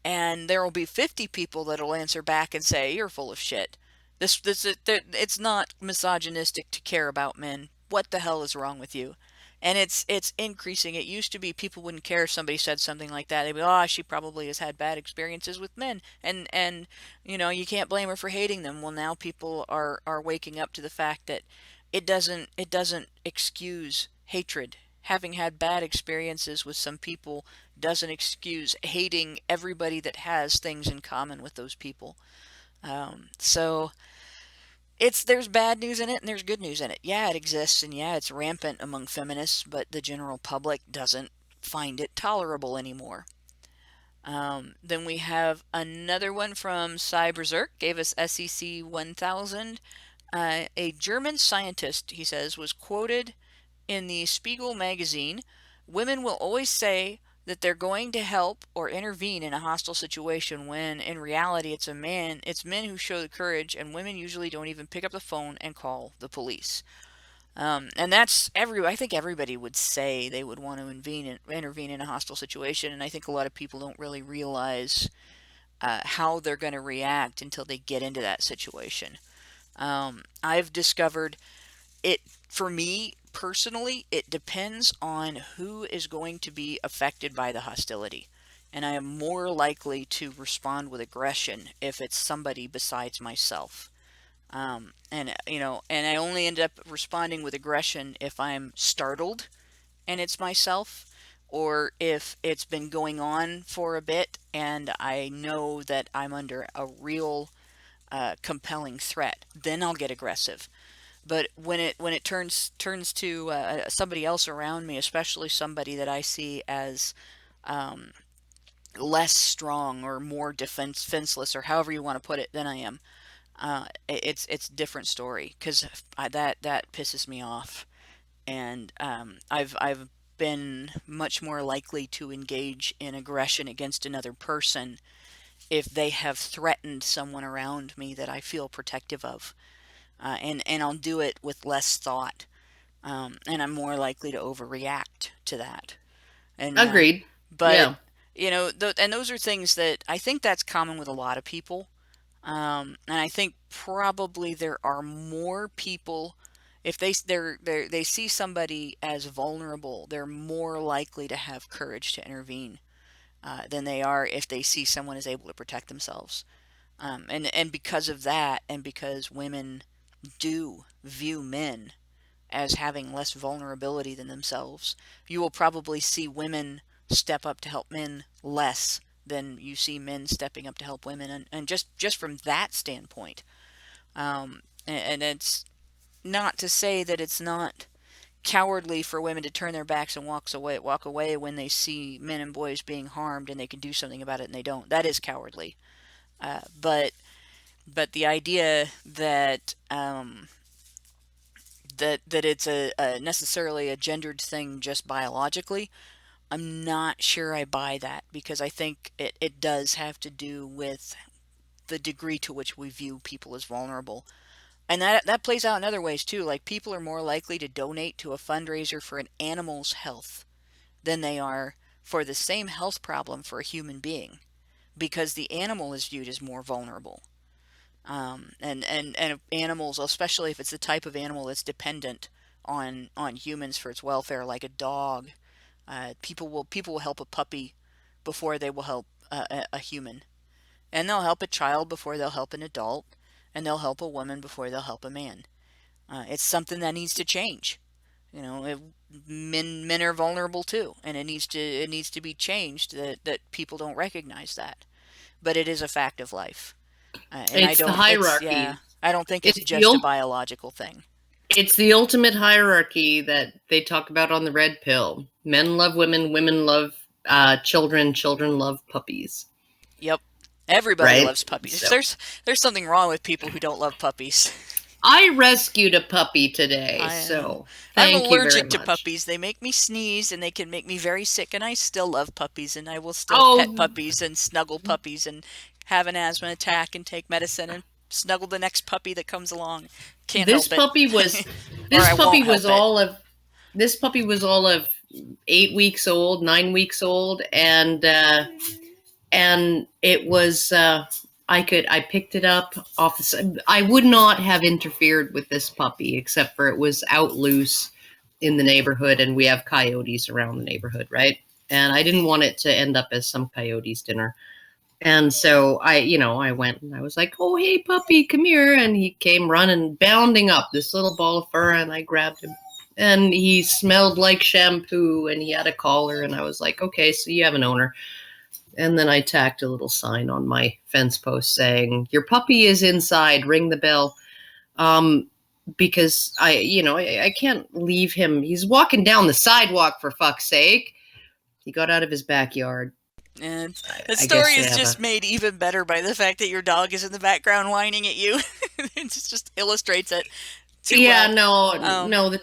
and there will be 50 people that'll answer back and say, "You're full of shit. It's not misogynistic to care about men. What the hell is wrong with you?" And it's increasing. It used to be people wouldn't care if somebody said something like that. They'd be, "Oh, she probably has had bad experiences with men," and you can't blame her for hating them. Well, now people are waking up to the fact that it doesn't excuse hatred. Having had bad experiences with some people doesn't excuse hating everybody that has things in common with those people. So there's bad news in it and there's good news in it. Yeah, it exists, and yeah, it's rampant among feminists, but the general public doesn't find it tolerable anymore. Then we have another one from Cyberberserk, gave us SEC 1000. A German scientist, he says, was quoted in the Spiegel magazine. Women will always say that they're going to help or intervene in a hostile situation when in reality it's men who show the courage, and women usually don't even pick up the phone and call the police. And I think everybody would say they would want to intervene in a hostile situation, and I think a lot of people don't really realize how they're going to react until they get into that situation. I've discovered it for me personally, it depends on who is going to be affected by the hostility. And I am more likely to respond with aggression if it's somebody besides myself. And I only end up responding with aggression if I'm startled and it's myself, or if it's been going on for a bit and I know that I'm under a real compelling threat. Then I'll get aggressive. But when it turns to somebody else around me, especially somebody that I see as less strong or more defenseless, or however you want to put it, than I am, it's a different story, because that pisses me off. And I've been much more likely to engage in aggression against another person if they have threatened someone around me that I feel protective of, and I'll do it with less thought, and I'm more likely to overreact to that. And Agreed. but Yeah. and those are things that I think that's common with a lot of people. And I think probably there are more people, if they see somebody as vulnerable, they're more likely to have courage to intervene than they are if they see someone is able to protect themselves. And because of that, and because women do view men as having less vulnerability than themselves, you will probably see women step up to help men less than you see men stepping up to help women. And just from that standpoint, and it's not to say that it's not cowardly for women to turn their backs and walk away when they see men and boys being harmed and they can do something about it and they don't. That is cowardly. But the idea that that it's a necessarily a gendered thing just biologically, I'm not sure I buy that, because I think it does have to do with the degree to which we view people as vulnerable. And that plays out in other ways too. Like, people are more likely to donate to a fundraiser for an animal's health than they are for the same health problem for a human being, because the animal is viewed as more vulnerable. And animals, especially if it's the type of animal that's dependent on humans for its welfare, like a dog, people will help a puppy before they will help a human, and they'll help a child before they'll help an adult, and they'll help a woman before they'll help a man. It's something that needs to change. Men are vulnerable too, and it needs to be changed, that people don't recognize that, but it is a fact of life. And I It's the don't, hierarchy. I don't think it's It's the just a biological thing. It's the ultimate hierarchy that they talk about on the red pill. Men love women, women love children, children love puppies. Yep. Everybody Right? loves puppies. So There's something wrong with people who don't love puppies. I rescued a puppy today, I so I'm thank you very allergic to much. puppies. They make me sneeze and they can make me very sick, and I still love puppies, and I will still pet Oh, puppies and snuggle puppies and have an asthma attack and take medicine and snuggle the next puppy that comes along. Can't this help it. puppy was Or this I puppy won't was help it. all of this puppy was all of 8 weeks old, 9 weeks old, and it was I picked it up off the side. I would not have interfered with this puppy, except for it was out loose in the neighborhood, and we have coyotes around the neighborhood, right? And I didn't want it to end up as some coyote's dinner. And so I went and I was like, "Oh, hey, puppy, come here." And he came running, bounding up, this little ball of fur, and I grabbed him. And he smelled like shampoo, and he had a collar, and I was like, "Okay, so you have an owner." And then I tacked a little sign on my fence post saying, "Your puppy is inside, ring the bell." Because I can't leave him. He's walking down the sidewalk, for fuck's sake. He got out of his backyard. And the I guess story they is have just made even better by the fact that your dog is in the background whining at you. It just illustrates it too Yeah, well. no, the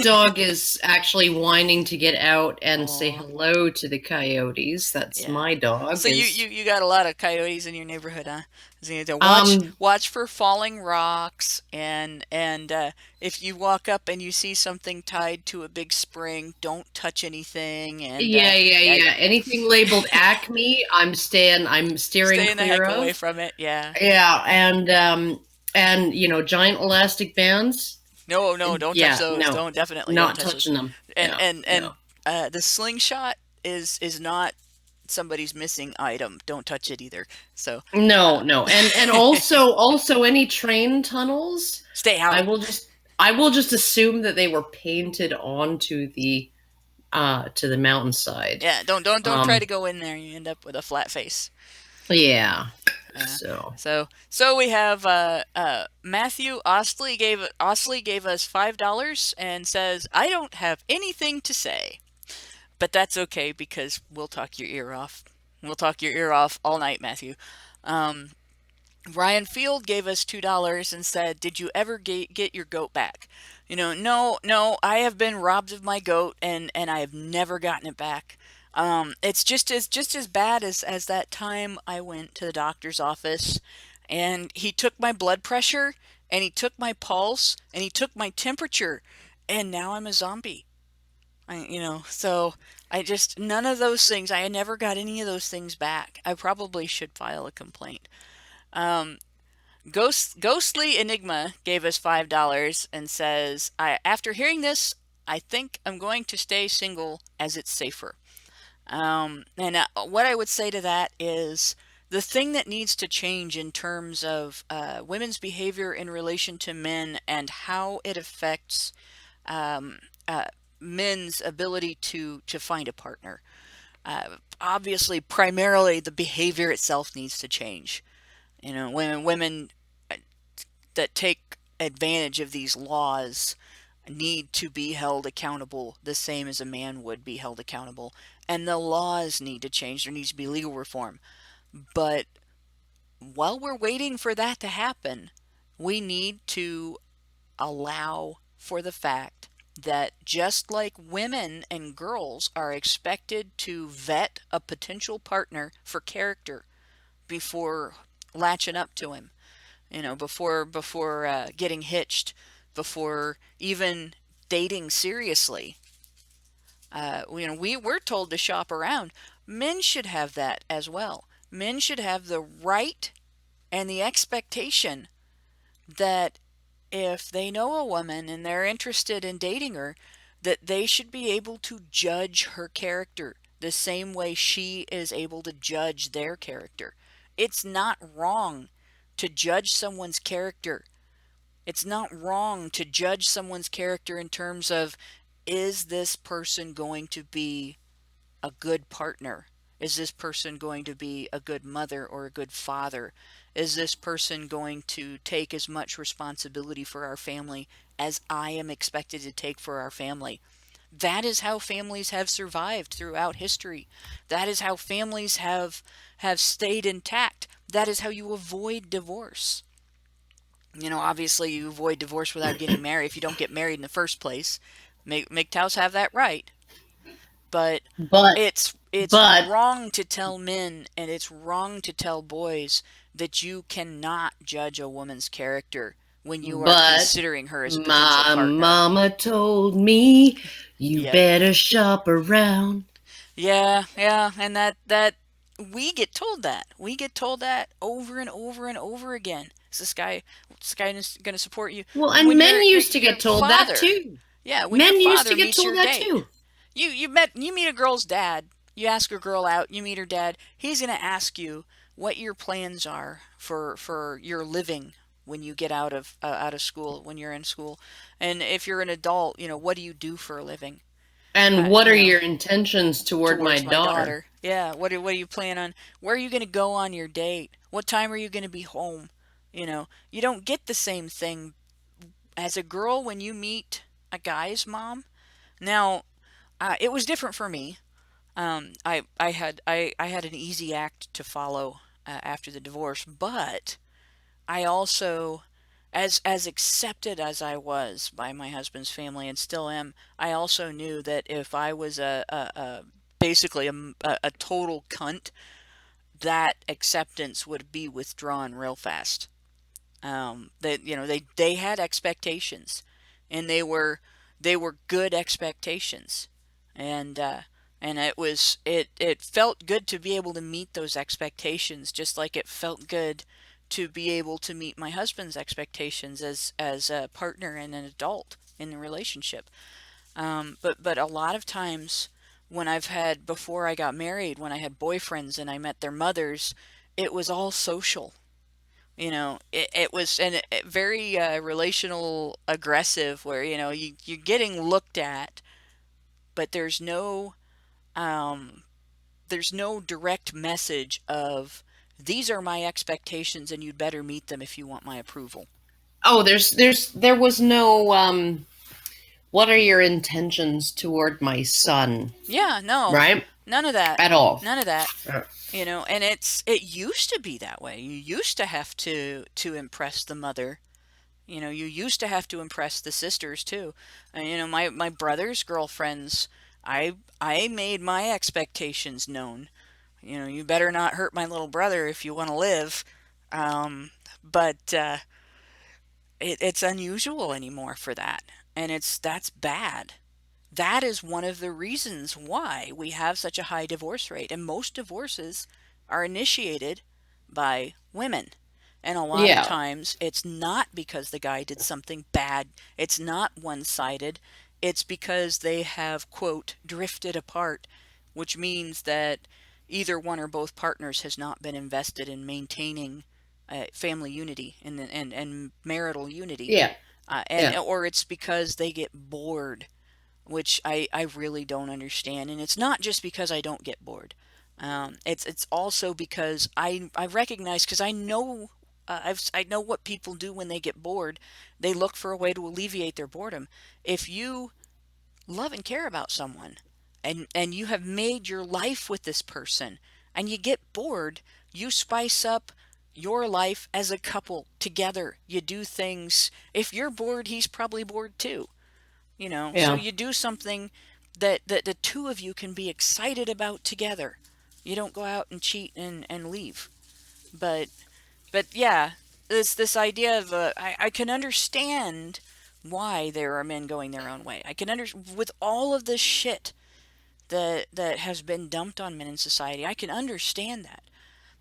dog is actually whining to get out and say Aw. hello to the coyotes. That's Yeah. my dog. So you, Is you you got a lot of coyotes in your neighborhood, huh? So you need to um watch for falling rocks, and if you walk up and you see something tied to a big spring, don't touch anything. And yeah, yeah. Anything labeled Acme, I'm steering staying the clear heck away of. from it. Yeah. Yeah, and giant elastic bands. No, no, don't touch Yeah, those. no, Definitely don't not touch those. touching them. And Yeah, and and no. the slingshot is not somebody's missing item. Don't touch it either. So, No, uh, no. And also any train tunnels, stay I out. will just I will just assume that they were painted onto the to the mountainside. Yeah, don't try to Um go in there. You end up with a flat face. yeah. Uh, So, so we have Matthew Ostley gave us $5 and says, "I don't have anything to say." But that's okay because we'll talk your ear off. We'll talk your ear off all night, Matthew. Um, Ryan Field gave us $2 and said, "Did you ever get your goat back?" No, no, I have been robbed of my goat and I have never gotten it back. It's just as bad as that time I went to the doctor's office and he took my blood pressure and he took my pulse and he took my temperature and now I'm a zombie. So I just none of those things. I never got any of those things back. I probably should file a complaint. Um, Ghostly Enigma gave us $5 and says, After hearing this, I think I'm going to stay single as it's safer." And what I would say to that is the thing that needs to change in terms of women's behavior in relation to men and how it affects um, uh, men's ability to find a partner. Obviously, primarily the behavior itself needs to change. Women that take advantage of these laws need to be held accountable the same as a man would be held accountable. And the laws need to change. There needs to be legal reform. But while we're waiting for that to happen, we need to allow for the fact that just like women and girls are expected to vet a potential partner for character before latching up to him, before getting hitched, before even dating seriously. We're told to shop around. Men should have that as well. Men should have the right and the expectation that if they know a woman and they're interested in dating her, that they should be able to judge her character the same way she is able to judge their character. It's not wrong to judge someone's character. It's not wrong to judge someone's character in terms of, is this person going to be a good partner? Is this person going to be a good mother or a good father? Is this person going to take as much responsibility for our family as I am expected to take for our family? That is how families have survived throughout history. That is how families have stayed intact. That is how you avoid divorce. Obviously you avoid divorce without getting married if you don't get married in the first place. MGTOWs have that right. But but it's but wrong to tell men and it's wrong to tell boys that you cannot judge a woman's character when you are but considering her as a potential my partner. mama told me you Yep. better shop around. Yeah, yeah, and that we get told that. We get told that over and over and over again. Is this guy going to support you Well, and when men used to your get told that father? too. Yeah, when your Men used to father get meets told your that date. too. You meet a girl's dad. You ask a girl out. You meet her dad. He's gonna ask you what your plans are for your living when you get out of school, when you're in school, and if you're an adult, what do you do for a living? And Uh, what you are know, your intentions toward my Towards my daughter? daughter. Yeah. What do you plan on? Where are you gonna go on your date? What time are you gonna be home? You don't get the same thing as a girl when you meet a guy's mom. Now, it was different for me. I had an easy act to follow after the divorce, but I also, as accepted as I was by my husband's family and still am, I also knew that if I was basically a total cunt, that acceptance would be withdrawn real fast. They had expectations, and they were good expectations, and it felt good to be able to meet those expectations, just like it felt good to be able to meet my husband's expectations as a partner and an adult in the relationship. But a lot of times when I've had, before I got married, when I had boyfriends and I met their mothers, it was all social. It was very relational aggressive, where, you're getting looked at, but um, there's no direct message of, these are my expectations and you'd better meet them if you want my approval. Oh, there was no what are your intentions toward my son? Yeah, no. Right? None of that. At all. None of that. Yeah. And it used to be that way. You used to have to impress the mother. You used to have to impress the sisters too. My brother's girlfriends, I made my expectations known. You better not hurt my little brother if you want to live. But it's unusual anymore for that, and that's bad. That is one of the reasons why we have such a high divorce rate, and most divorces are initiated by women. And a lot of times it's not because the guy did something bad. It's not one-sided. It's because they have, quote, drifted apart, which means that either one or both partners has not been invested in maintaining family unity and marital unity. Yeah. Or it's because they get bored, which I really don't understand. And it's not just because I don't get bored. It's also because I recognize, because I know I know what people do when they get bored. They look for a way to alleviate their boredom. If you love and care about someone, and you have made your life with this person, and you get bored, you spice up your life as a couple together. You do things. If you're bored, he's probably bored too. So you do something that the two of you can be excited about together. You don't go out and cheat and leave. But yeah, this idea of I can understand why there are men going their own way. I can with all of this shit that has been dumped on men in society. I can understand that.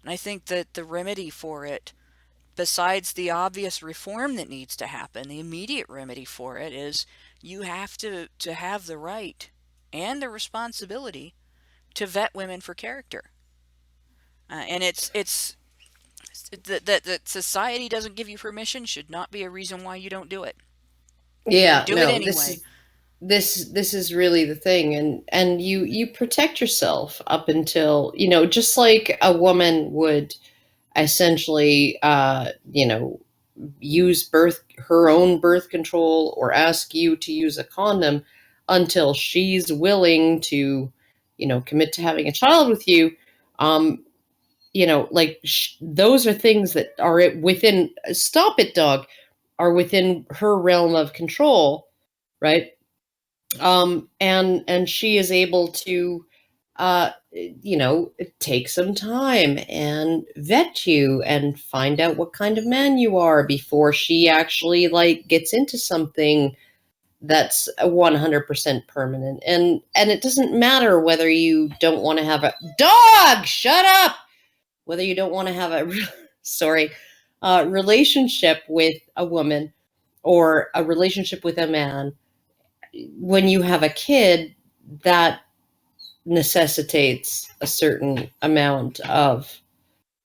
And I think that the remedy for it, besides the obvious reform that needs to happen, the immediate remedy for it is, you have to have the right and the responsibility to vet women for character. And it's that society doesn't give you permission should not be a reason why you don't do it. Yeah, do it anyway. This is really the thing, and you protect yourself up until, just like a woman would essentially use her own birth control or ask you to use a condom until she's willing to commit to having a child with you. Those are things that are within, stop it dog, are within her realm of control, right? And she is able to take some time and vet you and find out what kind of man you are before she actually gets into something that's 100% permanent. And it doesn't matter whether you don't want to have a dog, shut up, whether you don't want to have a relationship with a woman or a relationship with a man. When you have a kid, that necessitates a certain amount of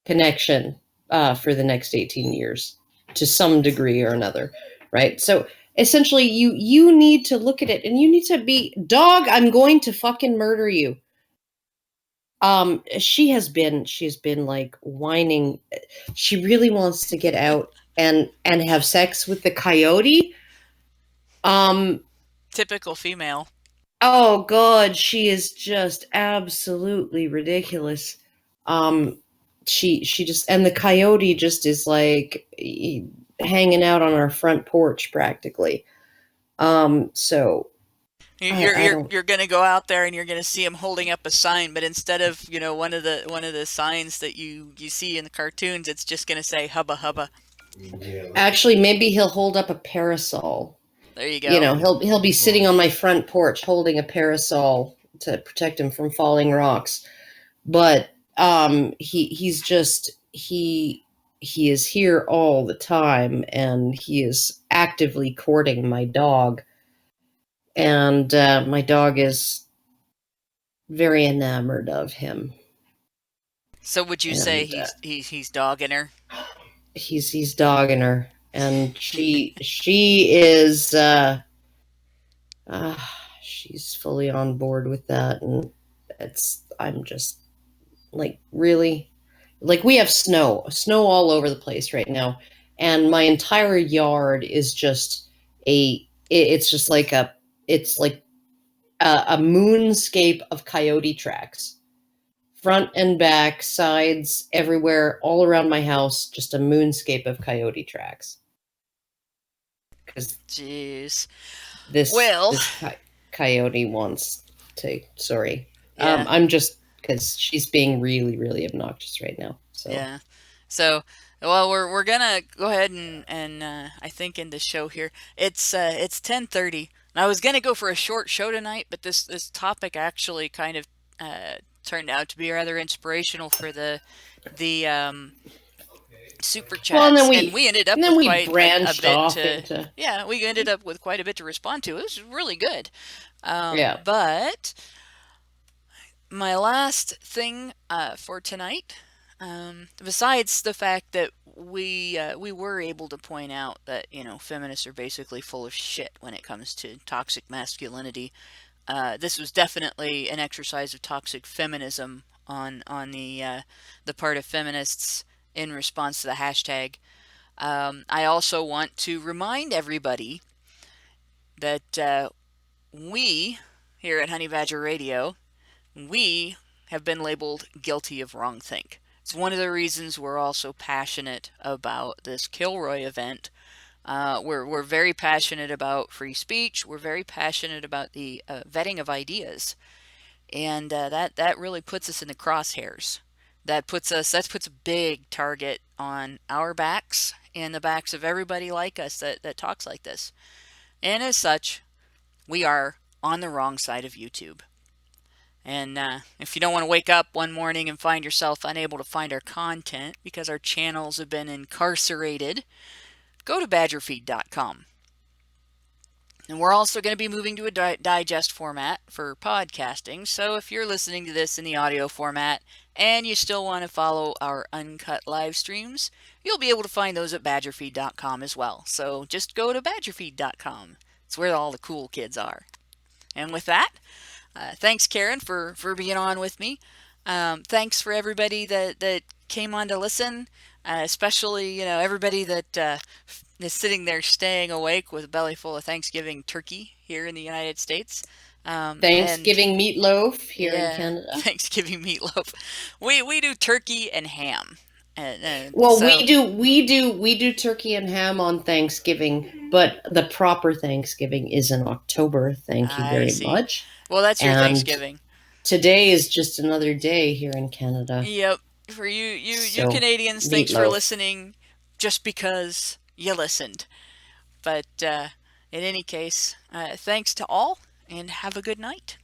connection for the next 18 years to some degree or another, right? So essentially you need to look at it, and you need to be, dog, I'm going to fucking murder you. She's been whining. She really wants to get out and have sex with the coyote. Typical female. Oh God, she is just absolutely ridiculous. She just, and the coyote just is hanging out on our front porch practically. So you're gonna go out there and you're gonna see him holding up a sign, but instead of one of the signs that you see in the cartoons, it's just gonna say hubba hubba. Actually, maybe he'll hold up a parasol. There you go. He'll be sitting on my front porch holding a parasol to protect him from falling rocks. But he he is here all the time, and he is actively courting my dog. And my dog is very enamored of him. So would you say And he's dogging her? he's dogging her, and she is uh, she's fully on board with that, and I'm just like, really, like, we have snow all over the place right now, and my entire yard is just it's just like it's like a moonscape of coyote tracks, front and back, sides, everywhere, all around my house, just a moonscape of coyote tracks. Because Jeez. this Well, coyote wants to. Sorry, yeah, I'm just, because she's being really, really obnoxious right now. So yeah. So, well, we're gonna go ahead and I think end the show here. It's 10:30. And I was gonna go for a short show tonight, but this topic actually kind of turned out to be rather inspirational for the super well, and chats, and we ended up then with we quite a branched bit off to. into, Yeah, we ended up with quite a bit to respond to. It was really good. yeah. But my last thing for tonight, besides the fact that we were able to point out that feminists are basically full of shit when it comes to toxic masculinity. This was definitely an exercise of toxic feminism on the part of feminists in response to the hashtag. I also want to remind everybody that we here at Honey Badger Radio, we have been labeled guilty of wrongthink. It's one of the reasons we're also passionate about this Kilroy event. We're very passionate about free speech. We're very passionate about the vetting of ideas, and that really puts us in the crosshairs. That puts a big target on our backs and the backs of everybody like us that talks like this. And as such, we are on the wrong side of YouTube. And if you don't want to wake up one morning and find yourself unable to find our content because our channels have been incarcerated, go to badgerfeed.com. And we're also going to be moving to a digest format for podcasting. So if you're listening to this in the audio format and you still want to follow our uncut live streams, you'll be able to find those at badgerfeed.com as well. So just go to badgerfeed.com. It's where all the cool kids are. And with that, thanks, Karen, for being on with me. Thanks for everybody that came on to listen, especially everybody that is sitting there staying awake with a belly full of Thanksgiving turkey here in the United States. Thanksgiving meatloaf here in Canada. Thanksgiving meatloaf. We do turkey and ham. Well, so, we do turkey and ham on Thanksgiving, but the proper Thanksgiving is in October. Thank you very much. Well, that's your And Thanksgiving. Today is just another day here in Canada. Yep. For you Canadians, thanks for listening just because you listened. But in any case, thanks to all, and have a good night.